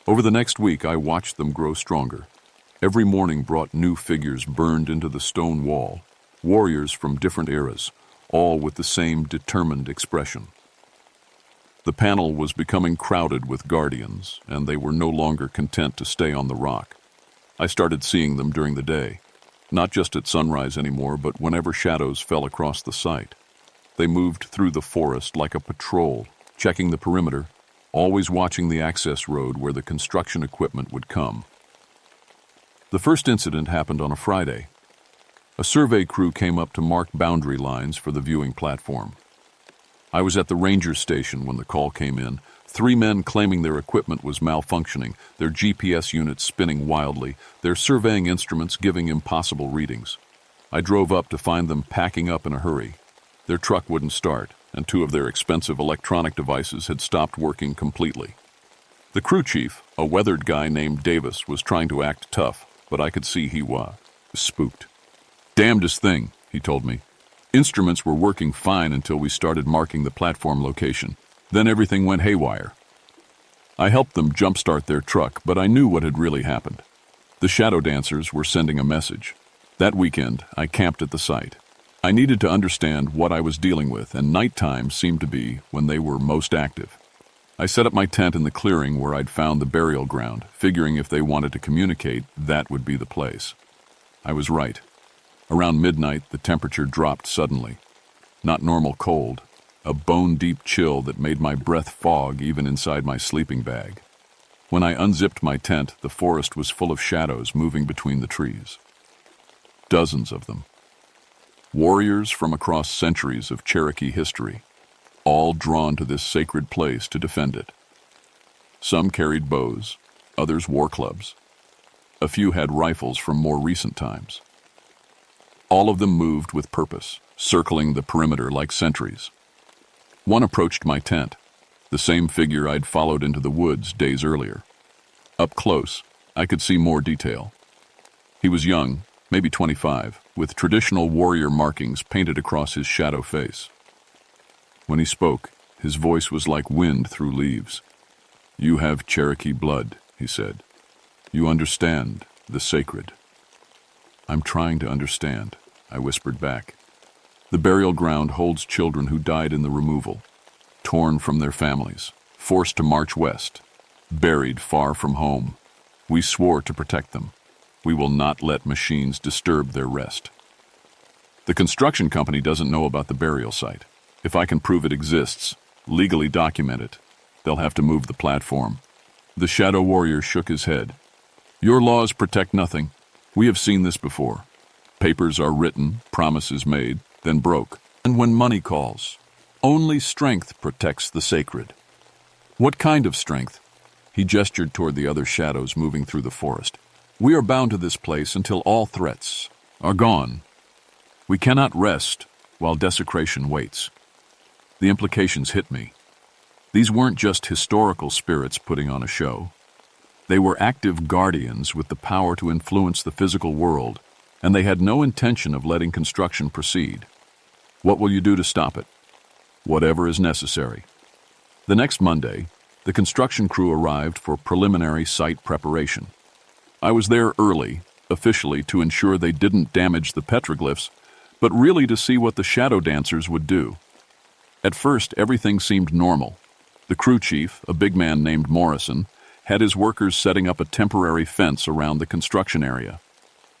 Over the next week, I watched them grow stronger. Every morning brought new figures burned into the stone wall, warriors from different eras, all with the same determined expression. The panel was becoming crowded with guardians, and they were no longer content to stay on the rock. I started seeing them during the day, not just at sunrise anymore, but whenever shadows fell across the site. They moved through the forest like a patrol, checking the perimeter, always watching the access road where the construction equipment would come. The first incident happened on a Friday. A survey crew came up to mark boundary lines for the viewing platform. I was at the ranger station when the call came in. 3 men claiming their equipment was malfunctioning, their GPS units spinning wildly, their surveying instruments giving impossible readings. I drove up to find them packing up in a hurry. Their truck wouldn't start, and 2 of their expensive electronic devices had stopped working completely. The crew chief, a weathered guy named Davis, was trying to act tough, but I could see he was spooked. "Damnedest thing," he told me. "Instruments were working fine until we started marking the platform location. Then everything went haywire." I helped them jumpstart their truck, but I knew what had really happened. The shadow dancers were sending a message. That weekend, I camped at the site. I needed to understand what I was dealing with, and nighttime seemed to be when they were most active. I set up my tent in the clearing where I'd found the burial ground, figuring if they wanted to communicate, that would be the place. I was right. Around midnight, the temperature dropped suddenly. Not normal cold, a bone-deep chill that made my breath fog even inside my sleeping bag. When I unzipped my tent, the forest was full of shadows moving between the trees. Dozens of them. Warriors from across centuries of Cherokee history, all drawn to this sacred place to defend it. Some carried bows, others war clubs. A few had rifles from more recent times. All of them moved with purpose, circling the perimeter like sentries. One approached my tent, the same figure I'd followed into the woods days earlier. Up close, I could see more detail. He was young, maybe 25, with traditional warrior markings painted across his shadow face. When he spoke, his voice was like wind through leaves. "You have Cherokee blood," he said. "You understand the sacred." "I'm trying to understand," I whispered back. "The burial ground holds children who died in the removal, torn from their families, forced to march west, buried far from home. We swore to protect them. We will not let machines disturb their rest." "The construction company doesn't know about the burial site. If I can prove it exists, legally document it, they'll have to move the platform." The shadow warrior shook his head. "Your laws protect nothing. We have seen this before. Papers are written, promises made, then broke. And when money calls, only strength protects the sacred." "What kind of strength?" He gestured toward the other shadows moving through the forest. "We are bound to this place until all threats are gone. We cannot rest while desecration waits." The implications hit me. These weren't just historical spirits putting on a show. They were active guardians with the power to influence the physical world, and they had no intention of letting construction proceed. "What will you do to stop it?" "Whatever is necessary." The next Monday, the construction crew arrived for preliminary site preparation. I was there early, officially to ensure they didn't damage the petroglyphs, but really to see what the shadow dancers would do. At first, everything seemed normal. The crew chief, a big man named Morrison, had his workers setting up a temporary fence around the construction area.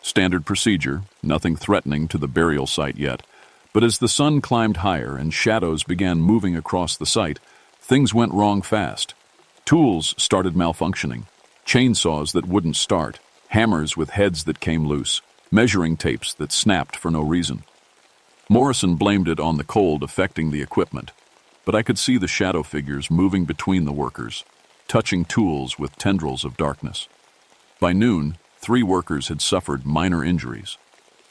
Standard procedure, nothing threatening to the burial site yet, but as the sun climbed higher and shadows began moving across the site, things went wrong fast. Tools started malfunctioning, chainsaws that wouldn't start, hammers with heads that came loose, measuring tapes that snapped for no reason. Morrison blamed it on the cold affecting the equipment, but I could see the shadow figures moving between the workers, touching tools with tendrils of darkness. By noon, 3 workers had suffered minor injuries.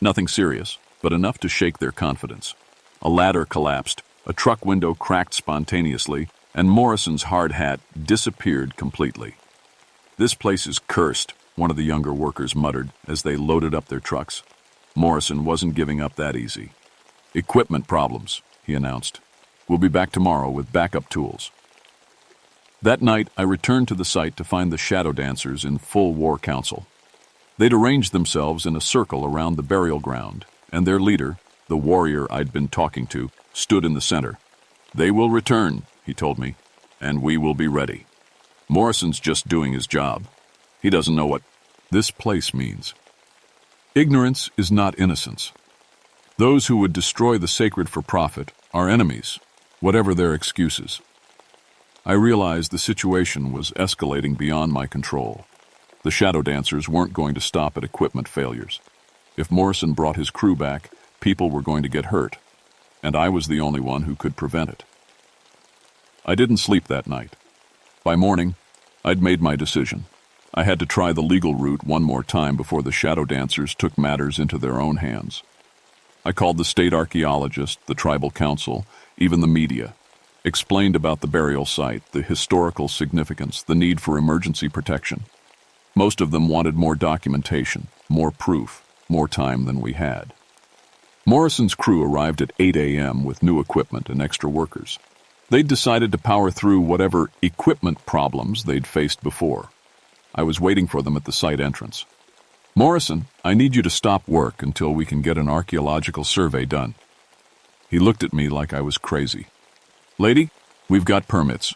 Nothing serious, but enough to shake their confidence. A ladder collapsed, a truck window cracked spontaneously, and Morrison's hard hat disappeared completely. "This place is cursed," one of the younger workers muttered as they loaded up their trucks. Morrison wasn't giving up that easy. "Equipment problems," he announced. "We'll be back tomorrow with backup tools." That night, I returned to the site to find the shadow dancers in full war council. They'd arranged themselves in a circle around the burial ground, and their leader, the warrior I'd been talking to, stood in the center. "They will return," he told me, "and we will be ready. Morrison's just doing his job. He doesn't know what this place means." Ignorance is not innocence. Those who would destroy the sacred for profit are enemies, whatever their excuses. I realized the situation was escalating beyond my control. The shadow dancers weren't going to stop at equipment failures. If Morrison brought his crew back, people were going to get hurt, and I was the only one who could prevent it. I didn't sleep that night. By morning, I'd made my decision. I had to try the legal route one more time before the shadow dancers took matters into their own hands. I called the state archaeologist, the tribal council, even the media. explained about the burial site, the historical significance, the need for emergency protection. Most of them wanted more documentation, more proof, more time than we had. Morrison's crew arrived at 8 a.m. with new equipment and extra workers. They'd decided to power through whatever equipment problems they'd faced before. I was waiting for them at the site entrance. "Morrison, I need you to stop work until we can get an archaeological survey done." He looked at me like I was crazy. "Lady, we've got permits.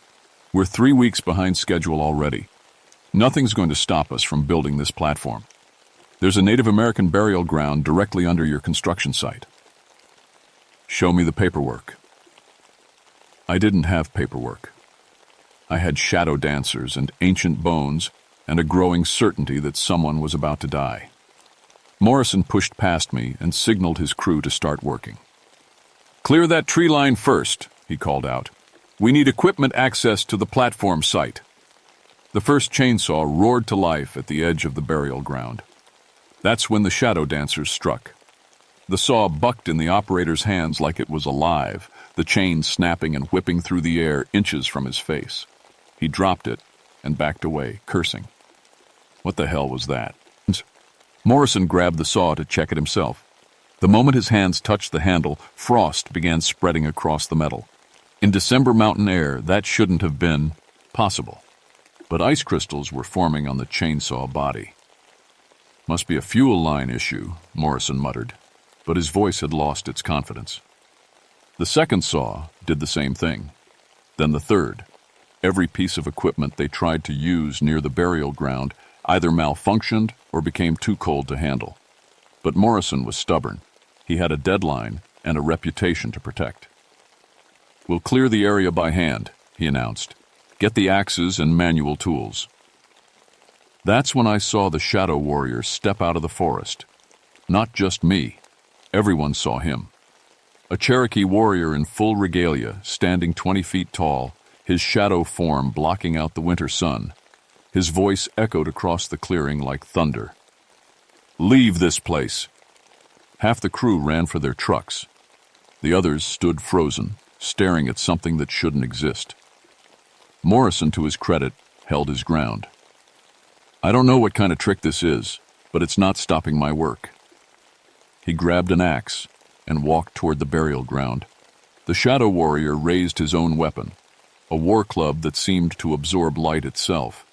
We're 3 weeks behind schedule already. Nothing's going to stop us from building this platform. There's a Native American burial ground directly under your construction site." "Show me the paperwork." I didn't have paperwork. I had shadow dancers and ancient bones and a growing certainty that someone was about to die. Morrison pushed past me and signaled his crew to start working. "Clear that tree line first," he called out. "We need equipment access to the platform site." The first chainsaw roared to life at the edge of the burial ground. That's when the shadow dancers struck. The saw bucked in the operator's hands like it was alive, the chain snapping and whipping through the air inches from his face. He dropped it and backed away, cursing. What the hell was that? Morrison grabbed the saw to check it himself. The moment his hands touched the handle, frost began spreading across the metal. In December mountain air, that shouldn't have been possible. But ice crystals were forming on the chainsaw body. "Must be a fuel line issue," Morrison muttered, but his voice had lost its confidence. The second saw did the same thing. Then the third. Every piece of equipment they tried to use near the burial ground either malfunctioned or became too cold to handle. But Morrison was stubborn. He had a deadline and a reputation to protect. "We'll clear the area by hand," he announced. "Get the axes and manual tools." That's when I saw the shadow warrior step out of the forest. Not just me. Everyone saw him. A Cherokee warrior in full regalia, standing 20 feet tall, his shadow form blocking out the winter sun. His voice echoed across the clearing like thunder. "Leave this place!" Half the crew ran for their trucks. The others stood frozen, staring at something that shouldn't exist. Morrison, to his credit, held his ground. "I don't know what kind of trick this is, but it's not stopping my work." He grabbed an axe and walked toward the burial ground. The shadow warrior raised his own weapon, a war club that seemed to absorb light itself.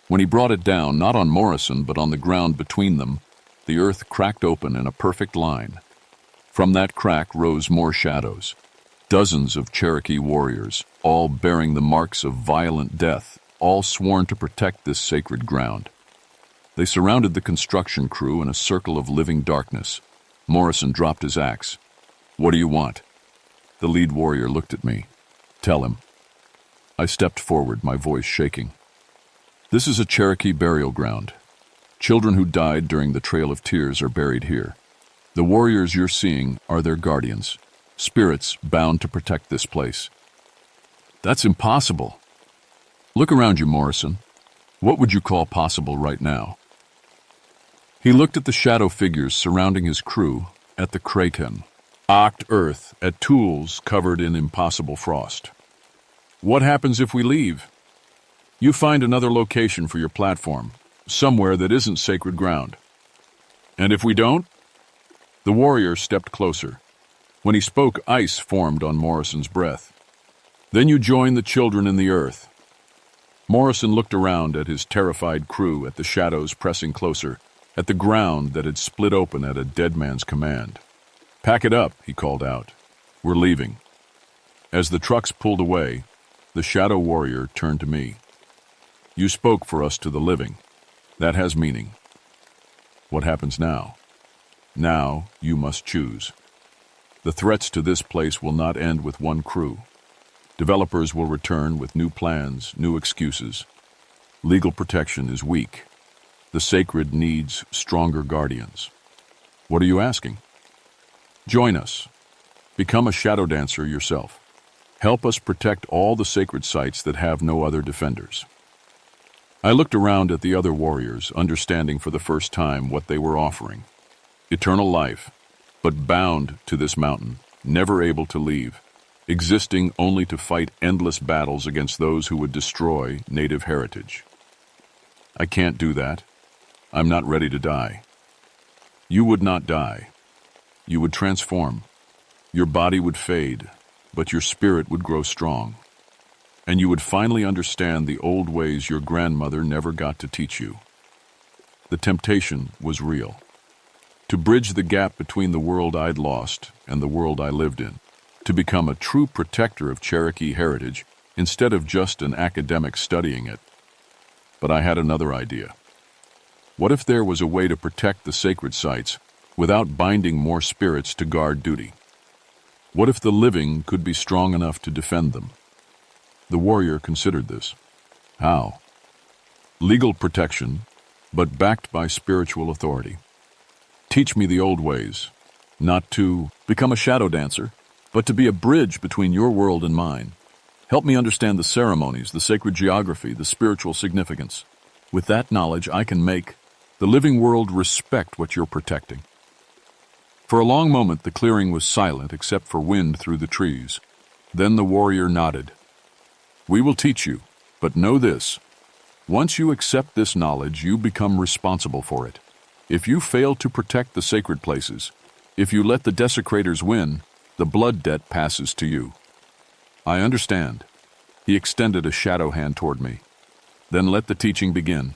When he brought it down, not on Morrison, but on the ground between them, the earth cracked open in a perfect line. From that crack rose more shadows. Dozens of Cherokee warriors, all bearing the marks of violent death, all sworn to protect this sacred ground. They surrounded the construction crew in a circle of living darkness. Morrison dropped his axe. "What do you want?" The lead warrior looked at me. "Tell him." I stepped forward, my voice shaking. "This is a Cherokee burial ground. Children who died during the Trail of Tears are buried here. The warriors you're seeing are their guardians, spirits bound to protect this place." "That's impossible." "Look around you, Morrison. What would you call possible right now?" He looked at the shadow figures surrounding his crew, at the craton, ocked earth, at tools covered in impossible frost. "What happens if we leave? You find another location for your platform, somewhere that isn't sacred ground." "And if we don't?" The warrior stepped closer. When he spoke, ice formed on Morrison's breath. "Then you join the children in the earth." Morrison looked around at his terrified crew, at the shadows pressing closer, at the ground that had split open at a dead man's command. "Pack it up," he called out. "We're leaving." As the trucks pulled away, the shadow warrior turned to me. "You spoke for us to the living. That has meaning. What happens now? Now you must choose. The threats to this place will not end with one crew. Developers will return with new plans, new excuses. Legal protection is weak. The sacred needs stronger guardians. What are you asking? Join us. Become a shadow dancer yourself. Help us protect all the sacred sites that have no other defenders." I looked around at the other warriors, understanding for the first time what they were offering. Eternal life, but bound to this mountain, never able to leave. existing only to fight endless battles against those who would destroy native heritage. I can't do that. I'm not ready to die. You would not die. You would transform. Your body would fade, but your spirit would grow strong. And you would finally understand the old ways your grandmother never got to teach you. The temptation was real. To bridge the gap between the world I'd lost and the world I lived in. To become a true protector of Cherokee heritage instead of just an academic studying it. But I had another idea. What if there was a way to protect the sacred sites without binding more spirits to guard duty? What if the living could be strong enough to defend them? The warrior considered this. How? Legal protection, but backed by spiritual authority. Teach me the old ways, not to become a shadow dancer, but to be a bridge between your world and mine. Help me understand the ceremonies, the sacred geography, the spiritual significance. With that knowledge, I can make the living world respect what you're protecting. For a long moment, the clearing was silent except for wind through the trees. Then the warrior nodded. We will teach you, but know this. Once you accept this knowledge, you become responsible for it. If you fail to protect the sacred places, if you let the desecrators win, the blood debt passes to you. I understand. He extended a shadow hand toward me. Then let the teaching begin.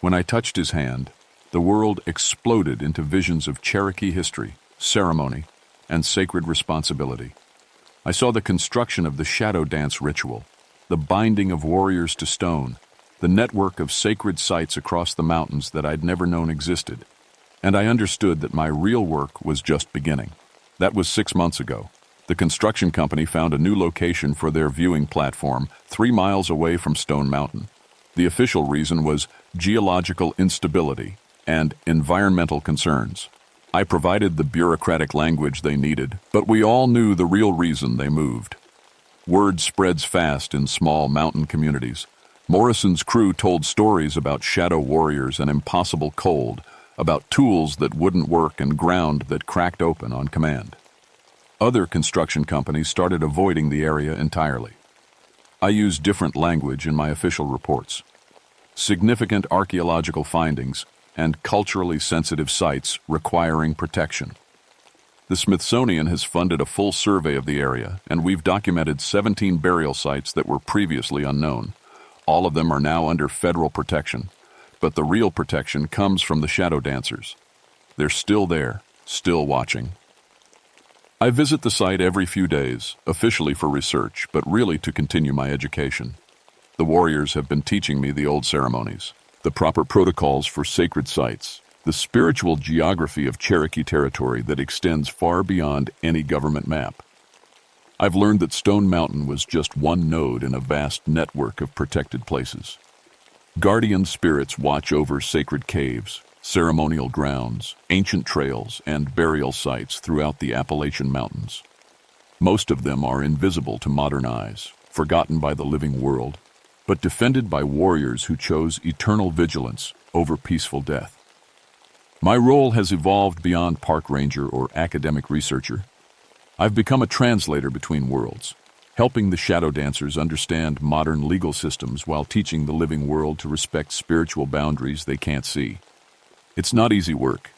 When I touched his hand, the world exploded into visions of Cherokee history, ceremony, and sacred responsibility. I saw the construction of the shadow dance ritual, the binding of warriors to stone, the network of sacred sites across the mountains that I'd never known existed. And I understood that my real work was just beginning. That was 6 months ago. The construction company found a new location for their viewing platform 3 miles away from Stone Mountain. The official reason was geological instability and environmental concerns. I provided the bureaucratic language they needed, but we all knew the real reason they moved. Word spreads fast in small mountain communities. Morrison's crew told stories about shadow warriors and impossible cold, about tools that wouldn't work and ground that cracked open on command. Other construction companies started avoiding the area entirely. I used different language in my official reports. Significant archaeological findings and culturally sensitive sites requiring protection. The Smithsonian has funded a full survey of the area, and we've documented 17 burial sites that were previously unknown. All of them are now under federal protection, but the real protection comes from the shadow dancers. They're still there, still watching. I visit the site every few days, officially for research, but really to continue my education. The warriors have been teaching me the old ceremonies, the proper protocols for sacred sites, the spiritual geography of Cherokee territory that extends far beyond any government map. I've learned that Stone Mountain was just one node in a vast network of protected places. Guardian spirits watch over sacred caves, ceremonial grounds, ancient trails, and burial sites throughout the Appalachian Mountains. Most of them are invisible to modern eyes, forgotten by the living world, but defended by warriors who chose eternal vigilance over peaceful death. My role has evolved beyond park ranger or academic researcher. I've become a translator between worlds, helping the shadow dancers understand modern legal systems while teaching the living world to respect spiritual boundaries they can't see. It's not easy work.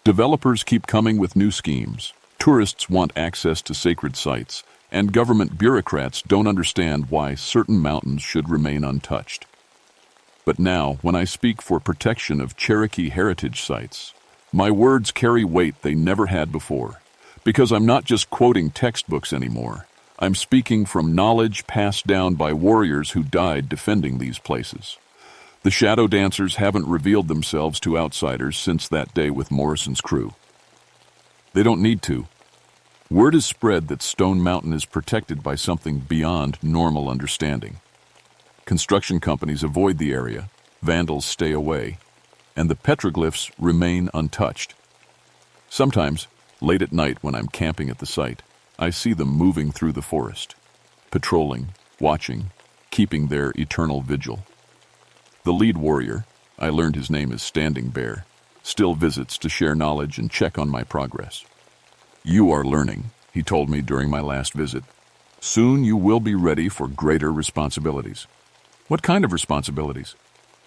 Developers keep coming with new schemes. Tourists want access to sacred sites, and government bureaucrats don't understand why certain mountains should remain untouched. But now, when I speak for protection of Cherokee heritage sites, my words carry weight they never had before, because I'm not just quoting textbooks anymore. I'm speaking from knowledge passed down by warriors who died defending these places. The shadow dancers haven't revealed themselves to outsiders since that day with Morrison's crew. They don't need to. Word is spread that Stone Mountain is protected by something beyond normal understanding. Construction companies avoid the area, vandals stay away, and the petroglyphs remain untouched. Sometimes, late at night when I'm camping at the site, I see them moving through the forest, patrolling, watching, keeping their eternal vigil. The lead warrior, I learned his name is Standing Bear, still visits to share knowledge and check on my progress. You are learning, he told me during my last visit. Soon you will be ready for greater responsibilities. What kind of responsibilities?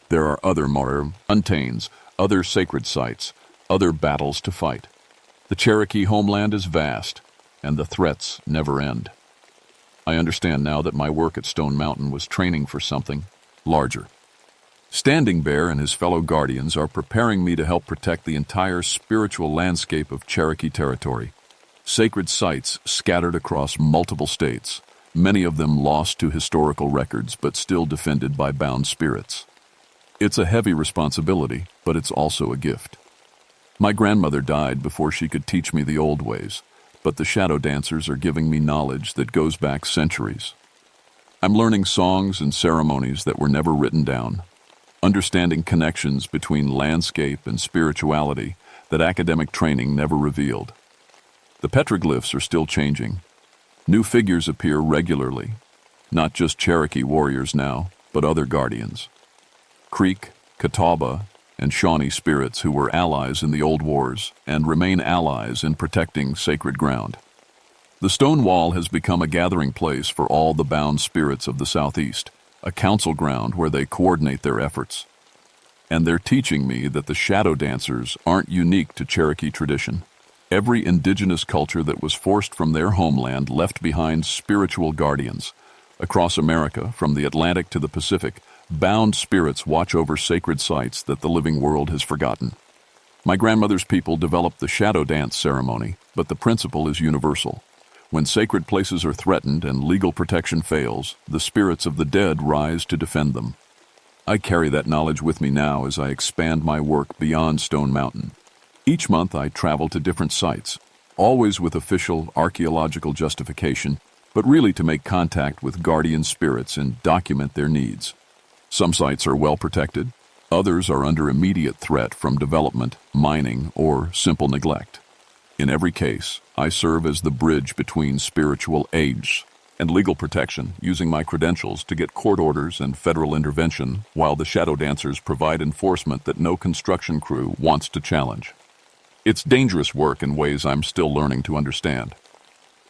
There are other mountains, other sacred sites, other battles to fight. The Cherokee homeland is vast, and the threats never end. I understand now that my work at Stone Mountain was training for something larger. Standing Bear and his fellow guardians are preparing me to help protect the entire spiritual landscape of Cherokee territory. Sacred sites scattered across multiple states, many of them lost to historical records but still defended by bound spirits. It's a heavy responsibility, but it's also a gift. My grandmother died before she could teach me the old ways, but the shadow dancers are giving me knowledge that goes back centuries. I'm learning songs and ceremonies that were never written down, understanding connections between landscape and spirituality that academic training never revealed. The petroglyphs are still changing. New figures appear regularly, not just Cherokee warriors now, but other guardians. Creek, Catawba, and Shawnee spirits who were allies in the old wars and remain allies in protecting sacred ground. The stone wall has become a gathering place for all the bound spirits of the Southeast, a council ground where they coordinate their efforts. And they're teaching me that the shadow dancers aren't unique to Cherokee tradition. Every indigenous culture that was forced from their homeland left behind spiritual guardians. Across America, from the Atlantic to the Pacific, bound spirits watch over sacred sites that the living world has forgotten. My grandmother's people developed the shadow dance ceremony, but the principle is universal. When sacred places are threatened and legal protection fails, the spirits of the dead rise to defend them. I carry that knowledge with me now as I expand my work beyond Stone Mountain. Each month I travel to different sites, always with official archaeological justification, but really to make contact with guardian spirits and document their needs. Some sites are well protected, others are under immediate threat from development, mining, or simple neglect. In every case, I serve as the bridge between spiritual age and legal protection, using my credentials to get court orders and federal intervention, while the shadow dancers provide enforcement that no construction crew wants to challenge. It's dangerous work in ways I'm still learning to understand.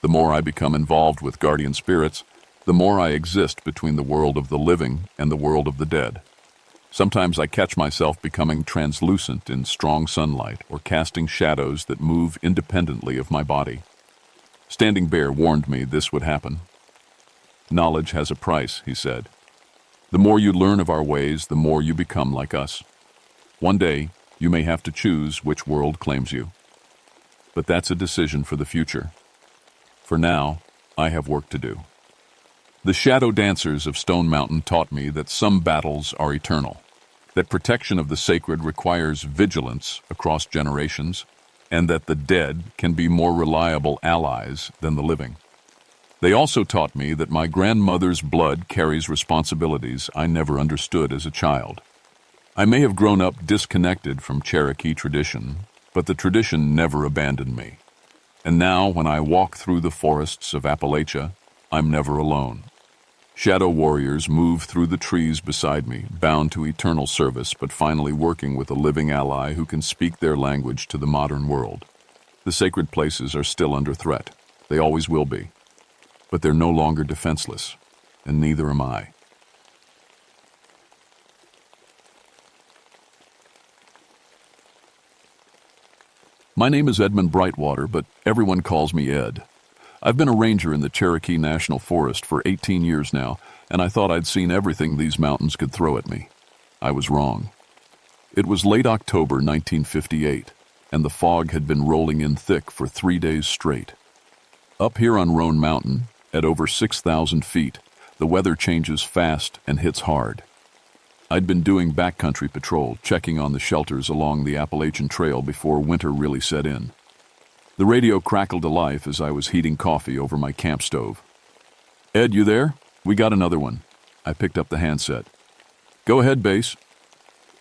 The more I become involved with guardian spirits, the more I exist between the world of the living and the world of the dead. Sometimes I catch myself becoming translucent in strong sunlight or casting shadows that move independently of my body. Standing Bear warned me this would happen. Knowledge has a price, he said. The more you learn of our ways, the more you become like us. One day, you may have to choose which world claims you. But that's a decision for the future. For now, I have work to do. The shadow dancers of Stone Mountain taught me that some battles are eternal, that protection of the sacred requires vigilance across generations, and that the dead can be more reliable allies than the living. They also taught me that my grandmother's blood carries responsibilities I never understood as a child. I may have grown up disconnected from Cherokee tradition, but the tradition never abandoned me. And now, when I walk through the forests of Appalachia, I'm never alone. Shadow warriors move through the trees beside me, bound to eternal service, but finally working with a living ally who can speak their language to the modern world. The sacred places are still under threat. They always will be. But they're no longer defenseless, and neither am I. My name is Edmund Brightwater, but everyone calls me Ed. I've been a ranger in the Cherokee National Forest for 18 years now, and I thought I'd seen everything these mountains could throw at me. I was wrong. It was late October 1958, and the fog had been rolling in thick for 3 days straight. Up here on Roan Mountain, at over 6,000 feet, the weather changes fast and hits hard. I'd been doing backcountry patrol, checking on the shelters along the Appalachian Trail before winter really set in. The radio crackled to life as I was heating coffee over my camp stove. "Ed, you there? We got another one." I picked up the handset. "Go ahead, base."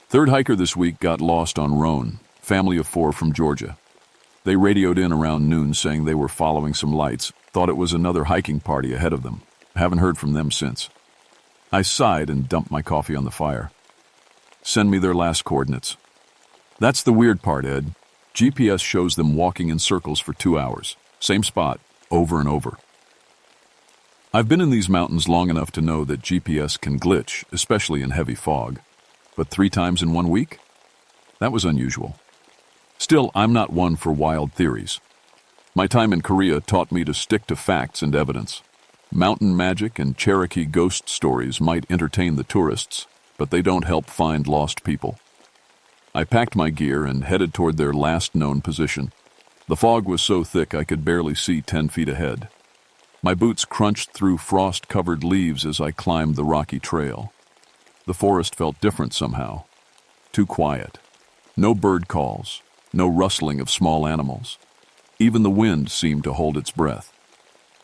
Third hiker this week got lost on Roan, family of 4 from Georgia. They radioed in around noon saying they were following some lights, thought it was another hiking party ahead of them. Haven't heard from them since. I sighed and dumped my coffee on the fire. "Send me their last coordinates." "That's the weird part, Ed. GPS shows them walking in circles for 2 hours. Same spot, over and over." I've been in these mountains long enough to know that GPS can glitch, especially in heavy fog. But 3 times in 1 week? That was unusual. Still, I'm not one for wild theories. My time in Korea taught me to stick to facts and evidence. Mountain magic and Cherokee ghost stories might entertain the tourists, but they don't help find lost people. I packed my gear and headed toward their last known position. The fog was so thick I could barely see 10 feet ahead. My boots crunched through frost-covered leaves as I climbed the rocky trail. The forest felt different somehow. Too quiet. No bird calls, no rustling of small animals. Even the wind seemed to hold its breath.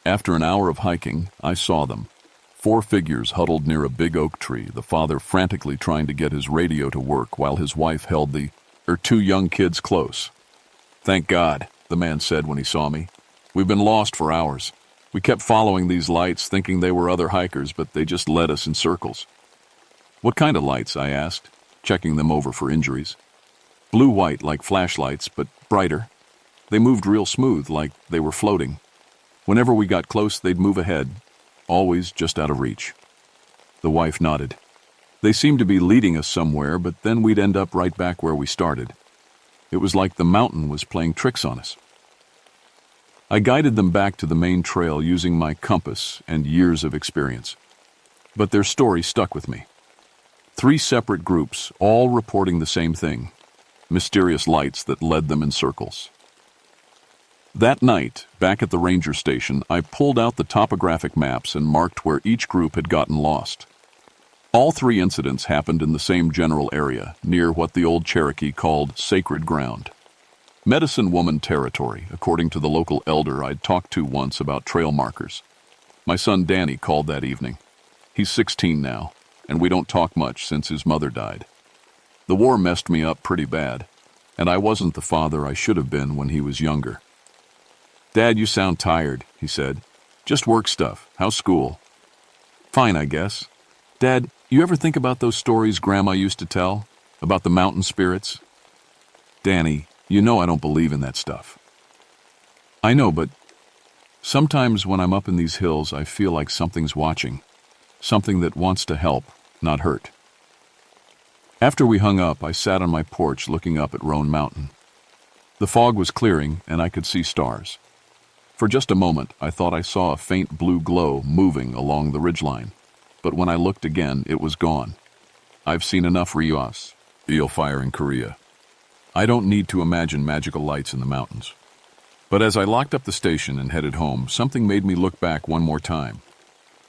After an hour of hiking, I saw them. 4 figures huddled near a big oak tree, the father frantically trying to get his radio to work while his wife held her 2 young kids close. "Thank God," the man said when he saw me. "We've been lost for hours. We kept following these lights, thinking they were other hikers, but they just led us in circles." "What kind of lights?" I asked, checking them over for injuries. "Blue-white, like flashlights, but brighter. They moved real smooth, like they were floating. Whenever we got close, they'd move ahead, always just out of reach." The wife nodded. "They seemed to be leading us somewhere, but then we'd end up right back where we started. It was like the mountain was playing tricks on us." I guided them back to the main trail using my compass and years of experience. But their story stuck with me. 3 separate groups, all reporting the same thing: mysterious lights that led them in circles. That night, back at the ranger station, I pulled out the topographic maps and marked where each group had gotten lost. All 3 incidents happened in the same general area, near what the old Cherokee called sacred ground. Medicine woman territory, according to the local elder I'd talked to once about trail markers. My son Danny called that evening. He's 16 now, and we don't talk much since his mother died. The war messed me up pretty bad, and I wasn't the father I should have been when he was younger. "Dad, you sound tired," he said. "Just work stuff. How's school?" "Fine, I guess. Dad, you ever think about those stories Grandma used to tell? About the mountain spirits?" "Danny, you know I don't believe in that stuff." "I know, but sometimes when I'm up in these hills, I feel like something's watching. Something that wants to help, not hurt." After we hung up, I sat on my porch looking up at Roan Mountain. The fog was clearing, and I could see stars. For just a moment, I thought I saw a faint blue glow moving along the ridgeline, but when I looked again, it was gone. I've seen enough ryos, eel fire in Korea. I don't need to imagine magical lights in the mountains. But as I locked up the station and headed home, something made me look back one more time.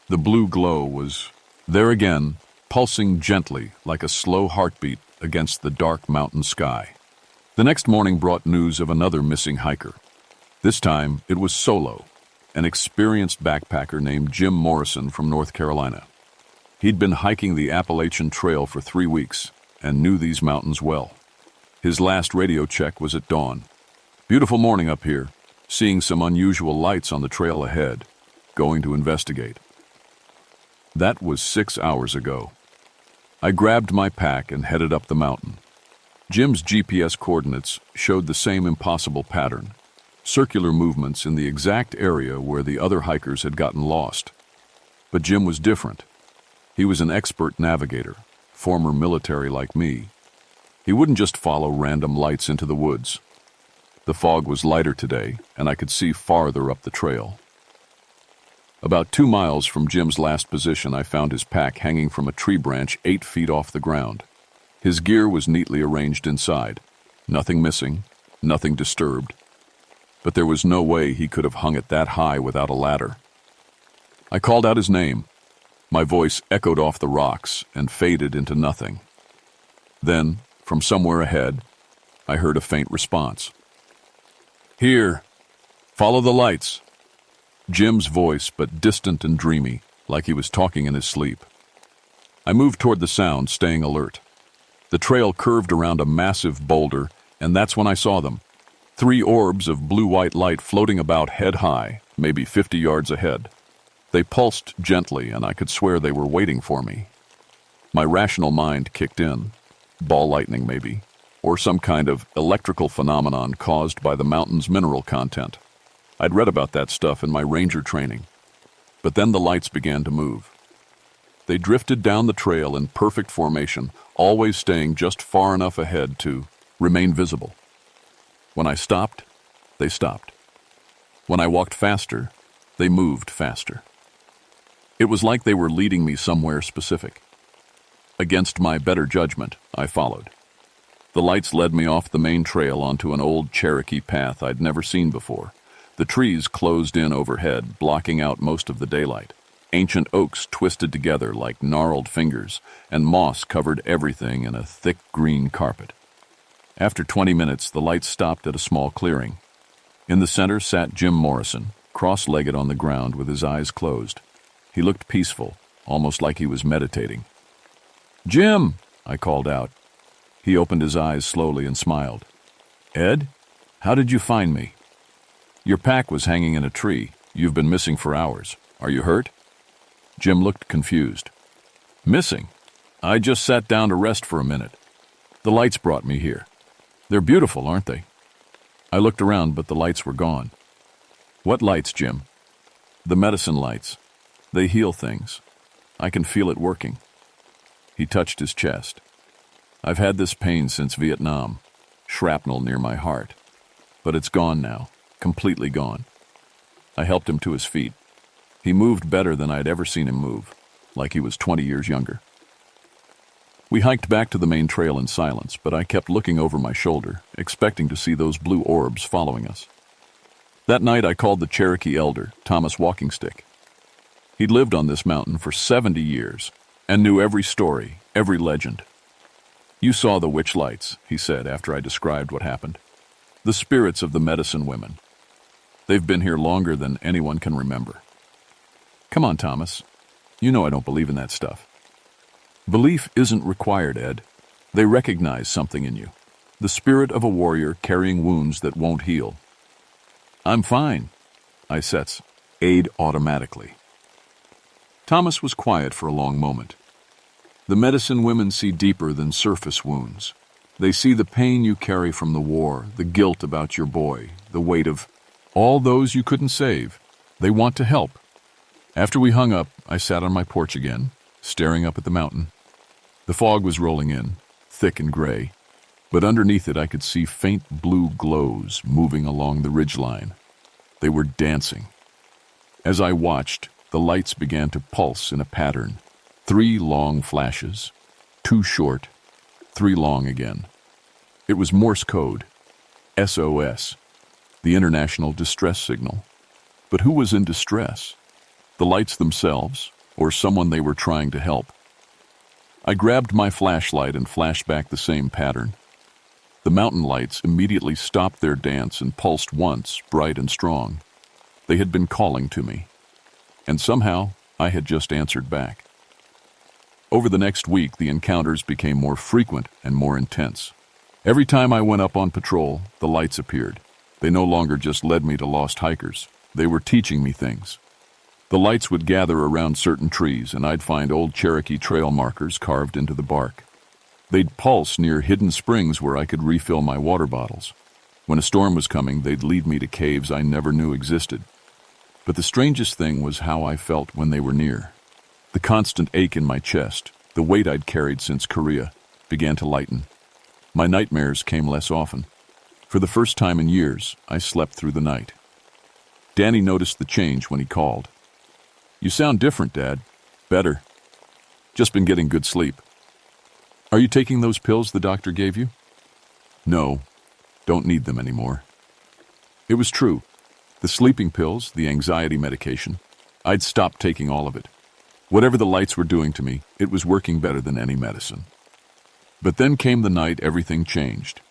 The blue glow was there again, pulsing gently like a slow heartbeat against the dark mountain sky. The next morning brought news of another missing hiker. This time, it was solo, an experienced backpacker named Jim Morrison from North Carolina. He'd been hiking the Appalachian Trail for 3 weeks and knew these mountains well. His last radio check was at dawn. "Beautiful morning up here, seeing some unusual lights on the trail ahead. Going to investigate." That was 6 hours ago. I grabbed my pack and headed up the mountain. Jim's GPS coordinates showed the same impossible pattern. Circular movements in the exact area where the other hikers had gotten lost. But Jim was different. He was an expert navigator, former military like me. He wouldn't just follow random lights into the woods. The fog was lighter today, and I could see farther up the trail. About 2 miles from Jim's last position, I found his pack hanging from a tree branch 8 feet off the ground. His gear was neatly arranged inside. Nothing missing, nothing disturbed. But there was no way he could have hung it that high without a ladder. I called out his name. My voice echoed off the rocks and faded into nothing. Then, from somewhere ahead, I heard a faint response. "Here! Follow the lights!" Jim's voice, but distant and dreamy, like he was talking in his sleep. I moved toward the sound, staying alert. The trail curved around a massive boulder, and that's when I saw them. 3 orbs of blue-white light floating about head-high, maybe 50 yards ahead. They pulsed gently, and I could swear they were waiting for me. My rational mind kicked in. Ball lightning, maybe, or some kind of electrical phenomenon caused by the mountain's mineral content. I'd read about that stuff in my ranger training. But then the lights began to move. They drifted down the trail in perfect formation, always staying just far enough ahead to remain visible. When I stopped, they stopped. When I walked faster, they moved faster. It was like they were leading me somewhere specific. Against my better judgment, I followed. The lights led me off the main trail onto an old Cherokee path I'd never seen before. The trees closed in overhead, blocking out most of the daylight. Ancient oaks twisted together like gnarled fingers, and moss covered everything in a thick green carpet. After 20 minutes, the lights stopped at a small clearing. In the center sat Jim Morrison, cross-legged on the ground with his eyes closed. He looked peaceful, almost like he was meditating. "Jim!" I called out. He opened his eyes slowly and smiled. "Ed, how did you find me?" "Your pack was hanging in a tree. You've been missing for hours. Are you hurt?" Jim looked confused. "Missing? I just sat down to rest for a minute. The lights brought me here. They're beautiful, aren't they?" I looked around, but the lights were gone. "What lights, Jim?" "The medicine lights. They heal things. I can feel it working." He touched his chest. "I've had this pain since Vietnam, shrapnel near my heart. But it's gone now, completely gone." I helped him to his feet. He moved better than I'd ever seen him move, like he was 20 years younger. We hiked back to the main trail in silence, but I kept looking over my shoulder, expecting to see those blue orbs following us. That night I called the Cherokee elder, Thomas Walkingstick. He'd lived on this mountain for 70 years and knew every story, every legend. "You saw the witch lights," he said after I described what happened. "The spirits of the medicine women. They've been here longer than anyone can remember." "Come on, Thomas. You know I don't believe in that stuff." "Belief isn't required, Ed. They recognize something in you. The spirit of a warrior carrying wounds that won't heal." "I'm fine," I sets aid automatically. Thomas was quiet for a long moment. "The medicine women see deeper than surface wounds. They see the pain you carry from the war, the guilt about your boy, the weight of all those you couldn't save. They want to help." After we hung up, I sat on my porch again, staring up at the mountain. The fog was rolling in, thick and gray, but underneath it I could see faint blue glows moving along the ridgeline. They were dancing. As I watched, the lights began to pulse in a pattern. 3 long flashes, 2 short, 3 long again. It was Morse code, SOS, the International Distress Signal. But who was in distress? The lights themselves, or someone they were trying to help? I grabbed my flashlight and flashed back the same pattern. The mountain lights immediately stopped their dance and pulsed once, bright and strong. They had been calling to me. And somehow, I had just answered back. Over the next week, the encounters became more frequent and more intense. Every time I went up on patrol, the lights appeared. They no longer just led me to lost hikers. They were teaching me things. The lights would gather around certain trees, and I'd find old Cherokee trail markers carved into the bark. They'd pulse near hidden springs where I could refill my water bottles. When a storm was coming, they'd lead me to caves I never knew existed. But the strangest thing was how I felt when they were near. The constant ache in my chest, the weight I'd carried since Korea, began to lighten. My nightmares came less often. For the first time in years, I slept through the night. Danny noticed the change when he called. "You sound different, Dad." "Better. Just been getting good sleep." "Are you taking those pills the doctor gave you?" "No, don't need them anymore." It was true. The sleeping pills, the anxiety medication, I'd stopped taking all of it. Whatever the lights were doing to me, it was working better than any medicine. But then came the night everything changed.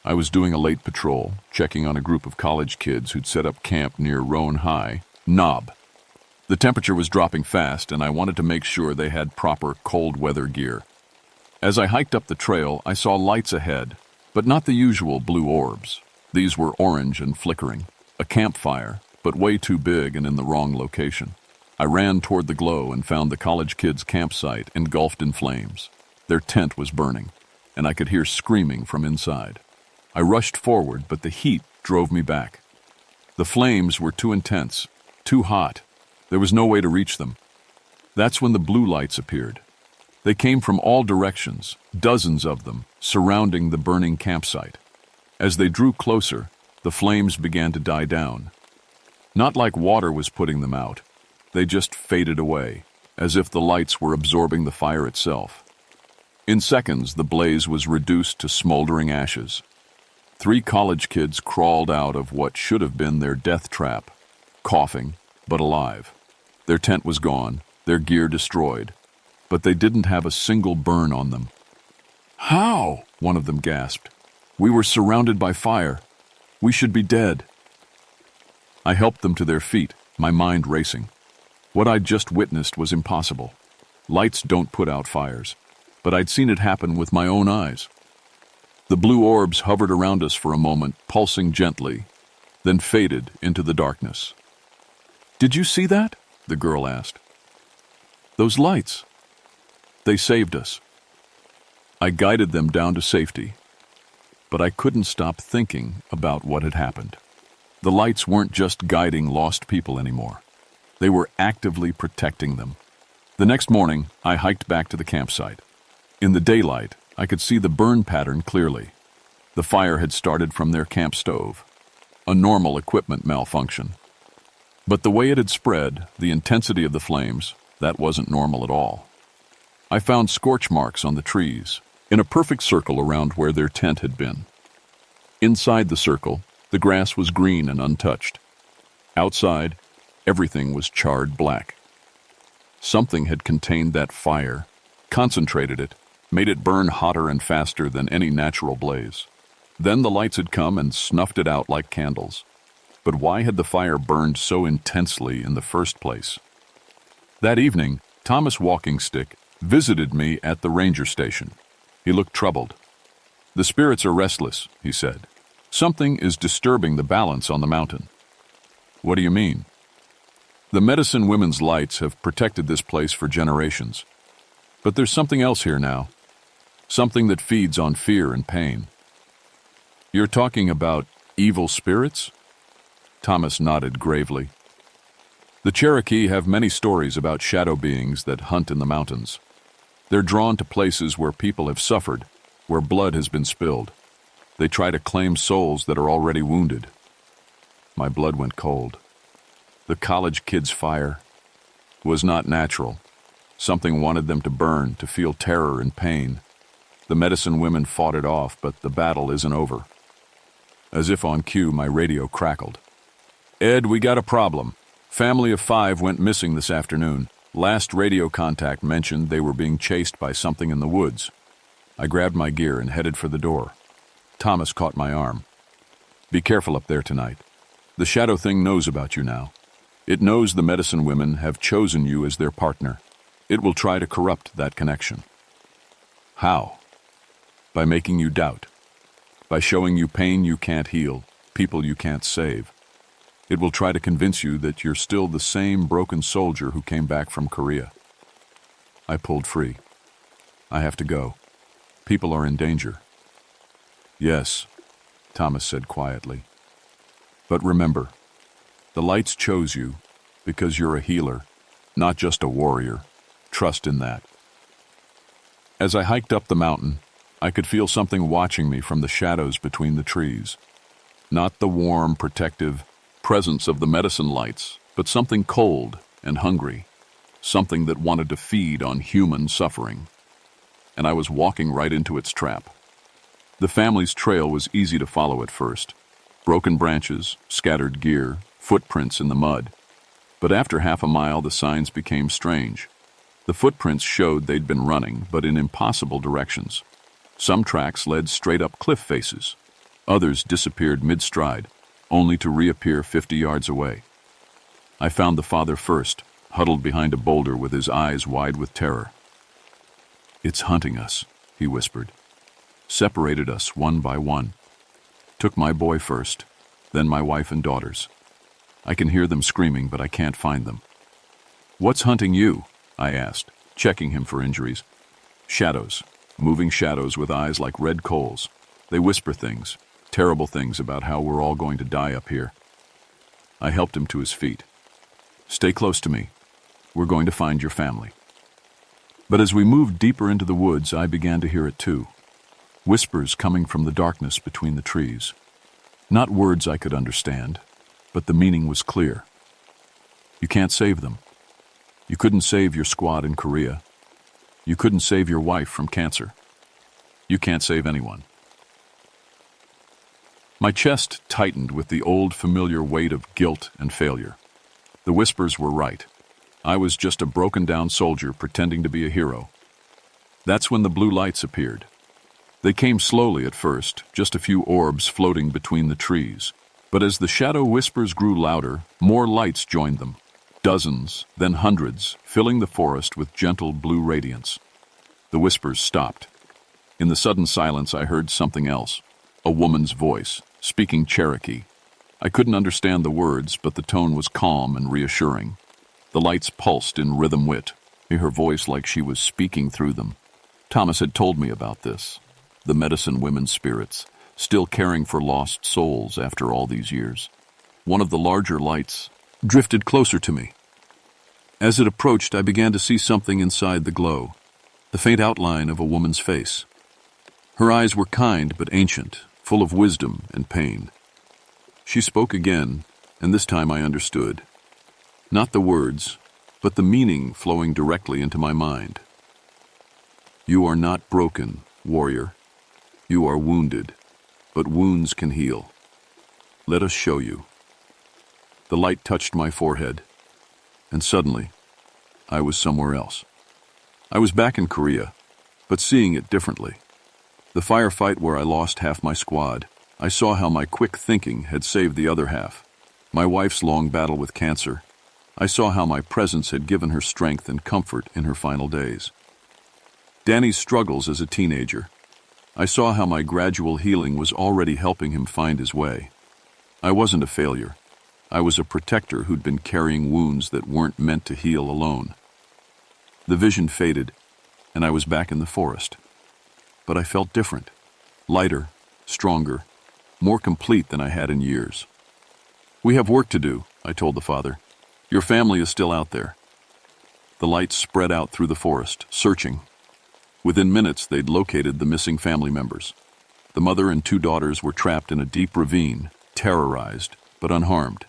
I was doing a late patrol, checking on a group of college kids who'd set up camp near Roan High, Knob. The temperature was dropping fast, and I wanted to make sure they had proper cold weather gear. As I hiked up the trail, I saw lights ahead, but not the usual blue orbs. These were orange and flickering. A campfire, but way too big and in the wrong location. I ran toward the glow and found the college kids' campsite engulfed in flames. Their tent was burning, and I could hear screaming from inside. I rushed forward, but the heat drove me back. The flames were too intense, too hot. There was no way to reach them. That's when the blue lights appeared. They came from all directions, dozens of them, surrounding the burning campsite. As they drew closer, the flames began to die down. Not like water was putting them out. They just faded away, as if the lights were absorbing the fire itself. In seconds, the blaze was reduced to smoldering ashes. 3 college kids crawled out of what should have been their death trap, coughing, but alive. Their tent was gone, their gear destroyed, but they didn't have a single burn on them. "How?" one of them gasped. "We were surrounded by fire. We should be dead." I helped them to their feet, my mind racing. What I'd just witnessed was impossible. Lights don't put out fires, but I'd seen it happen with my own eyes. The blue orbs hovered around us for a moment, pulsing gently, then faded into the darkness. "Did you see that?" the girl asked. "Those lights. They saved us." I guided them down to safety, but I couldn't stop thinking about what had happened. The lights weren't just guiding lost people anymore. They were actively protecting them. The next morning, I hiked back to the campsite. In the daylight, I could see the burn pattern clearly. The fire had started from their camp stove, a normal equipment malfunction. But the way it had spread, the intensity of the flames, that wasn't normal at all. I found scorch marks on the trees, in a perfect circle around where their tent had been. Inside the circle, the grass was green and untouched. Outside, everything was charred black. Something had contained that fire, concentrated it, made it burn hotter and faster than any natural blaze. Then the lights had come and snuffed it out like candles. But why had the fire burned so intensely in the first place? That evening, Thomas Walking Stick visited me at the ranger station. He looked troubled. "The spirits are restless," he said. "Something is disturbing the balance on the mountain." "What do you mean?" "The medicine women's lights have protected this place for generations. But there's something else here now. Something that feeds on fear and pain." "You're talking about evil spirits?" Thomas nodded gravely. "The Cherokee have many stories about shadow beings that hunt in the mountains. They're drawn to places where people have suffered, where blood has been spilled. They try to claim souls that are already wounded." My blood went cold. The college kids' fire was not natural. Something wanted them to burn, to feel terror and pain. The medicine women fought it off, but the battle isn't over. As if on cue, my radio crackled. "Ed, we got a problem. Family of 5 went missing this afternoon. Last radio contact mentioned they were being chased by something in the woods." I grabbed my gear and headed for the door. Thomas caught my arm. "Be careful up there tonight. The shadow thing knows about you now. It knows the medicine women have chosen you as their partner. It will try to corrupt that connection." "How?" "By making you doubt. By showing you pain you can't heal, people you can't save. It will try to convince you that you're still the same broken soldier who came back from Korea." I pulled free. "I have to go. People are in danger." "Yes," Thomas said quietly. "But remember, the lights chose you because you're a healer, not just a warrior. Trust in that." As I hiked up the mountain, I could feel something watching me from the shadows between the trees. Not the warm, protective presence of the medicine lights, but something cold and hungry, something that wanted to feed on human suffering. And I was walking right into its trap. The family's trail was easy to follow at first. Broken branches, scattered gear, footprints in the mud. But after half a mile, the signs became strange. The footprints showed they'd been running, but in impossible directions. Some tracks led straight up cliff faces. Others disappeared mid-stride, only to reappear 50 yards away. I found the father first, huddled behind a boulder with his eyes wide with terror. "It's hunting us," he whispered. "Separated us one by one. Took my boy first, then my wife and daughters. I can hear them screaming, but I can't find them." "What's hunting you?" I asked, checking him for injuries. "Shadows, moving shadows with eyes like red coals. They whisper things, terrible things about how we're all going to die up here." I helped him to his feet. Stay close to me. We're going to find your family." But as we moved deeper into the woods, I began to hear it too. Whispers coming from the darkness between the trees. Not words I could understand, but the meaning was clear. You can't save them. You couldn't save your squad in Korea. You couldn't save your wife from cancer. You can't save anyone. My chest tightened with the old familiar weight of guilt and failure. The whispers were right. I was just a broken-down soldier pretending to be a hero. That's when the blue lights appeared. They came slowly at first, just a few orbs floating between the trees. But as the shadow whispers grew louder, more lights joined them. Dozens, then hundreds, filling the forest with gentle blue radiance. The whispers stopped. In the sudden silence, I heard something else. A woman's voice, speaking Cherokee. I couldn't understand the words, but the tone was calm and reassuring. The lights pulsed in rhythm wit, her voice like she was speaking through them. Thomas had told me about this. The medicine women's spirits, still caring for lost souls after all these years. One of the larger lights drifted closer to me. As it approached, I began to see something inside the glow, the faint outline of a woman's face. Her eyes were kind but ancient, full of wisdom and pain. She spoke again, and this time I understood. Not the words, but the meaning flowing directly into my mind. "You are not broken, warrior. You are wounded, but wounds can heal. Let us show you." The light touched my forehead, and suddenly, I was somewhere else. I was back in Korea, but seeing it differently. The firefight where I lost half my squad, I saw how my quick thinking had saved the other half. My wife's long battle with cancer, I saw how my presence had given her strength and comfort in her final days. Danny's struggles as a teenager, I saw how my gradual healing was already helping him find his way. I wasn't a failure. I was a protector who'd been carrying wounds that weren't meant to heal alone. The vision faded, and I was back in the forest. But I felt different, lighter, stronger, more complete than I had in years. "We have work to do," I told the father. "Your family is still out there." The lights spread out through the forest, searching. Within minutes, they'd located the missing family members. The mother and 2 daughters were trapped in a deep ravine, terrorized, but unharmed.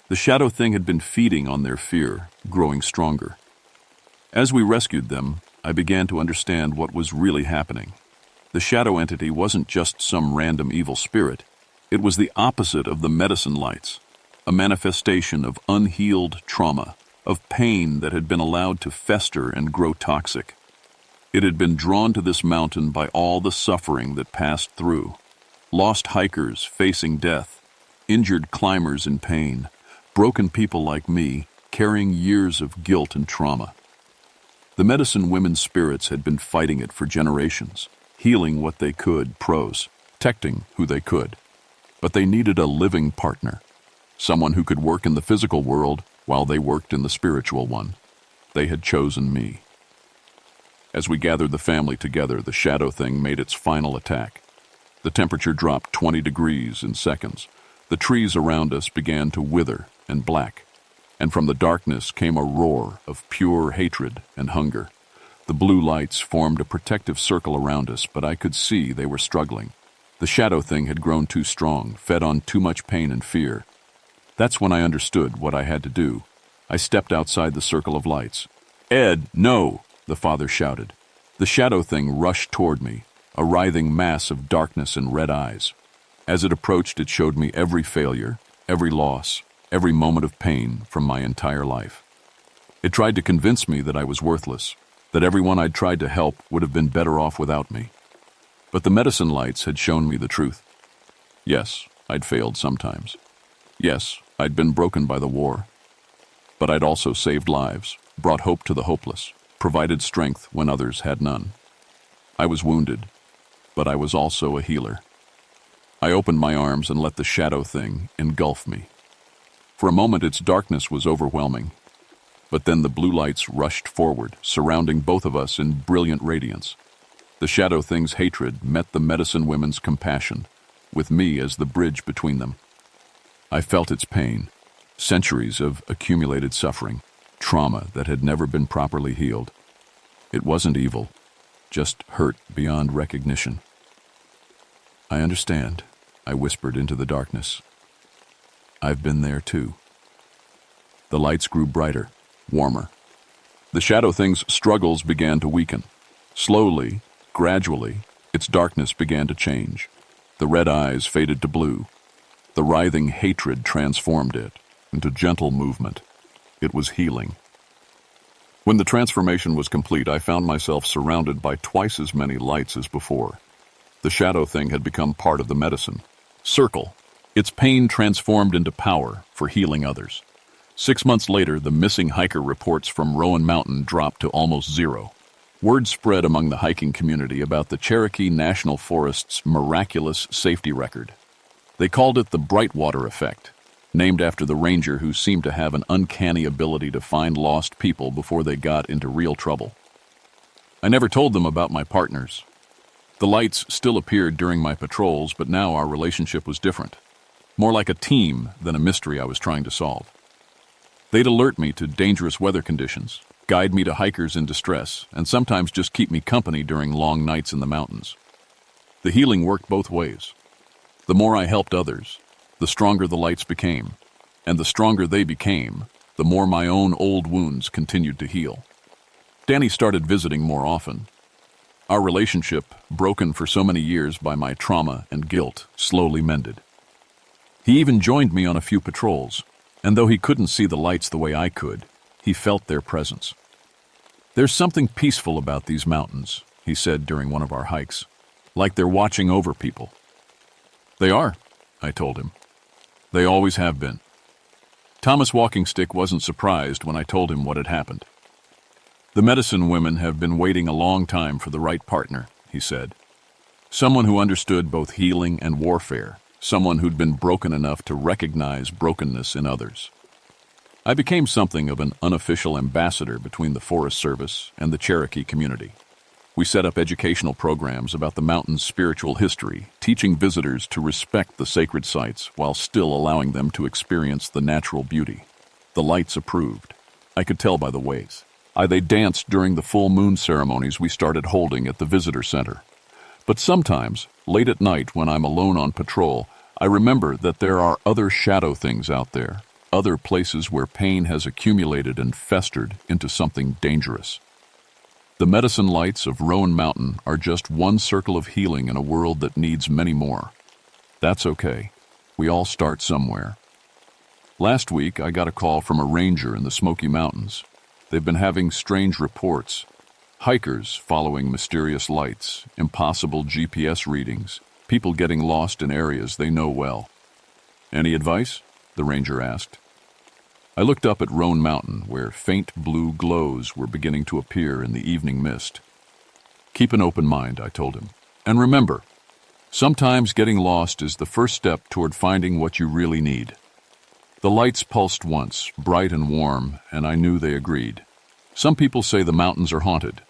The shadow thing had been feeding on their fear, growing stronger. As we rescued them, I began to understand what was really happening. The shadow entity wasn't just some random evil spirit. It was the opposite of the medicine lights, a manifestation of unhealed trauma, of pain that had been allowed to fester and grow toxic. It had been drawn to this mountain by all the suffering that passed through. Lost hikers facing death, injured climbers in pain, broken people like me carrying years of guilt and trauma. The medicine women's spirits had been fighting it for generations, healing what they could, protecting who they could. But they needed a living partner, someone who could work in the physical world while they worked in the spiritual one. They had chosen me. As we gathered the family together, the shadow thing made its final attack. The temperature dropped 20 degrees in seconds. The trees around us began to wither and black, and from the darkness came a roar of pure hatred and hunger. The blue lights formed a protective circle around us, but I could see they were struggling. The shadow thing had grown too strong, fed on too much pain and fear. That's when I understood what I had to do. I stepped outside the circle of lights. "Ed, no!" the father shouted. The shadow thing rushed toward me, a writhing mass of darkness and red eyes. As it approached, it showed me every failure, every loss, every moment of pain from my entire life. It tried to convince me that I was worthless, that everyone I'd tried to help would have been better off without me. But the medicine lights had shown me the truth. Yes, I'd failed sometimes. Yes, I'd been broken by the war. But I'd also saved lives, brought hope to the hopeless, provided strength when others had none. I was wounded, but I was also a healer. I opened my arms and let the shadow thing engulf me. For a moment, its darkness was overwhelming, but then the blue lights rushed forward, surrounding both of us in brilliant radiance. The shadow thing's hatred met the medicine women's compassion, with me as the bridge between them. I felt its pain, Centuries of accumulated suffering, trauma that had never been properly healed. It wasn't evil, just hurt beyond recognition. "I understand," I whispered into the darkness. "I've been there too." The lights grew brighter, warmer. The shadow thing's struggles began to weaken. Slowly, gradually, its darkness began to change. The red eyes faded to blue. The writhing hatred transformed it into gentle movement. It was healing. When the transformation was complete, I found myself surrounded by twice as many lights as before. The shadow thing had become part of the medicine. Circle. Its pain transformed into power for healing others. 6 months later, the missing hiker reports from Rowan Mountain dropped to almost zero. Word spread among the hiking community about the Cherokee National Forest's miraculous safety record. They called it the Brightwater Effect, named after the ranger who seemed to have an uncanny ability to find lost people before they got into real trouble. I never told them about my partners. The lights still appeared during my patrols, but now our relationship was different. More like a team than a mystery I was trying to solve. They'd alert me to dangerous weather conditions, guide me to hikers in distress, and sometimes just keep me company during long nights in the mountains. The healing worked both ways. The more I helped others, the stronger the lights became, and the stronger they became, the more my own old wounds continued to heal. Danny started visiting more often. Our relationship, broken for so many years by my trauma and guilt, slowly mended. He even joined me on a few patrols, and though he couldn't see the lights the way I could, he felt their presence. "There's something peaceful about these mountains," he said during one of our hikes, "like they're watching over people." "They are," I told him. "They always have been." Thomas Walking Stick wasn't surprised when I told him what had happened. "The medicine women have been waiting a long time for the right partner," he said. "Someone who understood both healing and warfare, someone who'd been broken enough to recognize brokenness in others." I became something of an unofficial ambassador between the Forest Service and the Cherokee community. We set up educational programs about the mountain's spiritual history, teaching visitors to respect the sacred sites while still allowing them to experience the natural beauty. The lights approved. I could tell by the ways. They danced during the full moon ceremonies we started holding at the visitor center. But sometimes, late at night when I'm alone on patrol, I remember that there are other shadow things out there, other places where pain has accumulated and festered into something dangerous. The medicine lights of Rowan Mountain are just one circle of healing in a world that needs many more. That's okay. We all start somewhere. Last week, I got a call from a ranger in the Smoky Mountains. They've been having strange reports. Hikers following mysterious lights, impossible GPS readings, people getting lost in areas they know well. "Any advice?" the ranger asked. I looked up at Roan Mountain, where faint blue glows were beginning to appear in the evening mist. "Keep an open mind," I told him. "And remember, sometimes getting lost is the first step toward finding what you really need." The lights pulsed once, bright and warm, and I knew they agreed. Some people say the mountains are haunted.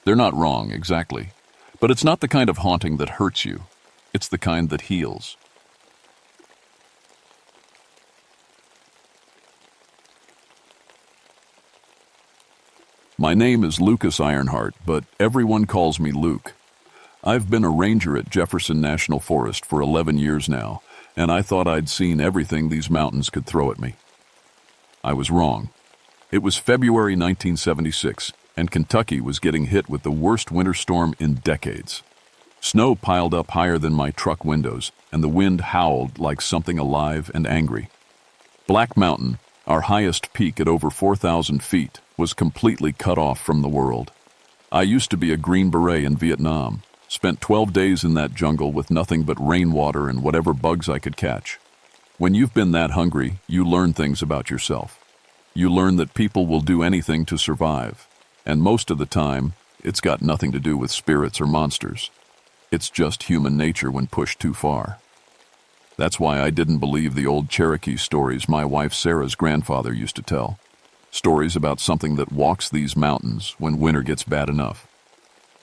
They're not wrong, exactly. But it's not the kind of haunting that hurts you. It's the kind that heals. My name is Lucas Ironheart, but everyone calls me Luke. I've been a ranger at Jefferson National Forest for 11 years now, and I thought I'd seen everything these mountains could throw at me. I was wrong. It was February 1976, and Kentucky was getting hit with the worst winter storm in decades. Snow piled up higher than my truck windows, and the wind howled like something alive and angry. Black Mountain, our highest peak at over 4,000 feet, was completely cut off from the world. I used to be a Green Beret in Vietnam, spent 12 days in that jungle with nothing but rainwater and whatever bugs I could catch. When you've been that hungry, you learn things about yourself. You learn that people will do anything to survive, and most of the time, it's got nothing to do with spirits or monsters. It's just human nature when pushed too far. That's why I didn't believe the old Cherokee stories my wife Sarah's grandfather used to tell. Stories about something that walks these mountains when winter gets bad enough.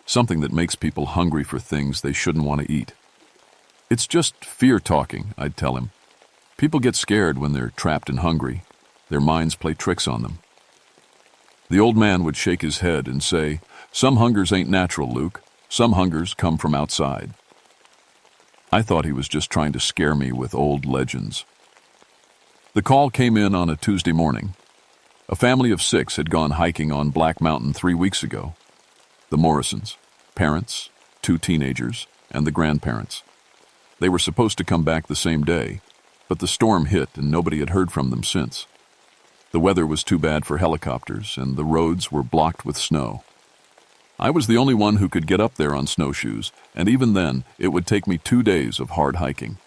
Something that makes people hungry for things they shouldn't want to eat. "It's just fear talking," I'd tell him. "People get scared when they're trapped and hungry, Their minds play tricks on them. The old man would shake his head and say, "Some hungers ain't natural, Luke. Some hungers come from outside." I thought he was just trying to scare me with old legends. The call came in on a Tuesday morning. A family of 6 had gone hiking on Black Mountain 3 weeks ago. The Morrisons, parents, 2 teenagers, and the grandparents. They were supposed to come back the same day, but the storm hit and nobody had heard from them since. The weather was too bad for helicopters, and the roads were blocked with snow. I was the only one who could get up there on snowshoes, and even then, it would take me 2 days of hard hiking.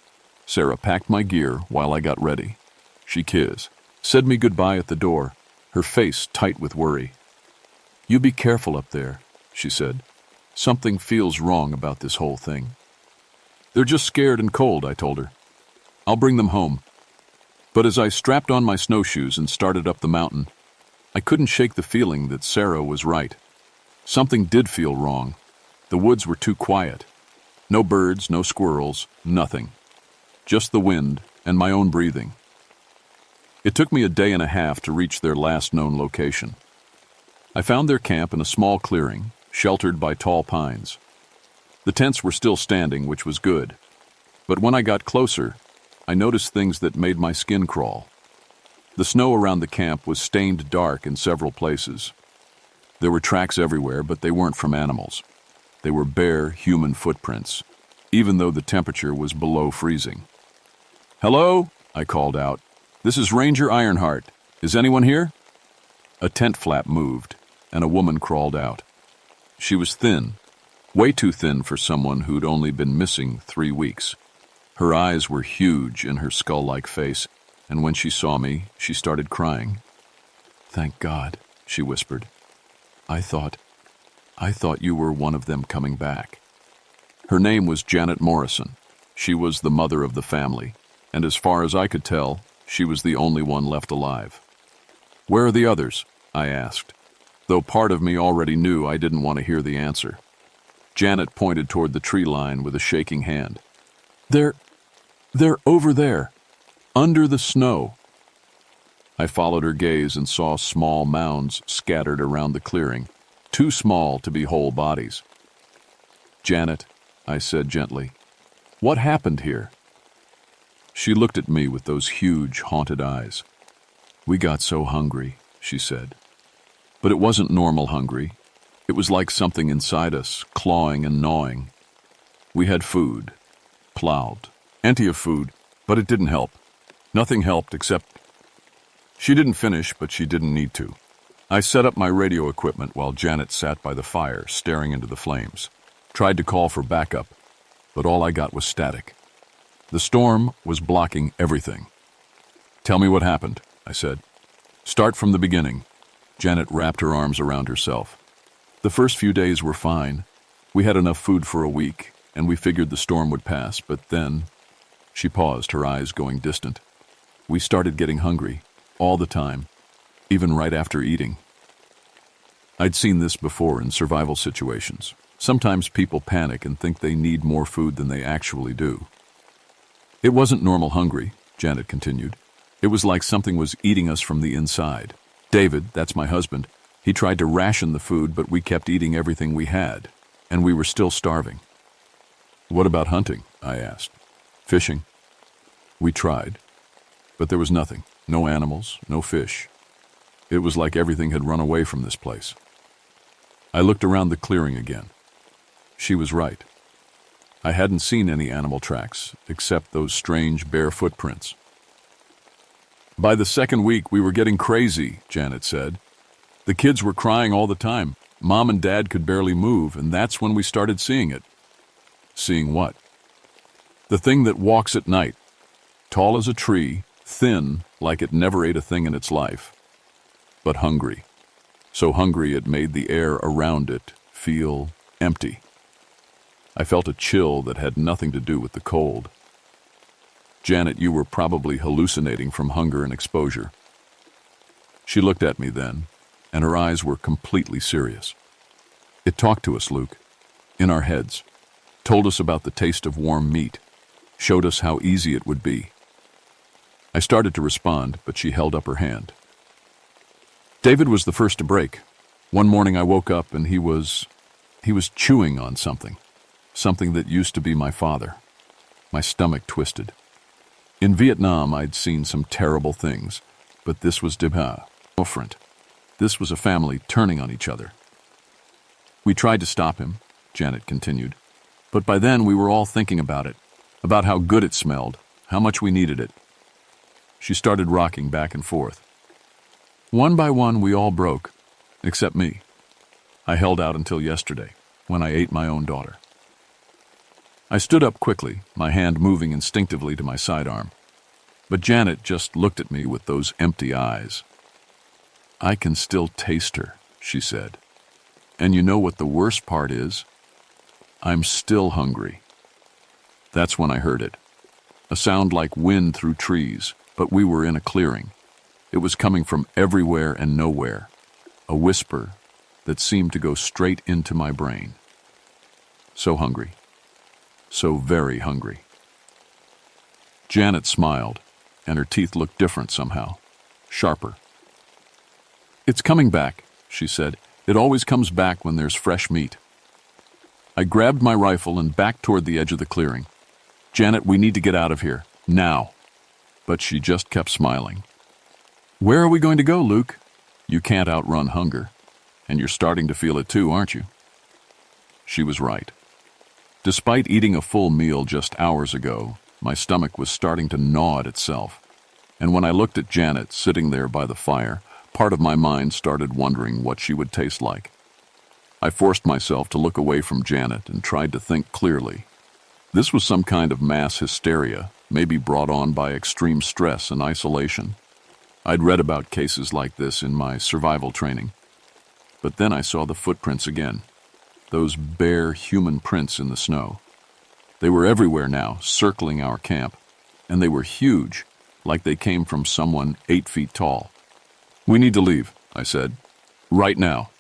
Sarah packed my gear while I got ready. She kissed, said me goodbye at the door, her face tight with worry. "You be careful up there," she said. "Something feels wrong about this whole thing." "They're just scared and cold," I told her. "I'll bring them home." But as I strapped on my snowshoes and started up the mountain, I couldn't shake the feeling that Sarah was right. Something did feel wrong. The woods were too quiet. No birds, no squirrels, nothing. Just the wind and my own breathing. It took me a day and a half to reach their last known location. I found their camp in a small clearing, sheltered by tall pines. The tents were still standing, which was good. But when I got closer, I noticed things that made my skin crawl. The snow around the camp was stained dark in several places. There were tracks everywhere, but they weren't from animals. They were bare human footprints, even though the temperature was below freezing. "Hello?" I called out. "This is Ranger Ironheart. Is anyone here?" A tent flap moved, and a woman crawled out. She was thin, way too thin for someone who'd only been missing 3 weeks. Her eyes were huge in her skull-like face, and when she saw me, she started crying. "Thank God," she whispered. I thought you were one of them coming back." Her name was Janet Morrison. She was the mother of the family, and as far as I could tell, she was the only one left alive. "Where are the others?" I asked, though part of me already knew I didn't want to hear the answer. Janet pointed toward the tree line with a shaking hand. They're over there, under the snow." I followed her gaze and saw small mounds scattered around the clearing, too small to be whole bodies. "Janet," I said gently, "what happened here?" She looked at me with those huge, haunted eyes. "We got so hungry," she said. But it wasn't normal hungry. It was like something inside us, clawing and gnawing. We had food, plenty of food, but it didn't help. Nothing helped except... She didn't finish, but she didn't need to. I set up my radio equipment while Janet sat by the fire, staring into the flames. Tried to call for backup, but all I got was static. The storm was blocking everything. "Tell me what happened," I said. "Start from the beginning." Janet wrapped her arms around herself. "The first few days were fine. We had enough food for a week, and we figured the storm would pass, but then..." She paused, her eyes going distant. "We started getting hungry. All the time, even right after eating." I'd seen this before in survival situations. Sometimes people panic and think they need more food than they actually do. "It wasn't normal hungry," Janet continued. "It was like something was eating us from the inside. David, that's my husband, he tried to ration the food, but we kept eating everything we had, and we were still starving." "What about hunting?" I asked. "Fishing?" "We tried, but there was nothing. No animals, no fish. It was like everything had run away from this place." I looked around the clearing again. She was right. I hadn't seen any animal tracks, except those strange bare footprints. "By the second week, we were getting crazy," Janet said. "The kids were crying all the time. Mom and Dad could barely move, and that's when we started seeing it." "Seeing what?" "The thing that walks at night. Tall as a tree, thin, like it never ate a thing in its life. But hungry. So hungry it made the air around it feel empty. I felt a chill that had nothing to do with the cold." "Janet, you were probably hallucinating from hunger and exposure." She looked at me then, and her eyes were completely serious. "It talked to us, Luke, in our heads, told us about the taste of warm meat, showed us how easy it would be." I started to respond, but she held up her hand. David was the first to break. One morning I woke up and he was chewing on something that used to be my father. My stomach twisted. In Vietnam, I'd seen some terrible things, but this was different. This was a family turning on each other. We tried to stop him, Janet continued, but by then we were all thinking about it, about how good it smelled, how much we needed it. She started rocking back and forth. One by one, we all broke, except me. I held out until yesterday, when I ate my own daughter. I stood up quickly, my hand moving instinctively to my sidearm. But Janet just looked at me with those empty eyes. "I can still taste her," she said. "And you know what the worst part is? I'm still hungry." That's when I heard it. A sound like wind through trees, but we were in a clearing. It was coming from everywhere and nowhere. A whisper that seemed to go straight into my brain. So hungry. So very hungry. Janet smiled, and her teeth looked different somehow, sharper. "It's coming back," she said. "It always comes back when there's fresh meat." I grabbed my rifle and backed toward the edge of the clearing. "Janet, we need to get out of here, now." But she just kept smiling. "Where are we going to go, Luke? You can't outrun hunger, and you're starting to feel it too, aren't you?" She was right. Despite eating a full meal just hours ago, my stomach was starting to gnaw at itself. And when I looked at Janet sitting there by the fire, part of my mind started wondering what she would taste like. I forced myself to look away from Janet and tried to think clearly. This was some kind of mass hysteria, maybe brought on by extreme stress and isolation. I'd read about cases like this in my survival training. But then I saw the footprints again. Those bare human prints in the snow. They were everywhere now, circling our camp, and they were huge, like they came from someone 8 feet tall. "We need to leave," I said. "Right now."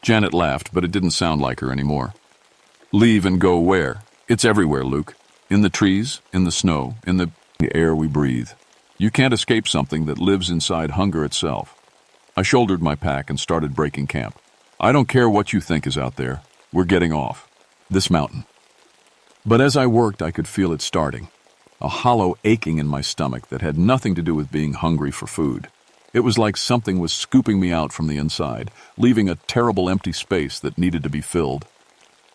Janet laughed, but it didn't sound like her anymore. "Leave and go where? It's everywhere, Luke. In the trees, in the snow, in the air we breathe. You can't escape something that lives inside hunger itself." I shouldered my pack and started breaking camp. "I don't care what you think is out there. We're getting off. This mountain." But as I worked, I could feel it starting. A hollow aching in my stomach that had nothing to do with being hungry for food. It was like something was scooping me out from the inside, leaving a terrible empty space that needed to be filled.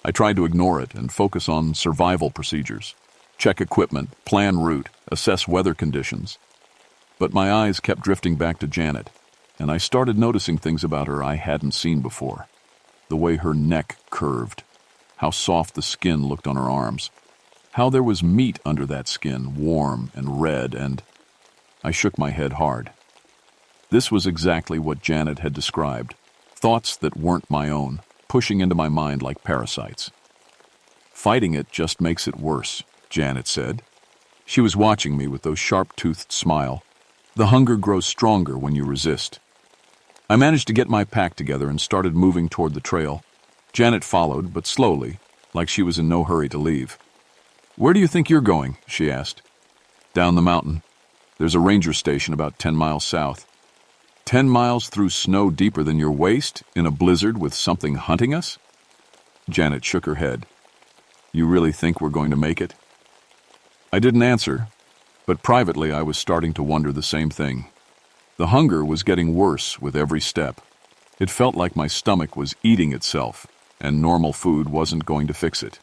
I tried to ignore it and focus on survival procedures. Check equipment, plan route, assess weather conditions. But my eyes kept drifting back to Janet, and I started noticing things about her I hadn't seen before. The way her neck curved, how soft the skin looked on her arms, how there was meat under that skin, warm and red, and I shook my head hard. This was exactly what Janet had described, thoughts that weren't my own, pushing into my mind like parasites. "Fighting it just makes it worse," Janet said. She was watching me with those sharp-toothed smile. "The hunger grows stronger when you resist." I managed to get my pack together and started moving toward the trail. Janet followed, but slowly, like she was in no hurry to leave. "Where do you think you're going?" she asked. "Down the mountain. There's a ranger station about 10 miles south." 10 miles through snow deeper than your waist, in a blizzard with something hunting us? Janet shook her head. "You really think we're going to make it?" I didn't answer, but privately I was starting to wonder the same thing. The hunger was getting worse with every step. It felt like my stomach was eating itself, and normal food wasn't going to fix it.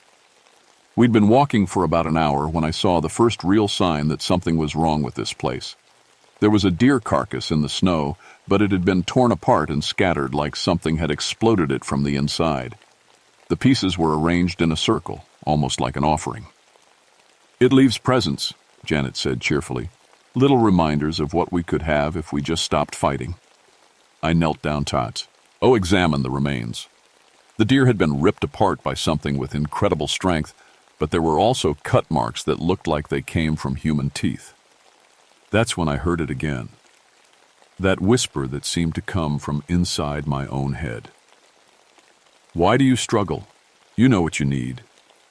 We'd been walking for about an hour when I saw the first real sign that something was wrong with this place. There was a deer carcass in the snow, but it had been torn apart and scattered like something had exploded it from the inside. The pieces were arranged in a circle, almost like an offering. "It leaves presents," Janet said cheerfully. "Little reminders of what we could have if we just stopped fighting." I knelt down to examine the remains. The deer had been ripped apart by something with incredible strength, but there were also cut marks that looked like they came from human teeth. That's when I heard it again. That whisper that seemed to come from inside my own head. "Why do you struggle? You know what you need.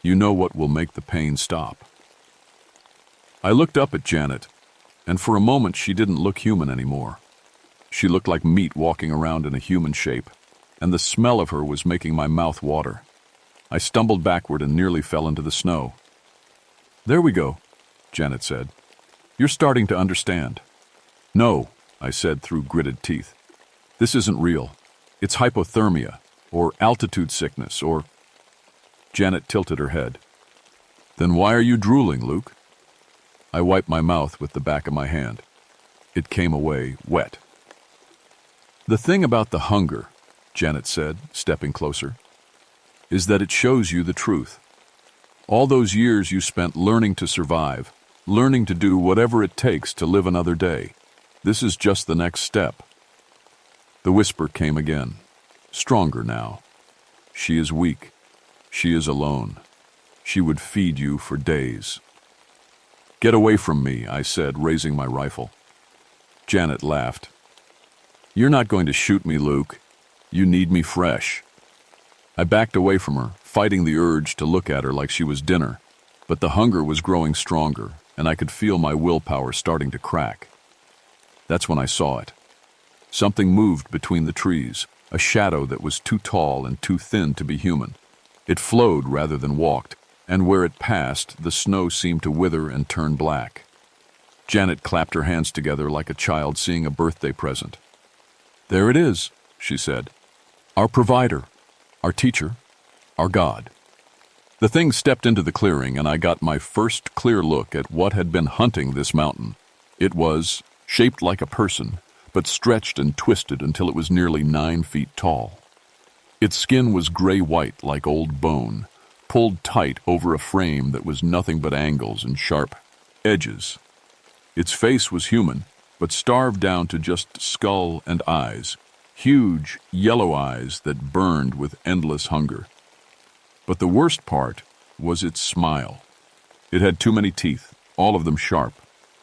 You know what will make the pain stop." I looked up at Janet. and for a moment she didn't look human anymore. She looked like meat walking around in a human shape, and the smell of her was making my mouth water. I stumbled backward and nearly fell into the snow. "There we go," Janet said. "You're starting to understand." "No," I said through gritted teeth. "This isn't real. It's hypothermia, or altitude sickness, or—" Janet tilted her head. "Then why are you drooling, Luke?" I wiped my mouth with the back of my hand. It came away wet. "The thing about the hunger," Janet said, stepping closer, "is that it shows you the truth. All those years you spent learning to survive, learning to do whatever it takes to live another day. This is just the next step." The whisper came again, stronger now. "She is weak. She is alone. She would feed you for days." "Get away from me," I said, raising my rifle. Janet laughed. "You're not going to shoot me, Luke. You need me fresh." I backed away from her, fighting the urge to look at her like she was dinner, but the hunger was growing stronger, and I could feel my willpower starting to crack. That's when I saw it. Something moved between the trees, a shadow that was too tall and too thin to be human. It flowed rather than walked, and where it passed, the snow seemed to wither and turn black. Janet clapped her hands together like a child seeing a birthday present. "There it is," she said. "Our provider, our teacher, our God." The thing stepped into the clearing, and I got my first clear look at what had been hunting this mountain. It was shaped like a person, but stretched and twisted until it was nearly 9 feet tall. Its skin was gray-white like old bone, pulled tight over a frame that was nothing but angles and sharp edges. Its face was human, but starved down to just skull and eyes, huge yellow eyes that burned with endless hunger. But the worst part was its smile. It had too many teeth, all of them sharp,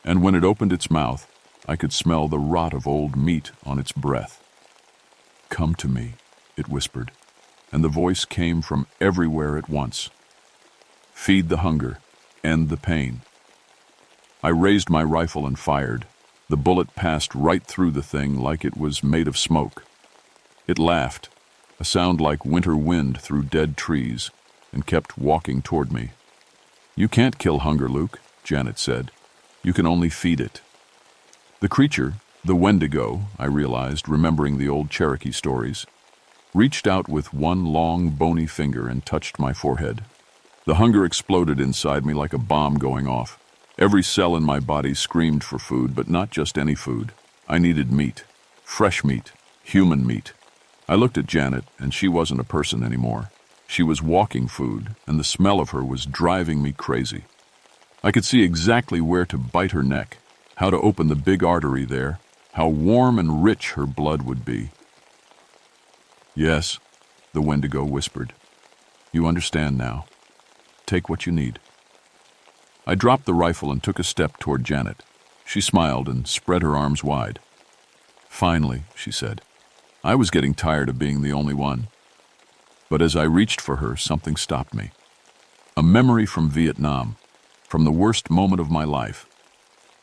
and when it opened its mouth, I could smell the rot of old meat on its breath. "Come to me," it whispered, and the voice came from everywhere at once. "Feed the hunger, end the pain." I raised my rifle and fired. The bullet passed right through the thing like it was made of smoke. It laughed, a sound like winter wind through dead trees, and kept walking toward me. "You can't kill hunger, Luke," Janet said. "You can only feed it." The creature, the Wendigo, I realized, remembering the old Cherokee stories, reached out with one long, bony finger and touched my forehead. The hunger exploded inside me like a bomb going off. Every cell in my body screamed for food, but not just any food. I needed meat, fresh meat, human meat. I looked at Janet, and she wasn't a person anymore. She was walking food, and the smell of her was driving me crazy. I could see exactly where to bite her neck, how to open the big artery there, how warm and rich her blood would be. "Yes," the Wendigo whispered. "You understand now. Take what you need." I dropped the rifle and took a step toward Janet. She smiled and spread her arms wide. "Finally," she said. I was getting tired of being the only one. But as I reached for her, something stopped me. A memory from Vietnam, from the worst moment of my life.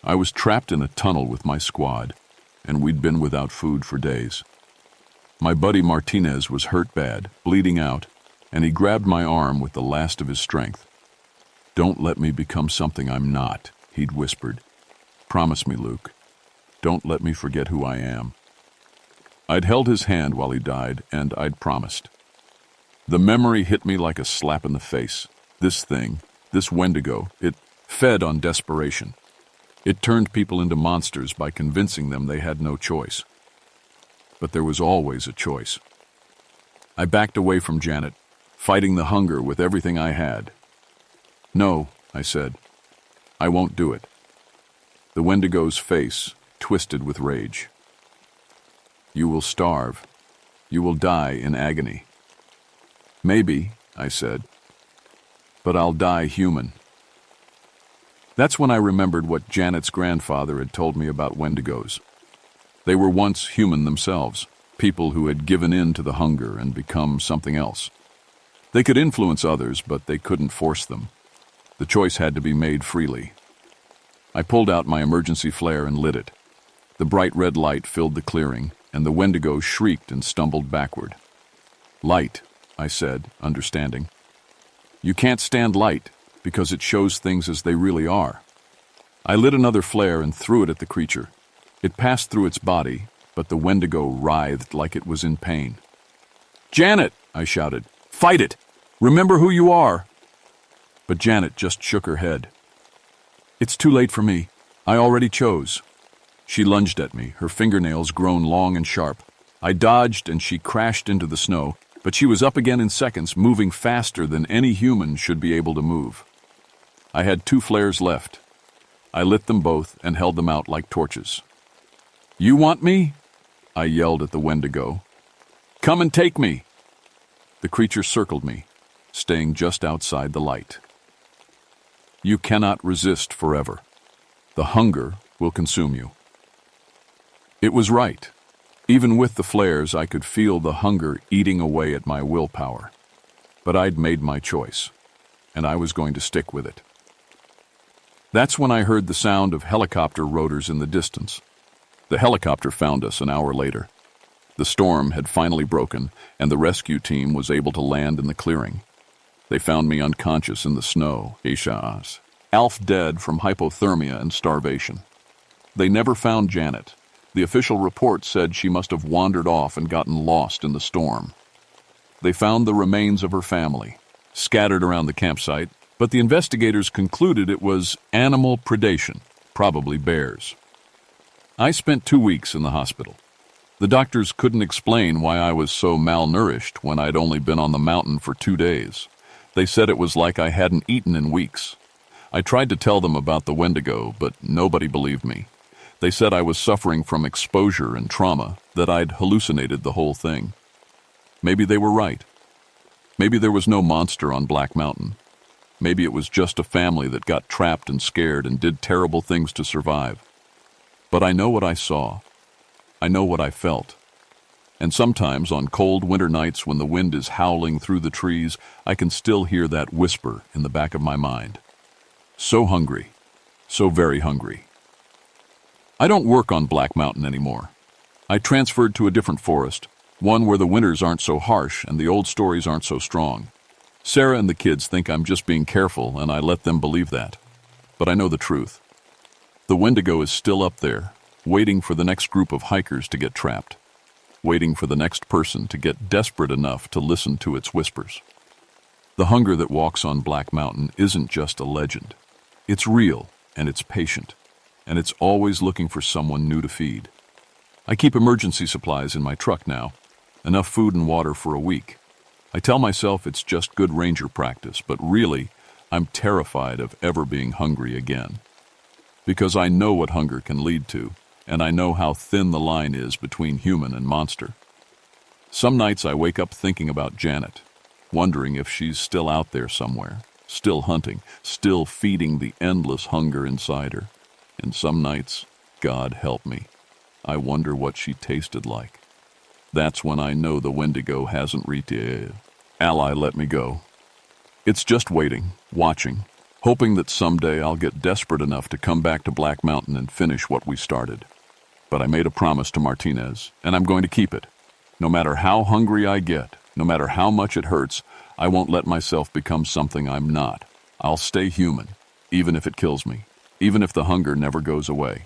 I was trapped in a tunnel with my squad, and we'd been without food for days. My buddy Martinez was hurt bad, bleeding out, and he grabbed my arm with the last of his strength. "Don't let me become something I'm not," he'd whispered. "Promise me, Luke. Don't let me forget who I am." I'd held his hand while he died, and I'd promised. The memory hit me like a slap in the face. This thing, this Wendigo, it fed on desperation. It turned people into monsters by convincing them they had no choice. But there was always a choice. I backed away from Janet, fighting the hunger with everything I had. "No," I said. "I won't do it." The Wendigo's face twisted with rage. "You will starve. You will die in agony." "Maybe," I said, "but I'll die human." That's when I remembered what Janet's grandfather had told me about Wendigos. They were once human themselves, people who had given in to the hunger and become something else. They could influence others, but they couldn't force them. The choice had to be made freely. I pulled out my emergency flare and lit it. The bright red light filled the clearing, and the Wendigo shrieked and stumbled backward. "Light," I said, understanding. "You can't stand light, because it shows things as they really are." I lit another flare and threw it at the creature. It passed through its body, but the Wendigo writhed like it was in pain. "Janet!" I shouted. "Fight it! Remember who you are!" But Janet just shook her head. "It's too late for me. I already chose." She lunged at me, her fingernails grown long and sharp. I dodged and she crashed into the snow, but she was up again in seconds, moving faster than any human should be able to move. I had 2 flares left. I lit them both and held them out like torches. "You want me?" I yelled at the Wendigo. "Come and take me!" The creature circled me, staying just outside the light. You cannot resist forever. The hunger will consume you. It was right. Even with the flares, I could feel the hunger eating away at my willpower. But I'd made my choice, and I was going to stick with it. That's when I heard the sound of helicopter rotors in the distance. The helicopter found us an hour later. The storm had finally broken, and the rescue team was able to land in the clearing. They found me unconscious in the snow, half dead from hypothermia and starvation. They never found Janet. The official report said she must have wandered off and gotten lost in the storm. They found the remains of her family, scattered around the campsite, but the investigators concluded it was animal predation, probably bears. I spent 2 weeks in the hospital. The doctors couldn't explain why I was so malnourished when I'd only been on the mountain for 2 days. They said it was like I hadn't eaten in weeks. I tried to tell them about the Wendigo, but nobody believed me. They said I was suffering from exposure and trauma, that I'd hallucinated the whole thing. Maybe they were right. Maybe there was no monster on Black Mountain. Maybe it was just a family that got trapped and scared and did terrible things to survive. But I know what I saw. I know what I felt. And sometimes on cold winter nights when the wind is howling through the trees, I can still hear that whisper in the back of my mind. So hungry. So very hungry. I don't work on Black Mountain anymore. I transferred to a different forest, one where the winters aren't so harsh and the old stories aren't so strong. Sarah and the kids think I'm just being careful, and I let them believe that. But I know the truth. The Wendigo is still up there, waiting for the next group of hikers to get trapped, waiting for the next person to get desperate enough to listen to its whispers. The hunger that walks on Black Mountain isn't just a legend. It's real, and it's patient, and it's always looking for someone new to feed. I keep emergency supplies in my truck now, enough food and water for a week. I tell myself it's just good ranger practice, but really, I'm terrified of ever being hungry again. Because I know what hunger can lead to, and I know how thin the line is between human and monster. Some nights I wake up thinking about Janet, wondering if she's still out there somewhere, still hunting, still feeding the endless hunger inside her. And some nights, God help me, I wonder what she tasted like. That's when I know the Wendigo hasn't reached ally let me go. It's just waiting, watching, hoping that someday I'll get desperate enough to come back to Black Mountain and finish what we started. But I made a promise to Martinez, and I'm going to keep it. No matter how hungry I get, no matter how much it hurts, I won't let myself become something I'm not. I'll stay human, even if it kills me, even if the hunger never goes away.